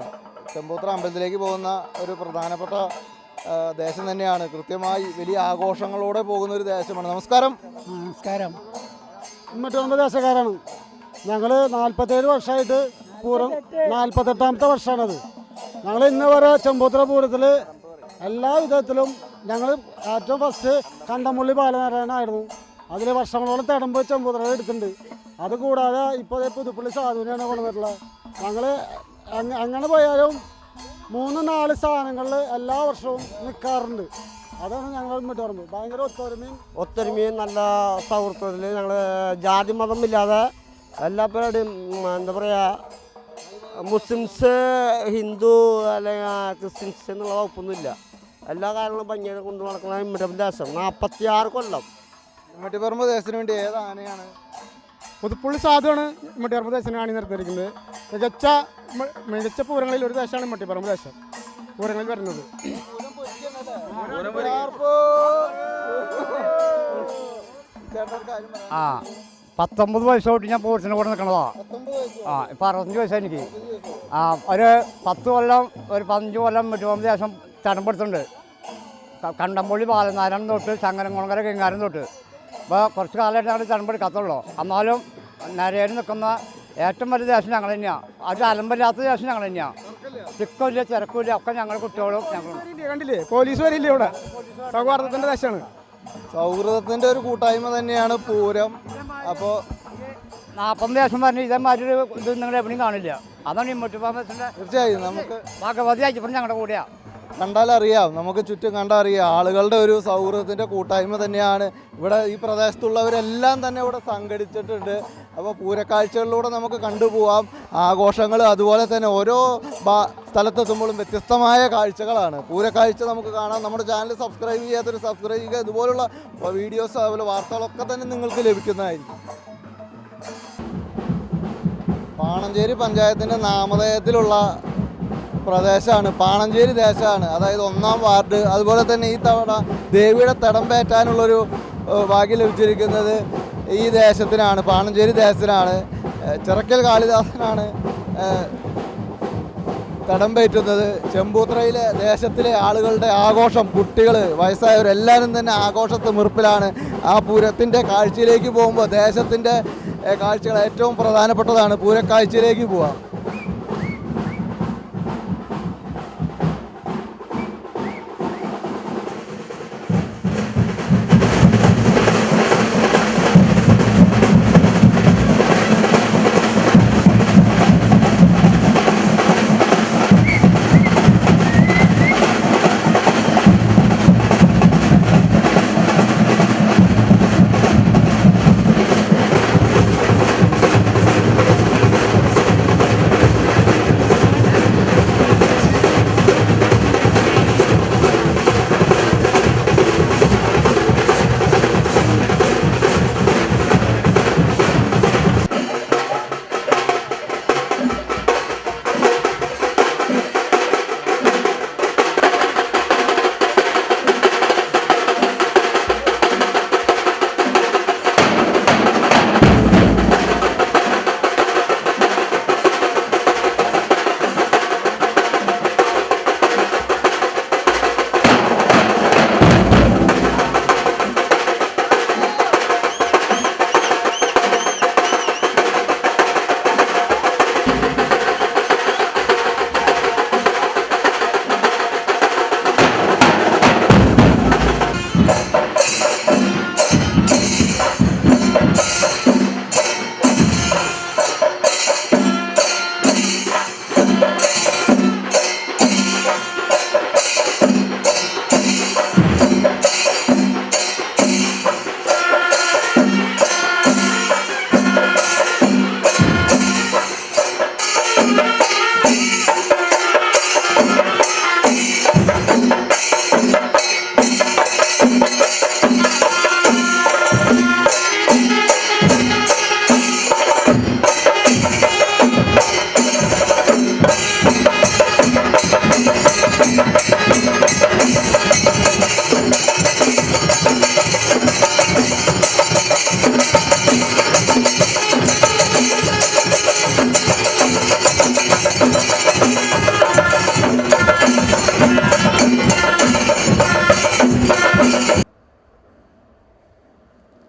ചെമ്പൂത്ര അമ്പലത്തിലേക്ക് പോകുന്ന ഒരു പ്രധാനപ്പെട്ട ദേശം തന്നെയാണ്. കൃത്യമായി വലിയ ആഘോഷങ്ങളോടെ പോകുന്ന ഒരു ദേശമാണ്. നമസ്കാരം. നമസ്കാരം. ഇമ്മട്ടിപ്പറമ്പ് ദേശക്കാരാണ് ഞങ്ങൾ. 47 വർഷമായിട്ട് പൂരം 48ാമത്തെ വർഷമാണത്. ഞങ്ങൾ ഇന്ന് വരെ ചെമ്പൂത്ര പൂരത്തിൽ എല്ലാ വിധത്തിലും ഞങ്ങൾ ഏറ്റവും ഫസ്റ്റ് കണ്ടമുള്ളി ബാലനാരായണനായിരുന്നു. അതിൽ വർഷങ്ങളോളം തിടമ്പ് ചെമ്പൂത്ര എടുത്തിട്ടുണ്ട്. അതുകൂടാതെ ഇപ്പോൾ പുതുപ്പള്ളി സാധുവിനെയാണ് കൊണ്ടുവന്നിട്ടുള്ളത്. ഞങ്ങൾ അങ്ങനെ പോയാലും 3-4 സ്ഥാനങ്ങളിൽ എല്ലാ വർഷവും നിൽക്കാറുണ്ട്. അതാണ് ഞങ്ങൾ ഇങ്ങോട്ട് പറയുന്നത്. ഭയങ്കര ഒത്തൊരുമയും നല്ല സൗഹൃദത്തിൽ ഞങ്ങൾ ജാതി മതമില്ലാതെ എല്ലാ പേരുടെയും എന്താ പറയുക, മുസ്ലിംസ്, ഹിന്ദു അല്ലെങ്കിൽ ക്രിസ്ത്യൻസ് എന്നുള്ള വകുപ്പൊന്നുമില്ല. എല്ലാ കാര്യങ്ങളും ഭംഗിയായിട്ട് കൊണ്ടു നടക്കുന്ന ഇമ്മട്ടിപ്പറമ്പ് ദേശം 46 കൊല്ലം. ഇമ്മട്ടിപ്പറമ്പ് ദേശത്തിന് വേണ്ടി ഏത് ആനയാണ്? പുതുപ്പള്ളി സാധുവാണ് ഇമ്മട്ടിപ്പറമ്പ് ദേശത്തിന് അണി നിർത്തിയിരിക്കുന്നത്. മികച്ച പൂരങ്ങളിൽ ഒരു ദേശമാണ് ഇമ്മട്ടിപ്പറമ്പ് ദേശം പൂരങ്ങളിൽ വരുന്നത്. ആ 19 വയസ്സോട്ട് ഞാൻ പൂരത്തിന് കൂടെ നിൽക്കണതാ. ഇപ്പം 65 വയസ്സാണ് എനിക്ക്. ഒരു 10 കൊല്ലം ഒരു 15 കൊല്ലം ഇമ്മട്ടിപ്പറമ്പ് ദേശം തടമ്പെടുത്തുണ്ട്. കണ്ടമ്പള്ളി ബാലനാരായണൻ തൊട്ട് ചങ്ങരംകുളങ്ങര കിങ്ങാരം തൊട്ട്. ഇപ്പോൾ കുറച്ച് കാലമായിട്ട് ഞങ്ങൾ തടമ്പെടുക്കാത്തുള്ളൂ. എന്നാലും നിരയിൽ നിൽക്കുന്ന ഏറ്റവും വലിയ ദേശം ഞങ്ങൾ തന്നെയാണ്. അത് അലമ്പില്ലാത്ത ദേശം ഞങ്ങൾ തന്നെയാണ്. തിക്കില്ല തിരക്കില്ല ഒക്കെ ഞങ്ങൾ കുട്ടികളും കണ്ടില്ലേ, പോലീസ് വരില്ല ഇവിടെ. സൗഹാർദ്ദത്തിൻ്റെ ദേശമാണ്. സൗഹൃദത്തിൻ്റെ ഒരു കൂട്ടായ്മ തന്നെയാണ് പൂരം. അപ്പോൾ 40 ദേശം പറഞ്ഞ് ഇതേമാതിരി ഇത് നിങ്ങൾ എവിടെയും കാണില്ല. അതാണ് ഇമ്മട്ടിപ്പറമ്പ് ദേശത്തിൻ്റെ തീർച്ചയായും നമുക്ക് ഭഗവതി അയ്യപ്പൻ ഞങ്ങളുടെ കൂടെയാണ്. കണ്ടാലറിയാം, നമുക്ക് ചുറ്റും കണ്ടറിയാം ആളുകളുടെ ഒരു സൗഹൃദത്തിൻ്റെ കൂട്ടായ്മ തന്നെയാണ് ഇവിടെ. ഈ പ്രദേശത്തുള്ളവരെല്ലാം തന്നെ ഇവിടെ സംഘടിച്ചിട്ടുണ്ട്. അപ്പോൾ പൂരക്കാഴ്ചകളിലൂടെ നമുക്ക് കണ്ടുപോകാം ആഘോഷങ്ങൾ. അതുപോലെ തന്നെ ഓരോ സ്ഥലത്തെത്തുമ്പോഴും വ്യത്യസ്തമായ കാഴ്ചകളാണ്. പൂരക്കാഴ്ച നമുക്ക് കാണാം. നമ്മുടെ ചാനൽ സബ്സ്ക്രൈബ് ചെയ്യാത്തൊരു സബ്സ്ക്രൈബ് ചെയ്യുക. ഇതുപോലുള്ള വീഡിയോസ് അതുപോലെ വാർത്തകളൊക്കെ തന്നെ നിങ്ങൾക്ക് ലഭിക്കുന്നതായിരിക്കും. പാണഞ്ചേരി പഞ്ചായത്തിൻ്റെ നാമധേയത്തിലുള്ള പ്രദേശമാണ് പാണഞ്ചേരി ദേശമാണ്, അതായത് 1-ാം വാർഡ്. അതുപോലെ തന്നെ ഈ തവണ ദേവിയുടെ തടംപേറ്റാനുള്ളൊരു ഭാഗ്യം ലഭിച്ചിരിക്കുന്നത് ഈ ദേശത്തിനാണ്, പാണഞ്ചേരി ദേശത്തിനാണ്. ചിറക്കൽ കാളിദാസനാണ് തടംപേറ്റുന്നത്. ചെമ്പൂത്രയിലെ ദേശത്തിലെ ആളുകളുടെ ആഘോഷം, കുട്ടികൾ, വയസ്സായവരെല്ലാവരും തന്നെ ആഘോഷത്തിമിർപ്പിലാണ്. ആ പൂരത്തിൻ്റെ കാഴ്ചയിലേക്ക് പോകുമ്പോൾ ദേശത്തിൻ്റെ കാഴ്ചകൾ ഏറ്റവും പ്രധാനപ്പെട്ടതാണ്. പൂരക്കാഴ്ചയിലേക്ക് പോവാം.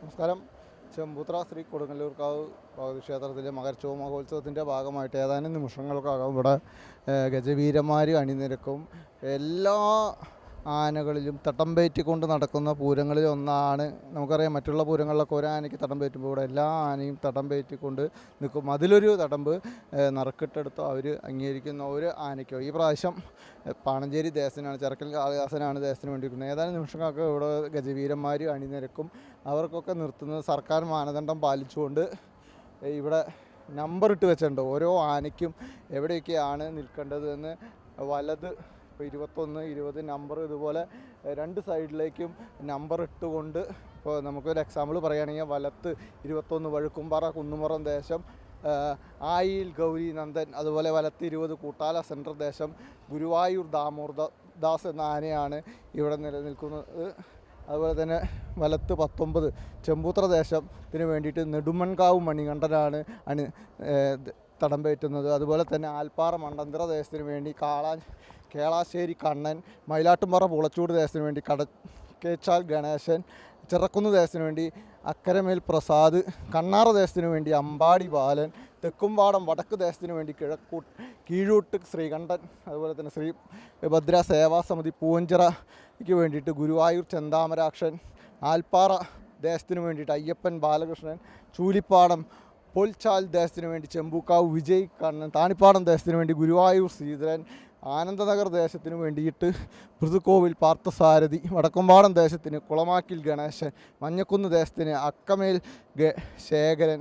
നമസ്കാരം. ചെമ്പൂത്ര ശ്രീ കൊടുങ്ങല്ലൂർക്കാവ് ഭഗവതി ക്ഷേത്രത്തിലെ മകരച്ചോ മഹോത്സവത്തിൻ്റെ ഭാഗമായിട്ട് ഏതാനും നിമിഷങ്ങൾക്കകം ഇവിടെ ഗജവീരന്മാർ അണിനിരക്കും. എല്ലാ ആനകളിലും തട്ടം പേറ്റിക്കൊണ്ട് നടക്കുന്ന പൂരങ്ങളിൽ ഒന്നാണ്. നമുക്കറിയാം മറ്റുള്ള പൂരങ്ങളിലൊക്കെ ഒരു ആനയ്ക്ക് തടം പേറ്റുമ്പോൾ ഇവിടെ എല്ലാ ആനയും തടം പേറ്റിക്കൊണ്ട് നിൽക്കും. അതിലൊരു തടമ്പ് നറുക്കിട്ടെടുത്ത് അവർ അംഗീകരിക്കുന്ന ഒരു ആനയ്ക്കോ. ഈ പ്രാവശ്യം പാണഞ്ചേരി ദേശത്തിനാണ്, ചിറക്കൽ കാളിദാസനാണ് ദേശത്തിന് വേണ്ടിയിരിക്കുന്നത്. ഏതാനും നിമിഷങ്ങളൊക്കെ ഇവിടെ ഗജവീരന്മാർ അണിനിരക്കും. അവർക്കൊക്കെ നിർത്തുന്നത് സർക്കാർ മാനദണ്ഡം പാലിച്ചുകൊണ്ട് ഇവിടെ നമ്പർ ഇട്ട് വെച്ചിട്ടുണ്ട്. ഓരോ ആനയ്ക്കും എവിടെയൊക്കെയാണ് നിൽക്കേണ്ടത് എന്ന്. വലത് 21, 20 നമ്പർ ഇതുപോലെ രണ്ട് സൈഡിലേക്കും നമ്പർ ഇട്ടുകൊണ്ട്, ഇപ്പോൾ നമുക്കൊരു എക്സാമ്പിൾ പറയുകയാണെങ്കിൽ വലത്ത് 21 വഴുക്കുംപാറ കുന്നുമറം ദേശം, ആയിൽ ഗൗരി നന്ദൻ. അതുപോലെ വലത്ത് 20 കൂട്ടാല സെൻട്രൽ ദേശം, ഗുരുവായൂർ ദാമോദാസ് എന്ന ആനയാണ് ഇവിടെ നിലനിൽക്കുന്നത്. അതുപോലെ തന്നെ വലത്ത് 19 ചെമ്പൂത്ര ദേശത്തിന് വേണ്ടിയിട്ട് നെടുമൺകാവ് മണികണ്ഠനാണ് തടം പേറ്റുന്നത്. അതുപോലെ തന്നെ ആൽപ്പാറ മണ്ടന്തറ ദേശത്തിന് വേണ്ടി കേളാശ്ശേരി കണ്ണൻ, മയിലാട്ടുംപാറ പുളച്ചൂട് ദേശത്തിന് വേണ്ടി കടക്കേച്ചാൽ ഗണേശൻ, ചിറക്കുന്ന് ദേശത്തിന് വേണ്ടി അക്കരമേൽ പ്രസാദ്, കണ്ണാറ ദേശത്തിന് വേണ്ടി അമ്പാടി ബാലൻ, തെക്കുംപാടം വടക്ക് ദേശത്തിന് വേണ്ടി കീഴൂട്ട് ശ്രീകണ്ഠൻ, അതുപോലെ തന്നെ ശ്രീ ഭദ്ര സേവാസമിതി പൂവഞ്ചിറയ്ക്ക് വേണ്ടിയിട്ട് ഗുരുവായൂർ ചെന്താമരാക്ഷൻ, ആൽപ്പാറ ദേശത്തിന് വേണ്ടിയിട്ട് അയ്യപ്പൻ ബാലകൃഷ്ണൻ, ചൂലിപ്പാടം പൊൽച്ചാൽ ദേശത്തിന് വേണ്ടി ചെമ്പൂക്കാവ് വിജയ് കണ്ണൻ, താണിപ്പാടം ദേശത്തിന് വേണ്ടി ഗുരുവായൂർ ശ്രീധരൻ, ആനന്ദനഗർ ദേശത്തിന് വേണ്ടിയിട്ട് പൃഥുക്കോവിൽ പാർത്ഥസാരഥി, വടക്കുംപാടം ദേശത്തിന് കുളമാക്കിൽ ഗണേശൻ, മഞ്ഞക്കുന്ന് ദേശത്തിന് അക്കമേൽ ശേഖരൻ,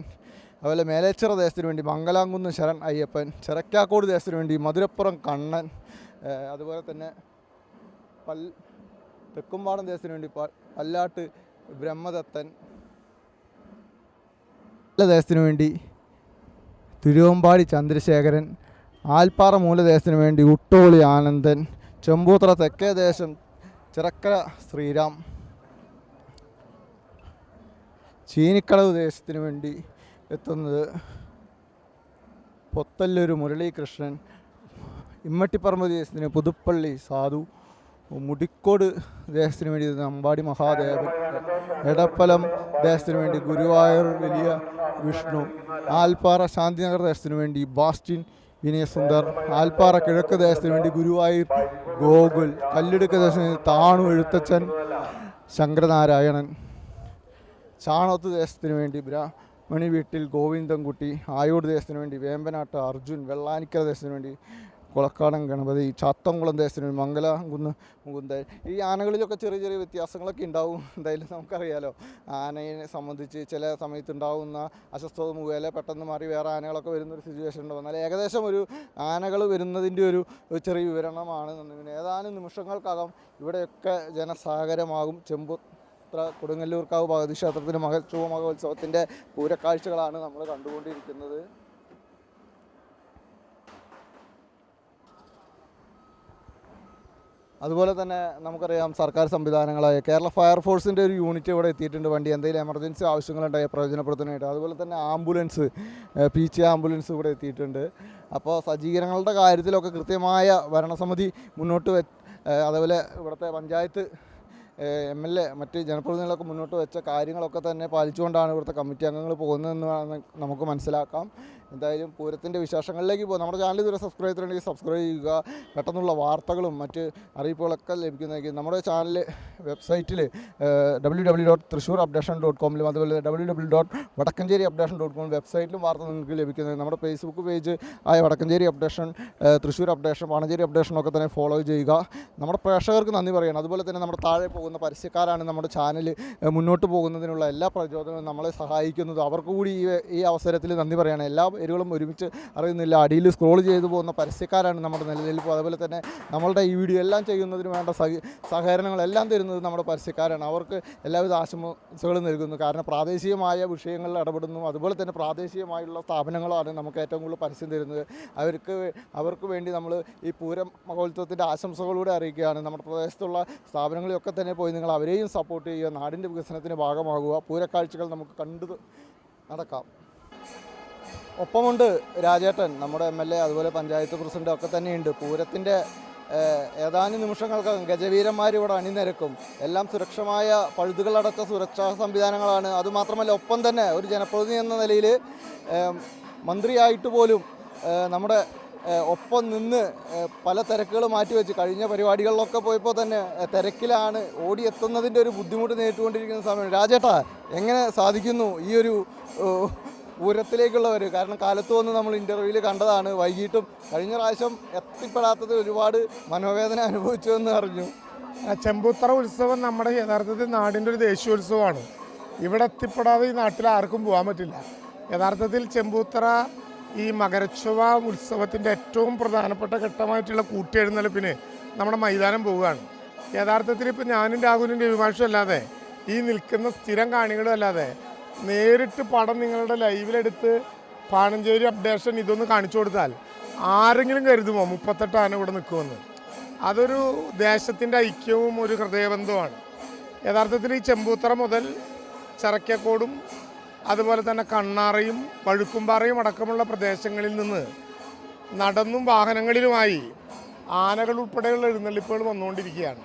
അതുപോലെ മേലേച്ചിറ ദേശത്തിന് വേണ്ടി മംഗലാംകുന്ന് ശരൺ അയ്യപ്പൻ, ചിറക്കാക്കോട് ദേശത്തിന് വേണ്ടി മധുരപ്പുറം കണ്ണൻ, അതുപോലെ തന്നെ തെക്കുംപാടം ദേശത്തിന് വേണ്ടി പല്ലാട്ട് ബ്രഹ്മദത്തൻ, ദേശത്തിന് വേണ്ടി തിരുവമ്പാടി ചന്ദ്രശേഖരൻ, ആൽപ്പാറ മൂലദേശത്തിന് വേണ്ടി ഉട്ടോളി ആനന്ദൻ, ചെമ്പൂത്ര തെക്കേ ദേശം ചിറക്കര ശ്രീരാം, ചീനിക്കടവ് ദേശത്തിന് വേണ്ടി എത്തുന്നത് പൊത്തല്ലൂർ മുരളീകൃഷ്ണൻ, ഇമ്മട്ടിപ്പറമ്പ് ദേശത്തിന് പുതുപ്പള്ളി സാധു, മുടിക്കോട് ദേശത്തിന് വേണ്ടി അമ്പാടി മഹാദേവൻ, എടപ്പലം ദേശത്തിന് വേണ്ടി ഗുരുവായൂർ വലിയ വിഷ്ണു, ആൽപ്പാറ ശാന്തിനഗർ ദേശത്തിന് വേണ്ടി ബാസ്റ്റിൻ വിനയസുന്ദർ, ആൽപ്പാറ കിഴക്ക് ദേശത്തിന് വേണ്ടി ഗുരുവായൂർ ഗോകുൽ, കല്ലിടുക്ക് ദേശത്തിന് വേണ്ടി താണു എഴുത്തച്ഛൻ ശങ്കരനാരായണൻ, ചാണോത്ത് ദേശത്തിന് വേണ്ടി ബ്രാഹ്മണി വീട്ടിൽ ഗോവിന്ദൻകുട്ടി, ആയൂർ ദേശത്തിന് വേണ്ടി വേമ്പനാട്ട് അർജുൻ, വെള്ളാനിക്കര ദേശത്തിന് വേണ്ടി കുളക്കാടൻ ഗണപതി, ചാത്തംകുളം ദേശത്തിന് വേണ്ടി മംഗലാംകുന്ന് മുകുന്ദൻ. ഈ ആനകളിലൊക്കെ ചെറിയ ചെറിയ വ്യത്യാസങ്ങളൊക്കെ ഉണ്ടാവും. എന്തായാലും നമുക്കറിയാലോ, ആനയെ സംബന്ധിച്ച് ചില സമയത്ത് ഉണ്ടാകുന്ന അസ്വസ്ഥത മുഖേന പെട്ടെന്ന് മാറി വേറെ ആനകളൊക്കെ വരുന്നൊരു സിറ്റുവേഷൻ ഉണ്ടാവും. എന്നാൽ ഏകദേശം ഒരു ആനകൾ വരുന്നതിൻ്റെ ഒരു ചെറിയ വിവരണമാണ്. ഏതാനും നിമിഷങ്ങൾക്കകം ഇവിടെയൊക്കെ ജനസാഗരമാകും. കൊടുങ്ങല്ലൂർക്കാവ് ഭഗവതി ക്ഷേത്രത്തിൻ്റെ മഹോത്സവ മഹോത്സവത്തിൻ്റെ പൂരക്കാഴ്ചകളാണ് നമ്മൾ കണ്ടുകൊണ്ടിരിക്കുന്നത്. അതുപോലെ തന്നെ നമുക്കറിയാം, സർക്കാർ സംവിധാനങ്ങളായ കേരള ഫയർഫോഴ്സിൻ്റെ ഒരു യൂണിറ്റ് ഇവിടെ എത്തിയിട്ടുണ്ട്. വണ്ടി എന്തെങ്കിലും എമർജൻസി ആവശ്യങ്ങളുണ്ടായ പ്രയോജനപ്പെടുത്താനായിട്ട്. അതുപോലെ തന്നെ ആംബുലൻസ്, PCA ആംബുലൻസ് ഇവിടെ എത്തിയിട്ടുണ്ട്. അപ്പോൾ സജ്ജീകരണങ്ങളുടെ കാര്യത്തിലൊക്കെ കൃത്യമായ ഭരണസമിതി മുന്നോട്ട് അതേപോലെ ഇവിടുത്തെ പഞ്ചായത്ത് MLA മറ്റ് ജനപ്രതിനിധികളൊക്കെ മുന്നോട്ട് വെച്ച കാര്യങ്ങളൊക്കെ തന്നെ പാലിച്ചുകൊണ്ടാണ് ഇവിടുത്തെ കമ്മിറ്റി അംഗങ്ങൾ പോകുന്നതെന്ന് നമുക്ക് മനസ്സിലാക്കാം. എന്തായാലും പൂരത്തിൻ്റെ വിശേഷങ്ങളിലേക്ക് പോകും. നമ്മുടെ ചാനൽ ഇതുവരെ സബ്സ്ക്രൈബ് ചെയ്തിട്ടുണ്ടെങ്കിൽ സബ്സ്ക്രൈബ് ചെയ്യുക. പെട്ടെന്നുള്ള വാർത്തകളും മറ്റ് അറിയിപ്പുകളൊക്കെ ലഭിക്കുന്നതായിരിക്കും. നമ്മുടെ ചാനൽ വെബ്സൈറ്റിൽ www.thrissur-updation.com അതുപോലെ www.vadakkanceri-updation.com വെബ്സൈറ്റിലും വാർത്ത നിങ്ങൾക്ക് ലഭിക്കുന്നത്. നമ്മുടെ ഫേസ്ബുക്ക് പേജ് ആയ വടക്കഞ്ചേരി അപ്ഡേഷൻ, തൃശ്ശൂർ അപ്ഡേഷൻ, പാണഞ്ചേരി അപ്ഡേഷനൊക്കെ തന്നെ ഫോളോ ചെയ്യുക. നമ്മുടെ പ്രേക്ഷകർക്ക് നന്ദി പറയണം. അതുപോലെ തന്നെ നമ്മുടെ താഴെ പോകുന്ന പരസ്യക്കാരാണ് നമ്മുടെ ചാനൽ മുന്നോട്ട് പോകുന്നതിനുള്ള എല്ലാ പ്രചോദനവും നമ്മളെ സഹായിക്കുന്നത്. അവർക്ക് കൂടി ഈ അവസരത്തിൽ നന്ദി പറയണം. എല്ലാ പേരുകളും ഒരുമിച്ച് അറിയുന്നില്ല. അടിയിൽ സ്ക്രോൾ ചെയ്തു പോകുന്ന പരസ്യക്കാരാണ് നമ്മുടെ നിലനിൽപ്പ്. അതുപോലെ തന്നെ നമ്മളുടെ ഈ വീഡിയോ എല്ലാം ചെയ്യുന്നതിന് വേണ്ട സഹകരണങ്ങളെല്ലാം തരുന്നത് നമ്മുടെ പരസ്യക്കാരാണ്. അവർക്ക് എല്ലാവിധ ആശംസകളും നൽകുന്നു. കാരണം പ്രാദേശികമായ വിഷയങ്ങളിൽ ഇടപെടുന്നു. അതുപോലെ തന്നെ പ്രാദേശികമായുള്ള സ്ഥാപനങ്ങളാണ് നമുക്ക് ഏറ്റവും കൂടുതൽ പരസ്യം തരുന്നത്. അവർക്ക് വേണ്ടി നമ്മൾ ഈ പൂരം മഹോത്സവത്തിൻ്റെ ആശംസകളൂടെ അറിയിക്കുകയാണ്. നമ്മുടെ പ്രദേശത്തുള്ള സ്ഥാപനങ്ങളിലൊക്കെ തന്നെ പോയി നിങ്ങൾ അവരെയും സപ്പോർട്ട് ചെയ്യുക. നാടിൻ്റെ വികസനത്തിന് ഭാഗമാകുക. പൂരക്കാഴ്ചകൾ നമുക്ക് കണ്ടു നടക്കാം. ഒപ്പമുണ്ട് രാജേട്ടൻ, നമ്മുടെ MLA, അതുപോലെ പഞ്ചായത്ത് പ്രസിഡന്റ് ഒക്കെ തന്നെയുണ്ട്. പൂരത്തിൻ്റെ ഏതാനും നിമിഷങ്ങൾക്കകം ഗജവീരന്മാർ ഇവിടെ അണിനിരക്കും. എല്ലാം സുരക്ഷമായ പഴുതുകളടച്ച സുരക്ഷാ സംവിധാനങ്ങളാണ്. അതുമാത്രമല്ല, ഒപ്പം തന്നെ ഒരു ജനപ്രതിനിധി എന്ന നിലയിൽ മന്ത്രിയായിട്ട് പോലും നമ്മുടെ ഒപ്പം നിന്ന് പല തിരക്കുകൾ മാറ്റിവെച്ച് കഴിഞ്ഞ പരിപാടികളിലൊക്കെ പോയപ്പോൾ തന്നെ തിരക്കിലാണ്, ഓടിയെത്തുന്നതിൻ്റെ ഒരു ബുദ്ധിമുട്ട് നേരിട്ടുകൊണ്ടിരിക്കുന്ന സമയം. രാജേട്ടാ, എങ്ങനെ സാധിക്കുന്നു ഈ ഒരു പൂരത്തിലേക്കുള്ളവർ? കാരണം കാലത്ത് വന്ന് നമ്മൾ ഇൻ്റർവ്യൂവിൽ കണ്ടതാണ്, വൈകിട്ടും കഴിഞ്ഞ പ്രാവശ്യം എത്തിപ്പെടാത്തത് ഒരുപാട് മനോവേദന അനുഭവിച്ചു എന്ന് അറിഞ്ഞു. ചെമ്പൂത്തറ ഉത്സവം നമ്മുടെ യഥാർത്ഥത്തിൽ നാടിൻ്റെ ഒരു ദേശീയോത്സവമാണ്. ഇവിടെ എത്തിപ്പെടാതെ ഈ നാട്ടിൽ ആർക്കും പോകാൻ പറ്റില്ല. യഥാർത്ഥത്തിൽ ചെമ്പൂത്തറ ഈ മകരച്ചൊവ്വ ഉത്സവത്തിൻ്റെ ഏറ്റവും പ്രധാനപ്പെട്ട ഘട്ടമായിട്ടുള്ള കൂട്ടിയെഴുന്നള്ളിപ്പിന് നമ്മുടെ മൈതാനം പോവുകയാണ്. യഥാർത്ഥത്തിൽ ഇപ്പോൾ ഞാനും രാഹുലും രവിമാഷും അല്ലാതെ ഈ നിൽക്കുന്ന സ്ഥിരം കാണികളും അല്ലാതെ നേരിട്ട് പടം നിങ്ങളുടെ ലൈവിലെടുത്ത് പാണഞ്ചേരി അപ്ഡേഷൻ ഇതൊന്ന് കാണിച്ചു കൊടുത്താൽ ആരെങ്കിലും കരുതുമോ 38 ആന ഇവിടെ നിൽക്കുമെന്ന്? അതൊരു ദേശത്തിൻ്റെ ഐക്യവും ഒരു ഹൃദയബന്ധവുമാണ്. യഥാർത്ഥത്തിൽ ഈ ചെമ്പൂത്തറ മുതൽ ചിറക്കക്കോടും അതുപോലെ തന്നെ കണ്ണാറയും വഴുക്കുംപാറയും അടക്കമുള്ള പ്രദേശങ്ങളിൽ നിന്ന് നടന്നും വാഹനങ്ങളിലുമായി ആനകൾ ഉൾപ്പെടെയുള്ള എഴുന്നള്ളിപ്പുകൾ വന്നുകൊണ്ടിരിക്കുകയാണ്.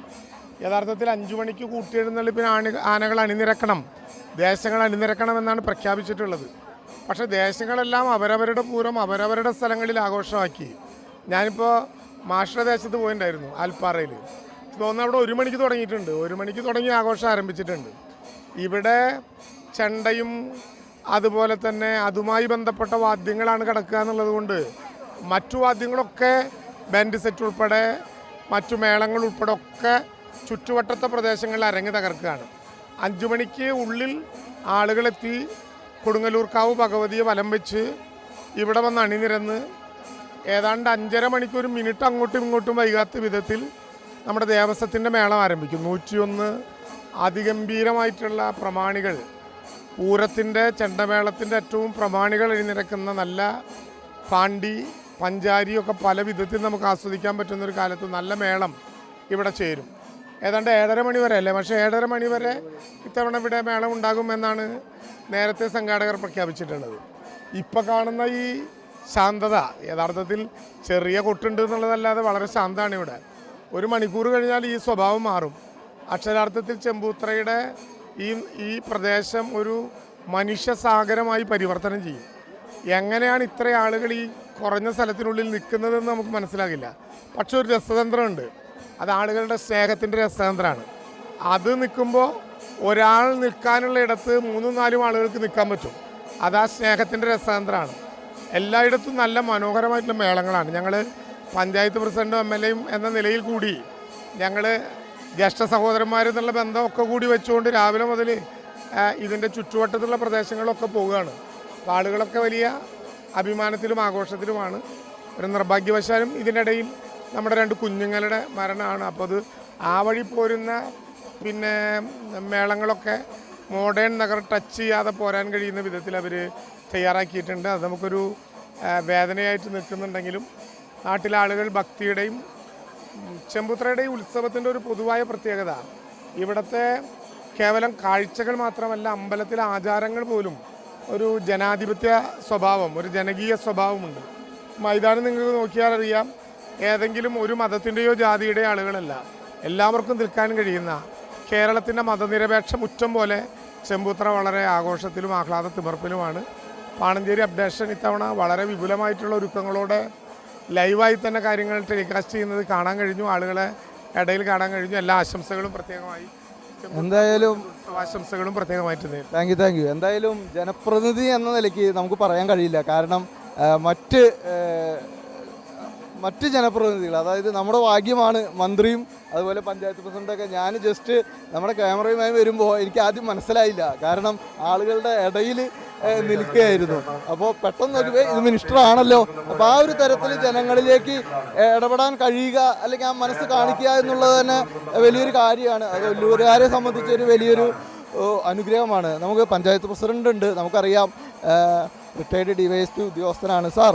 യഥാർത്ഥത്തിൽ 5 മണിക്ക് കൂട്ടിയെഴുന്നള്ളിപ്പിന് ആനകൾ അണിനിരക്കണം, ദേശങ്ങൾ അണിനിരക്കണം എന്നാണ് പ്രഖ്യാപിച്ചിട്ടുള്ളത്. പക്ഷേ ദേശങ്ങളെല്ലാം അവരവരുടെ പൂരം അവരവരുടെ സ്ഥലങ്ങളിൽ ആഘോഷമാക്കി. ഞാനിപ്പോൾ മാഷ്ടെ ദേശത്ത് പോയിട്ടുണ്ടായിരുന്നു, ആൽപ്പാറയിൽ. തോന്നുന്നു അവിടെ 1 മണിക്ക് തുടങ്ങിയിട്ടുണ്ട്. 1 മണിക്ക് തുടങ്ങി ആഘോഷം ആരംഭിച്ചിട്ടുണ്ട്. ഇവിടെ ചെണ്ടയും അതുപോലെ തന്നെ അതുമായി ബന്ധപ്പെട്ട വാദ്യങ്ങളാണ് കിടക്കുക എന്നുള്ളത് കൊണ്ട് മറ്റു വാദ്യങ്ങളൊക്കെ ബാൻഡ് സെറ്റ് ഉൾപ്പെടെ മറ്റു മേളങ്ങൾ ഉൾപ്പെടെ ഒക്കെ ചുറ്റുവട്ടത്തെ പ്രദേശങ്ങളിൽ അരങ്ങ് തകർക്കുകയാണ്. 5 മണിക്ക് ഉള്ളിൽ ആളുകളെത്തി കൊടുങ്ങല്ലൂർക്കാവ് ഭഗവതിയെ വലം വെച്ച് ഇവിടെ വന്ന് അണിനിരന്ന് ഏതാണ്ട് 5.5 മണിക്കൂർ മിനിറ്റ് അങ്ങോട്ടും ഇങ്ങോട്ടും വൈകാത്ത വിധത്തിൽ നമ്മുടെ ദേവസ്വത്തിൻ്റെ മേളം ആരംഭിക്കും. 101 അതിഗംഭീരമായിട്ടുള്ള പ്രമാണികൾ, പൂരത്തിൻ്റെ ചെണ്ടമേളത്തിൻ്റെ ഏറ്റവും പ്രമാണികൾ എഴുന്നേൽക്കുന്ന നല്ല പാണ്ടി പഞ്ചാരിയൊക്കെ പല വിധത്തിൽ നമുക്ക് ആസ്വദിക്കാൻ പറ്റുന്നൊരു കാലത്ത് നല്ല മേളം ഇവിടെ ചേരും. ഏതാണ്ട് 7:30 മണി വരെ അല്ലേ, പക്ഷേ 7:30 മണി വരെ ഇത്തവണ ഇവിടെ മേളം ഉണ്ടാകുമെന്നാണ് നേരത്തെ സംഘാടകർ പ്രഖ്യാപിച്ചിട്ടുള്ളത്. ഇപ്പോൾ കാണുന്ന ഈ ശാന്തത യഥാർത്ഥത്തിൽ ചെറിയ കൊട്ടുണ്ട് എന്നുള്ളതല്ലാതെ വളരെ ശാന്തമാണ് ഇവിടെ. 1 മണിക്കൂർ കഴിഞ്ഞാൽ ഈ സ്വഭാവം മാറും. അക്ഷരാർത്ഥത്തിൽ ചെമ്പൂത്രയുടെ ഈ പ്രദേശം ഒരു മനുഷ്യസാഗരമായി പരിവർത്തനം ചെയ്യും. എങ്ങനെയാണ് ഇത്ര ആളുകൾ ഈ കുറഞ്ഞ സ്ഥലത്തിനുള്ളിൽ നിൽക്കുന്നതെന്ന് നമുക്ക് മനസ്സിലാകില്ല. പക്ഷെ ഒരു രസതന്ത്രമുണ്ട്, അത് ആളുകളുടെ സ്നേഹത്തിൻ്റെ രസതന്ത്രമാണ്. അത് നിൽക്കുമ്പോൾ ഒരാൾ നിൽക്കാനുള്ള ഇടത്ത് 3-4 ആളുകൾക്ക് നിൽക്കാൻ പറ്റും. അത് ആ സ്നേഹത്തിൻ്റെ രസതന്ത്രമാണ്. എല്ലായിടത്തും നല്ല മനോഹരമായിട്ടുള്ള മേളങ്ങളാണ്. ഞങ്ങൾ പഞ്ചായത്ത് പ്രസിഡൻറ്റും MLAയും എന്ന നിലയിൽ കൂടി ഞങ്ങൾ ജ്യേഷ്ഠ സഹോദരന്മാരെന്നുള്ള ബന്ധമൊക്കെ കൂടി വെച്ചുകൊണ്ട് രാവിലെ മുതൽ ഇതിൻ്റെ ചുറ്റുവട്ടത്തുള്ള പ്രദേശങ്ങളിലൊക്കെ പോവുകയാണ്. അപ്പോൾ ആളുകളൊക്കെ വലിയ അഭിമാനത്തിലും ആഘോഷത്തിലുമാണ്. ഒരു നിർഭാഗ്യവശാലും ഇതിനിടയിൽ നമ്മുടെ 2 കുഞ്ഞുങ്ങളുടെ മരണമാണ്. അപ്പോൾ അത് ആ വഴി പോരുന്ന പിന്നെ മേളങ്ങളൊക്കെ മോഡേൺ നഗർ ടച്ച് ചെയ്യാതെ പോരാൻ കഴിയുന്ന വിധത്തിൽ അവർ തയ്യാറാക്കിയിട്ടുണ്ട്. അത് നമുക്കൊരു വേദനയായിട്ട് നിൽക്കുന്നുണ്ടെങ്കിലും നാട്ടിലെ ആളുകൾ ഭക്തിയുടെയും ചെമ്പൂത്രയുടെയും ഉത്സവത്തിൻ്റെ ഒരു പൊതുവായ പ്രത്യേകത ഇവിടുത്തെ കേവലം കാഴ്ചകൾ മാത്രമല്ല, അമ്പലത്തിലെ ആചാരങ്ങൾ പോലും ഒരു ജനാധിപത്യ സ്വഭാവം, ഒരു ജനകീയ സ്വഭാവമുണ്ട്. മൈതാനം നിങ്ങൾക്ക് നോക്കിയാൽ അറിയാം, ഏതെങ്കിലും ഒരു മതത്തിൻ്റെയോ ജാതിയുടെയോ ആളുകളല്ല, എല്ലാവർക്കും നിൽക്കാൻ കഴിയുന്ന കേരളത്തിൻ്റെ മതനിരപേക്ഷ മുറ്റം പോലെ ചെമ്പൂത്ര വളരെ ആഘോഷത്തിലും ആഹ്ലാദ തിമർപ്പിലുമാണ്. പാണഞ്ചേരി അപ്ഡേഷൻ ഇത്തവണ വളരെ വിപുലമായിട്ടുള്ള ഒരുക്കങ്ങളോടെ ലൈവായി തന്നെ കാര്യങ്ങൾ ടെലികാസ്റ്റ് ചെയ്യുന്നത് കാണാൻ കഴിഞ്ഞു, ആളുകളെ ഇടയിൽ കാണാൻ കഴിഞ്ഞു. എല്ലാ ആശംസകളും പ്രത്യേകമായി എന്തായാലും ആശംസകളും പ്രത്യേകമായിട്ട് താങ്ക് യു. എന്തായാലും ജനപ്രതിനിധി എന്ന നിലയ്ക്ക് നമുക്ക് പറയാൻ കഴിയില്ല. കാരണം മറ്റ് ജനപ്രതിനിധികൾ, അതായത് നമ്മുടെ ഭാഗ്യമാണ് മന്ത്രിയും അതുപോലെ പഞ്ചായത്ത് പ്രസിഡൻ്റൊക്കെ. ഞാൻ ജസ്റ്റ് നമ്മുടെ ക്യാമറയുമായി വരുമ്പോൾ എനിക്ക് ആദ്യം മനസ്സിലായില്ല, കാരണം ആളുകളുടെ ഇടയിൽ നിൽക്കുകയായിരുന്നു. അപ്പോൾ പെട്ടെന്ന് നോക്കിയപ്പോൾ ഇത് മിനിസ്റ്റർ ആണല്ലോ. അപ്പോൾ ആ ഒരു തരത്തിൽ ജനങ്ങളിലേക്ക് ഇടപെടാൻ കഴിയുക, അല്ലെങ്കിൽ ആ മനസ്സ് കാണിക്കുക എന്നുള്ളത് തന്നെ വലിയൊരു കാര്യമാണ്. അത് വെല്ലൂരുകാരെ സംബന്ധിച്ചൊരു വലിയൊരു അനുഗ്രഹമാണ്. നമുക്ക് പഞ്ചായത്ത് പ്രസിഡൻ്റ് ഉണ്ട്, നമുക്കറിയാം, റിട്ടയർഡ് DYSP ഉദ്യോഗസ്ഥനാണ്. സാർ,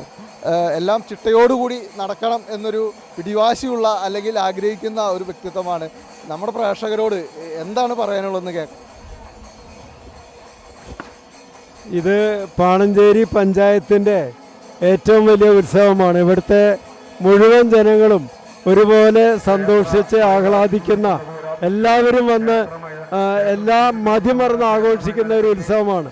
എല്ലാം ചിട്ടയോടുകൂടി നടക്കണം എന്നൊരു പിടിവാശിയുള്ള അല്ലെങ്കിൽ ആഗ്രഹിക്കുന്ന ഒരു വ്യക്തിത്വമാണ്. നമ്മുടെ പ്രേക്ഷകരോട് എന്താണ് പറയാനുള്ളതെന്ന് കേൾക്കാം. ഇത് പാണഞ്ചേരി പഞ്ചായത്തിൻ്റെ ഏറ്റവും വലിയ ഉത്സവമാണ്. ഇവിടുത്തെ മുഴുവൻ ജനങ്ങളും ഒരുപോലെ സന്തോഷിച്ച് ആഹ്ലാദിക്കുന്ന, എല്ലാവരും വന്ന് എല്ലാം മതിമറന്ന് ആഘോഷിക്കുന്ന ഒരു ഉത്സവമാണ്.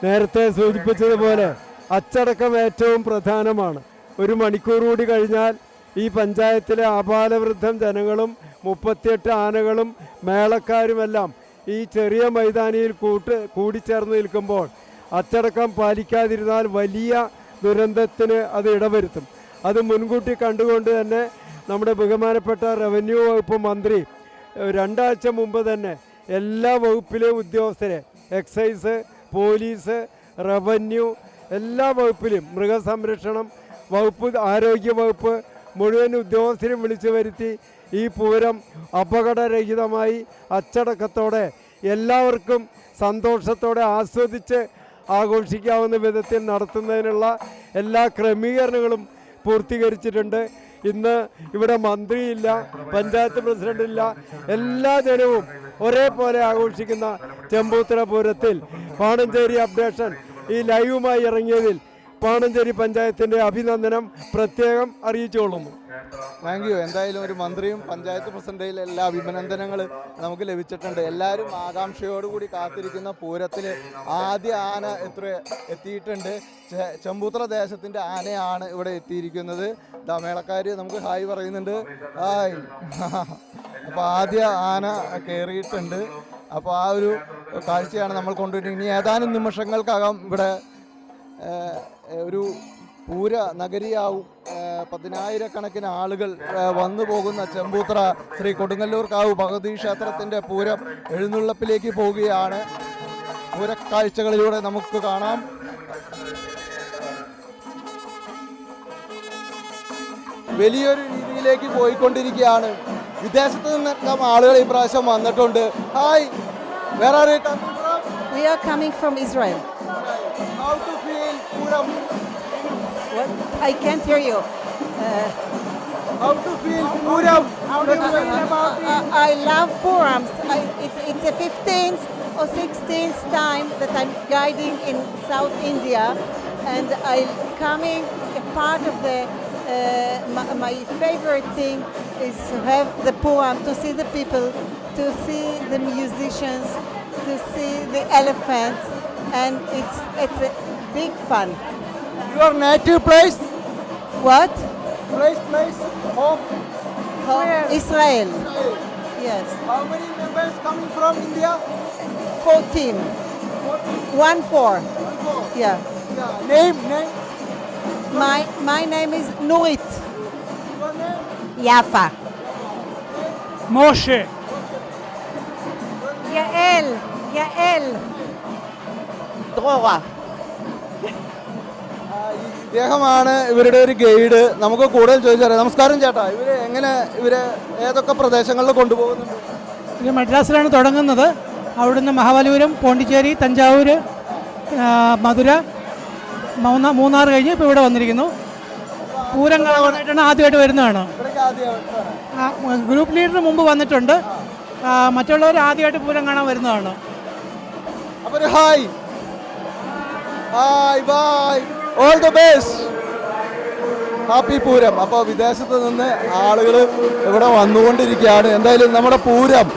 നേരത്തെ സൂചിപ്പിച്ചതുപോലെ അച്ചടക്കം ഏറ്റവും പ്രധാനമാണ്. 1 മണിക്കൂർ കൂടി കഴിഞ്ഞാൽ ഈ പഞ്ചായത്തിലെ ആബാലവൃദ്ധം ജനങ്ങളും 38 ആനകളും മേളക്കാരുമെല്ലാം ഈ ചെറിയ മൈതാനിയിൽ കൂടിച്ചേർന്ന് നിൽക്കുമ്പോൾ അച്ചടക്കം പാലിക്കാതിരുന്നാൽ വലിയ ദുരന്തത്തിന് അത് ഇടവരുത്തും. അത് മുൻകൂട്ടി കണ്ടുകൊണ്ട് തന്നെ നമ്മുടെ ബഹുമാനപ്പെട്ട റവന്യൂ വകുപ്പ് മന്ത്രി 2 ആഴ്ച മുമ്പ് തന്നെ എല്ലാ വകുപ്പിലെ ഉദ്യോഗസ്ഥരെ, എക്സൈസ്, പോലീസ്, റവന്യൂ, എല്ലാ വകുപ്പിലും, മൃഗസംരക്ഷണം വകുപ്പ്, ആരോഗ്യ വകുപ്പ് മുഴുവൻ ഉദ്യോഗസ്ഥരും വിളിച്ചു വരുത്തി ഈ പൂരം അപകടരഹിതമായി അച്ചടക്കത്തോടെ എല്ലാവർക്കും സന്തോഷത്തോടെ ആസ്വദിച്ച് ആഘോഷിക്കാവുന്ന വിധത്തിൽ നടത്തുന്നതിനുള്ള എല്ലാ ക്രമീകരണങ്ങളും പൂർത്തീകരിച്ചിട്ടുണ്ട്. ഇന്ന് ഇവിടെ മന്ത്രിയില്ല, പഞ്ചായത്ത് പ്രസിഡന്റില്ല, എല്ലാ ജനവും ഒരേപോലെ ആഘോഷിക്കുന്ന ചെമ്പൂത്തറ പൂരത്തിൽ പാണഞ്ചേരി അപ്ഡേഷൻ ഈ ലൈവുമായി ഇറങ്ങിയതിൽ പാണഞ്ചേരി പഞ്ചായത്തിൻ്റെ അഭിനന്ദനം പ്രത്യേകം അറിയിച്ചുകൊള്ളുന്നു. Thank you. എന്തായാലും ഒരു മന്ത്രിയും പഞ്ചായത്ത് പ്രസിഡന്റിൽ എല്ലാ അഭിനന്ദനങ്ങൾ നമുക്ക് ലഭിച്ചിട്ടുണ്ട്. എല്ലാവരും ആകാംക്ഷയോടുകൂടി കാത്തിരിക്കുന്ന പൂരത്തിൽ ആദ്യ ആന എത്തിയിട്ടുണ്ട്. ചെമ്പൂത്തറ ദേശത്തിൻ്റെ ആനയാണ് ഇവിടെ എത്തിയിരിക്കുന്നത്. മേളക്കാർ നമുക്ക് ഹായ് പറയുന്നുണ്ട്. ഹായ്. അപ്പോൾ ആദ്യ ആന കയറിയിട്ടുണ്ട്. അപ്പോൾ ആ ഒരു കാഴ്ചയാണ് നമ്മൾ കൊണ്ടുവരുന്നത്. ഇനി ഏതാനും നിമിഷങ്ങൾക്കകം ഇവിടെ ഒരു പൂര നഗരിയാവും. 10,000-കണക്കിന് ആളുകൾ വന്നു പോകുന്ന ചെമ്പൂത്ര ശ്രീ കൊടുങ്ങല്ലൂർക്കാവ് ഭഗവതി ക്ഷേത്രത്തിൻ്റെ പൂരം എഴുന്നള്ളിപ്പിലേക്ക് പോവുകയാണ്. പൂരക്കാഴ്ചകളിലൂടെ നമുക്ക് കാണാം. വലിയൊരു രീതിയിലേക്ക് പോയിക്കൊണ്ടിരിക്കുകയാണ്. വിദേശത്ത് നിന്നൊക്കെ ആളുകൾ ഈ പ്രാവശ്യം വന്നിട്ടുണ്ട്. ഹായ്, വേറെ ആര് coming from? We are coming from Israel. How to feel Puram? What? I can't hear you. How to feel Puram? How do you feel about it? I love Purams. It's the 15th or 16th time that I'm guiding in South India, and I'm coming a part of the. My favorite thing is to have the Puram, to see the people, to see the musicians, to see the elephants, and it's a big fun. Your native place? What? Place, home? Israel. Yes. How many members coming from India? 14. 1-4. Yeah. Name? My name is Nurit. Your name? Yafa. Moshe. Yael. Drora. ഇദ്ദേഹമാണ് ഇവരുടെ ഒരു guide. നമുക്ക് കൂടുതൽ ചോദിച്ചറിയാം. നമസ്കാരം ചേട്ടാ, ഇവരെ ഏതൊക്കെ പ്രദേശങ്ങളിൽ കൊണ്ടുപോകുന്നുണ്ട്? ഇത് മദ്രാസിലാണ് തുടങ്ങുന്നത്. അവിടുന്ന് മഹാബലിപുരം, പോണ്ടിച്ചേരി, തഞ്ചാവൂർ, മധുര, മൂന്നാർ കഴിഞ്ഞ് ഇപ്പോൾ ഇവിടെ വന്നിരിക്കുന്നു. പൂരം കാണാനായിട്ടാണ് ആദ്യമായിട്ട് വരുന്നതാണ്. ഗ്രൂപ്പ് ലീഡർ മുമ്പ് വന്നിട്ടുണ്ട്. മറ്റുള്ളവർ ആദ്യമായിട്ട് പൂരം കാണാൻ വരുന്നതാണ്. അപ്പോൾ hi bye, all the best, happy Pooram. അപ്പോൾ വിദേശത്ത് നിന്ന് ആളുകൾ ഇവിടെ വന്നുകൊണ്ടിരിക്കുകയാണ്. എന്തായാലും നമ്മുടെ പൂരം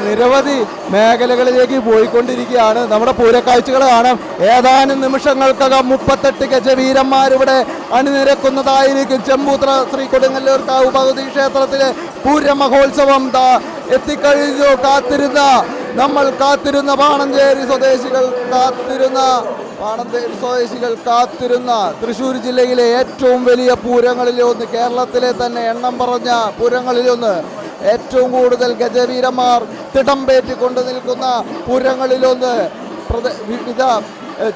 നിരവധി മേഖലകളിലേക്ക് പോയിക്കൊണ്ടിരിക്കുകയാണ്. നമ്മുടെ പൂരക്കാഴ്ചകൾ കാണാം. ഏതാനും നിമിഷങ്ങൾക്കകം 38 ഗജവീരന്മാരിവിടെ അണിനിരക്കുന്നതായിരിക്കും. ചെമ്പൂത്ര ശ്രീ കൊടുങ്ങല്ലൂർക്കാവ് ഭഗവതി ക്ഷേത്രത്തിലെ പൂരമഹോത്സവം എത്തിക്കഴിഞ്ഞു. നമ്മൾ കാത്തിരുന്ന പാണഞ്ചേരി സ്വദേശികൾ കാത്തിരുന്ന തൃശ്ശൂർ ജില്ലയിലെ ഏറ്റവും വലിയ പൂരങ്ങളിലൊന്ന്, കേരളത്തിലെ തന്നെ എണ്ണം പറഞ്ഞ പൂരങ്ങളിലൊന്ന്, ഏറ്റവും കൂടുതൽ ഗജവീരന്മാർ തിടമ്പേറ്റിക്കൊണ്ട് നിൽക്കുന്ന പൂരങ്ങളിലൊന്ന്, വിവിധ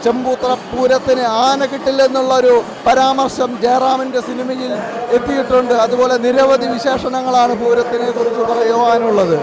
ചെമ്പൂത്ര പൂരത്തിന് ആന കിട്ടില്ലെന്നുള്ളൊരു പരാമർശം ജയറാമിൻ്റെ സിനിമയിൽ എത്തിയിട്ടുണ്ട്. അതുപോലെ നിരവധി വിശേഷണങ്ങളാണ് പൂരത്തിനെ കുറിച്ച് പറയുവാനുള്ളത്.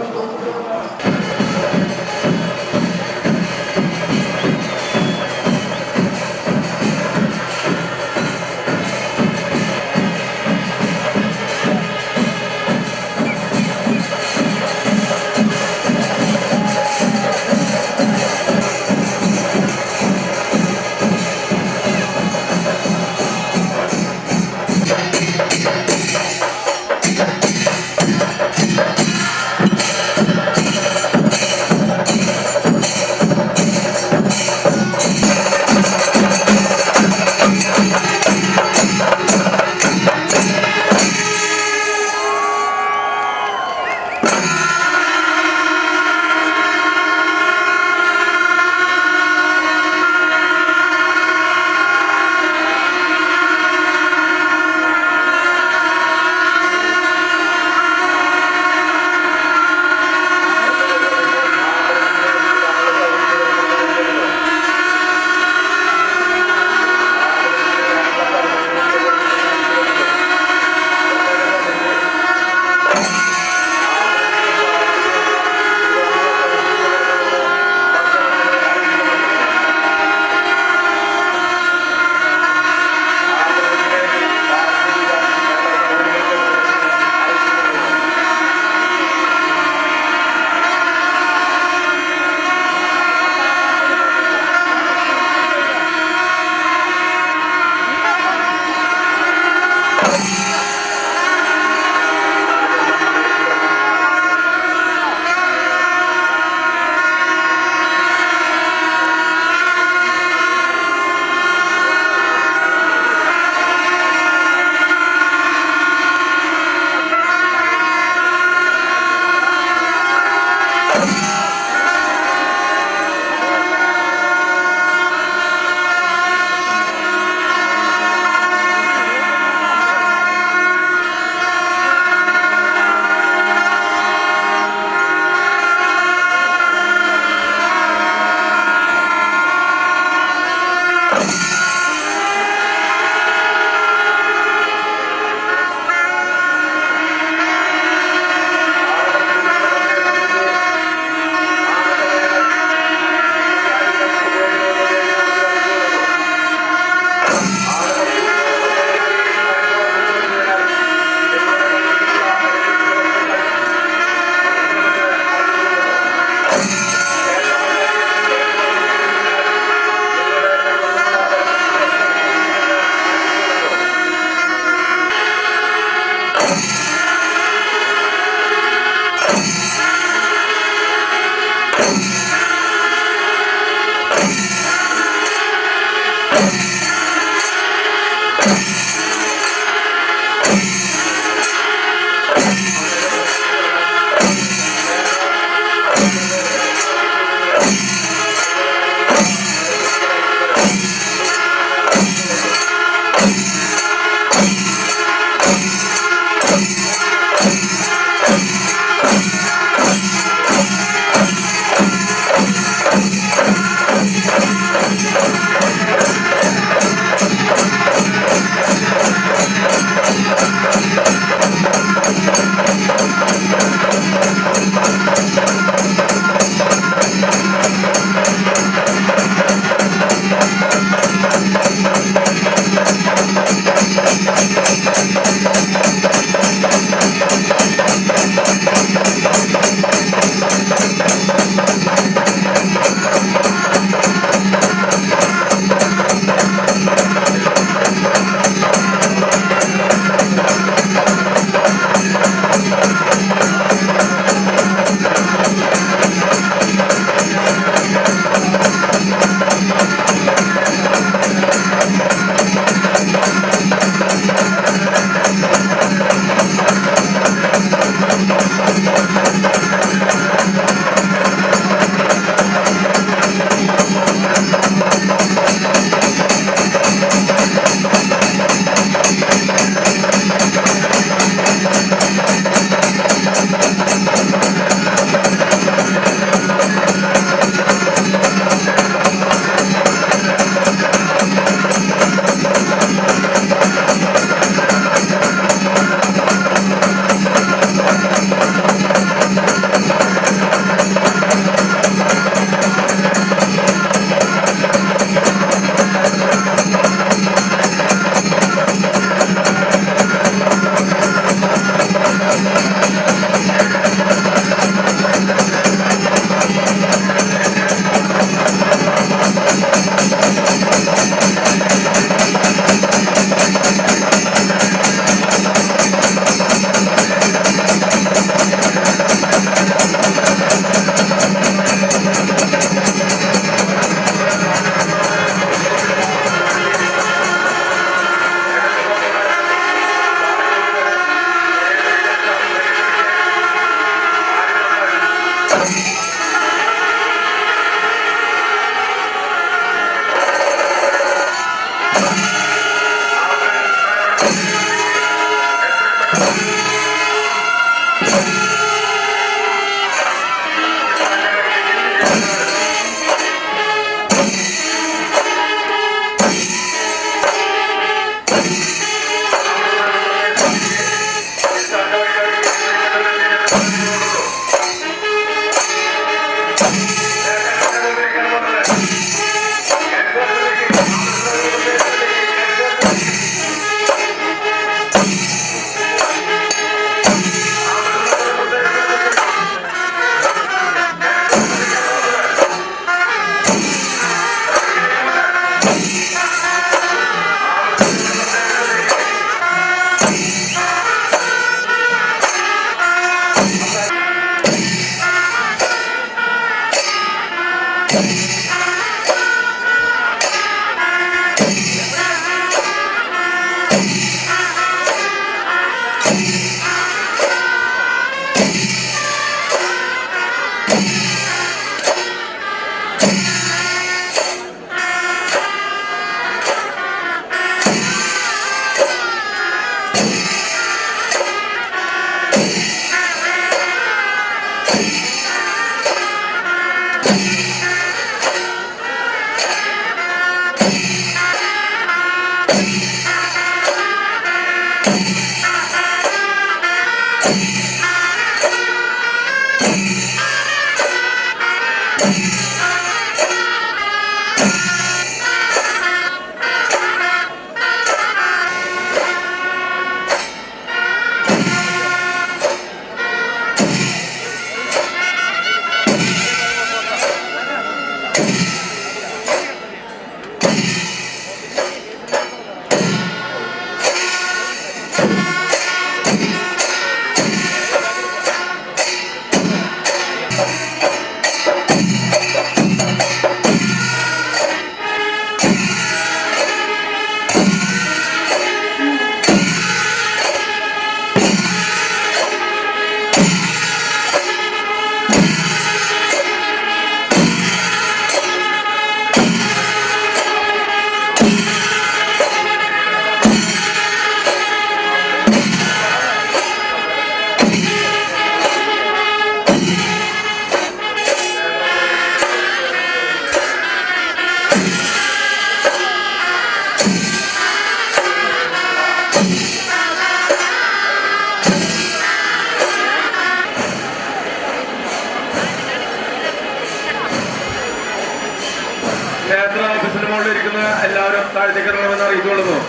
നിന്ന് എല്ലാവരും താഴത്തേക്ക് ഇറങ്ങണമെന്ന് അറിയിച്ചുകൊള്ളുന്നു.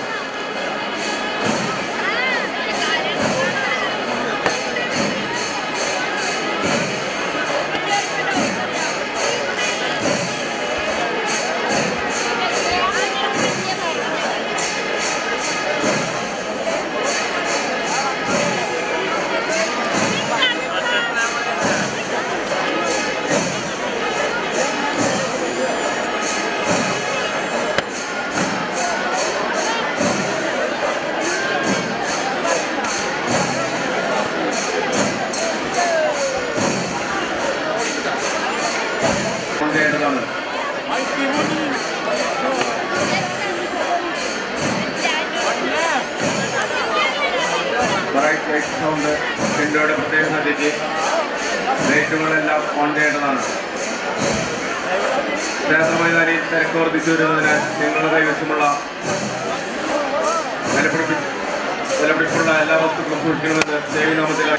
വിൻഡോയുടെ പ്രത്യേകം ശ്രദ്ധിച്ച് ലൈറ്റുകളെല്ലാം ഓൺ ചെയ്യേണ്ടതാണ്. ക്ഷേത്രമൈതാനിയിൽ തിരക്ക് വർദ്ധിച്ചു വരുന്നതിന് നിങ്ങളുടെ കൈവശമുള്ള വിലപിടിപ്പുള്ള എല്ലാ വസ്തുക്കളും സൂക്ഷിക്കണമെന്ന് ദേവിനാമത്തിൽ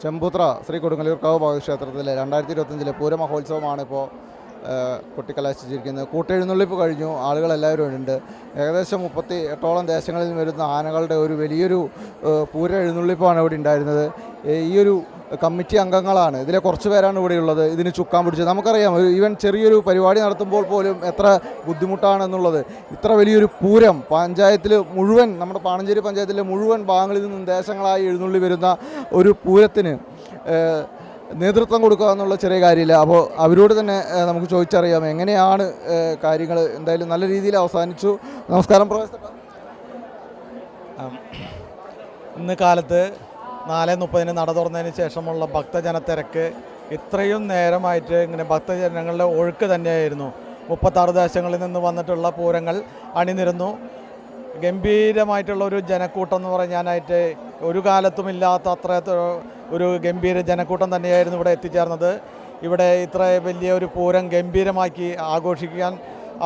ചെമ്പൂത്ര ശ്രീ കൊടുങ്ങല്ലൂർക്കാവ് ഭാഗക്ഷേത്രത്തിലെ 2025 പൂരമഹോത്സവമാണ് ഇപ്പോൾ കൊട്ടിക്കലാശിച്ചിരിക്കുന്നത്. കൂട്ടെഴുന്നള്ളിപ്പ് കഴിഞ്ഞു, ആളുകളെല്ലാവരും ഉണ്ട്. ഏകദേശം 38ഓളം ദേശങ്ങളിൽ വരുന്ന ആനകളുടെ ഒരു വലിയൊരു പൂര എഴുന്നള്ളിപ്പാണ് ഇവിടെ ഉണ്ടായിരുന്നത്. ഈ ഒരു കമ്മിറ്റി അംഗങ്ങളാണ്, ഇതിലെ കുറച്ച് പേരാണ് ഇവിടെയുള്ളത്. ഇതിന് ചുക്കാൻ പിടിച്ചത് നമുക്കറിയാം. ഈവൻ ചെറിയൊരു പരിപാടി നടത്തുമ്പോൾ പോലും എത്ര ബുദ്ധിമുട്ടാണെന്നുള്ളത്. ഇത്ര വലിയൊരു പൂരം പഞ്ചായത്തിൽ മുഴുവൻ, നമ്മുടെ പാണഞ്ചേരി പഞ്ചായത്തിലെ മുഴുവൻ ഭാഗങ്ങളിൽ നിന്നും ദേശങ്ങളായി എഴുന്നള്ളി വരുന്ന ഒരു പൂരത്തിന് നേതൃത്വം കൊടുക്കുക എന്നുള്ള ചെറിയ കാര്യമില്ല. അപ്പോൾ അവരോട് തന്നെ നമുക്ക് ചോദിച്ചറിയാം എങ്ങനെയാണ് കാര്യങ്ങൾ. എന്തായാലും നല്ല രീതിയിൽ അവസാനിച്ചു. നമസ്കാരം പ്രൊഫസർ. ഇന്ന് കാലത്ത് 4:30 നട തുറന്നതിന് ശേഷമുള്ള ഭക്തജനത്തിരക്ക് ഇത്രയും നേരമായിട്ട് ഇങ്ങനെ ഭക്തജനങ്ങളുടെ ഒഴുക്ക് തന്നെയായിരുന്നു. 36 ദേശങ്ങളിൽ നിന്ന് വന്നിട്ടുള്ള പൂരങ്ങൾ അണിനിരന്നു. ഗംഭീരമായിട്ടുള്ള ഒരു ജനക്കൂട്ടം എന്ന് പറയാനായിട്ട് ഒരു കാലത്തും ഇല്ലാത്ത അത്ര ഒരു ഗംഭീര ജനക്കൂട്ടം തന്നെയായിരുന്നു ഇവിടെ എത്തിച്ചേർന്നത്. ഇവിടെ ഇത്ര വലിയ ഒരു പൂരം ഗംഭീരമാക്കി ആഘോഷിക്കാൻ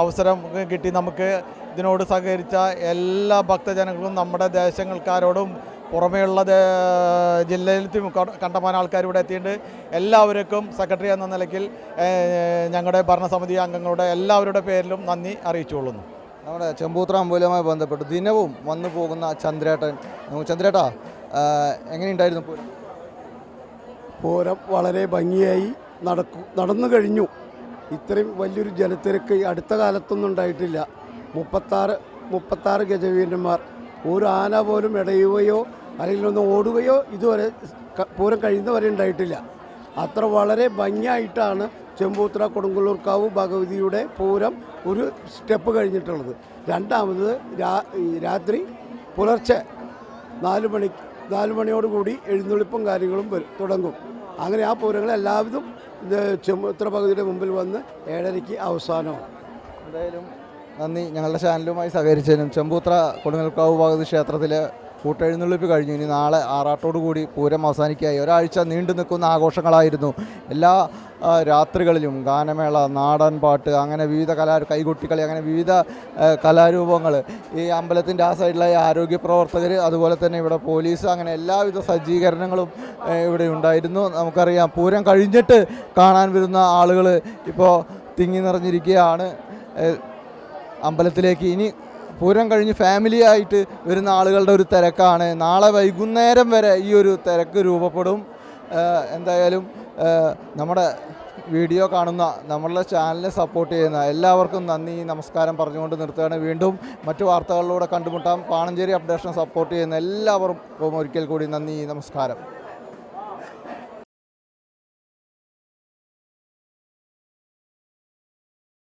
അവസരം കിട്ടി. നമുക്ക് ഇതിനോട് സഹകരിച്ച എല്ലാ ഭക്തജനങ്ങളും നമ്മുടെ ദേശങ്ങൾക്കാരോടും പുറമേയുള്ള ജില്ലയിൽ കണ്ടമാനം ആൾക്കാർ ഇവിടെ എത്തിയിട്ടുണ്ട്. എല്ലാവർക്കും സെക്രട്ടറി എന്ന നിലയ്ക്ക് ഞങ്ങളുടെ ഭരണസമിതി അംഗങ്ങളുടെ എല്ലാവരുടെ പേരിലും നന്ദി അറിയിച്ചുകൊള്ളുന്നു. നമ്മുടെ ചെമ്പൂത്ര അമ്പലവുമായി ബന്ധപ്പെട്ട് ദിനവും വന്നു പോകുന്ന ചന്ദ്രേട്ടൻ. ചന്ദ്രേട്ടാ, എങ്ങനെയുണ്ടായിരുന്നു പൂരം? പൂരം വളരെ ഭംഗിയായി നടന്നു കഴിഞ്ഞു. ഇത്രയും വലിയൊരു ജനത്തിരക്ക് അടുത്ത കാലത്തൊന്നും ഉണ്ടായിട്ടില്ല. 36 ഗജവീരന്മാർ, ഒരു ആന പോലും ഇടയുകയോ അല്ലെങ്കിൽ ഒന്ന് ഓടുകയോ ഇതുവരെ പൂരം കഴിയുന്നവരെ ഉണ്ടായിട്ടില്ല. അത്ര വളരെ ഭംഗിയായിട്ടാണ് ചെമ്പൂത്ര കൊടുങ്ങല്ലൂർക്കാവ് ഭഗവതിയുടെ പൂരം ഒരു സ്റ്റെപ്പ് കഴിഞ്ഞിട്ടുള്ളത്. രണ്ടാമത് രാത്രി പുലർച്ചെ 4 മണിയോടുകൂടി എഴുന്നള്ളിപ്പും കാര്യങ്ങളും തുടങ്ങും. അങ്ങനെ ആ പൂരങ്ങൾ എല്ലാവിധം ചെമ്പൂത്ര ഭഗവതിയുടെ മുമ്പിൽ വന്ന് 7:30 അവസാനമാണ്. എന്തായാലും നന്ദി ഞങ്ങളുടെ ചാനലുമായി സഹകരിച്ചതിനും. ചെമ്പൂത്ര കൊടുങ്ങല്ലൂർക്കാവ് ഭഗവതി ക്ഷേത്രത്തിലെ കൂട്ടെഴുന്നള്ളിപ്പ് കഴിഞ്ഞു. ഇനി നാളെ ആറാട്ടോടുകൂടി പൂരം അവസാനിക്കായി. ഒരാഴ്ച നീണ്ടു നിൽക്കുന്ന ആഘോഷങ്ങളായിരുന്നു. എല്ലാ രാത്രികളിലും ഗാനമേള, നാടൻ പാട്ട്, അങ്ങനെ വിവിധ കൈകൊട്ടിക്കളി, അങ്ങനെ വിവിധ കലാരൂപങ്ങൾ. ഈ അമ്പലത്തിൻ്റെ ആ സൈഡിലായ ആരോഗ്യ പ്രവർത്തകർ, അതുപോലെ തന്നെ ഇവിടെ പോലീസ്, അങ്ങനെ എല്ലാവിധ സജ്ജീകരണങ്ങളും ഇവിടെ ഉണ്ടായിരുന്നു. നമുക്കറിയാം പൂരം കഴിഞ്ഞിട്ട് കാണാൻ വരുന്ന ആളുകൾ ഇപ്പോൾ തിങ്ങി നിറഞ്ഞിരിക്കുകയാണ് അമ്പലത്തിലേക്ക്. ഇനി പൂരം കഴിഞ്ഞ് ഫാമിലി ആയിട്ട് വരുന്ന ആളുകളുടെ ഒരു തിരക്കാണ്. നാളെ വൈകുന്നേരം വരെ ഈ ഒരു തിരക്ക് രൂപപ്പെടും. എന്തായാലും നമ്മുടെ വീഡിയോ കാണുന്ന, നമ്മളുടെ ചാനലിനെ സപ്പോർട്ട് ചെയ്യുന്ന എല്ലാവർക്കും നന്ദി, നമസ്കാരം പറഞ്ഞുകൊണ്ട് നിർത്തുകയാണ്. വീണ്ടും മറ്റു വാർത്തകളിലൂടെ കണ്ടുമുട്ടാം. പാണഞ്ചേരി അപ്ഡേഷൻ സപ്പോർട്ട് ചെയ്യുന്ന എല്ലാവർക്കും ഒരിക്കൽ കൂടി നന്ദി, നമസ്കാരം.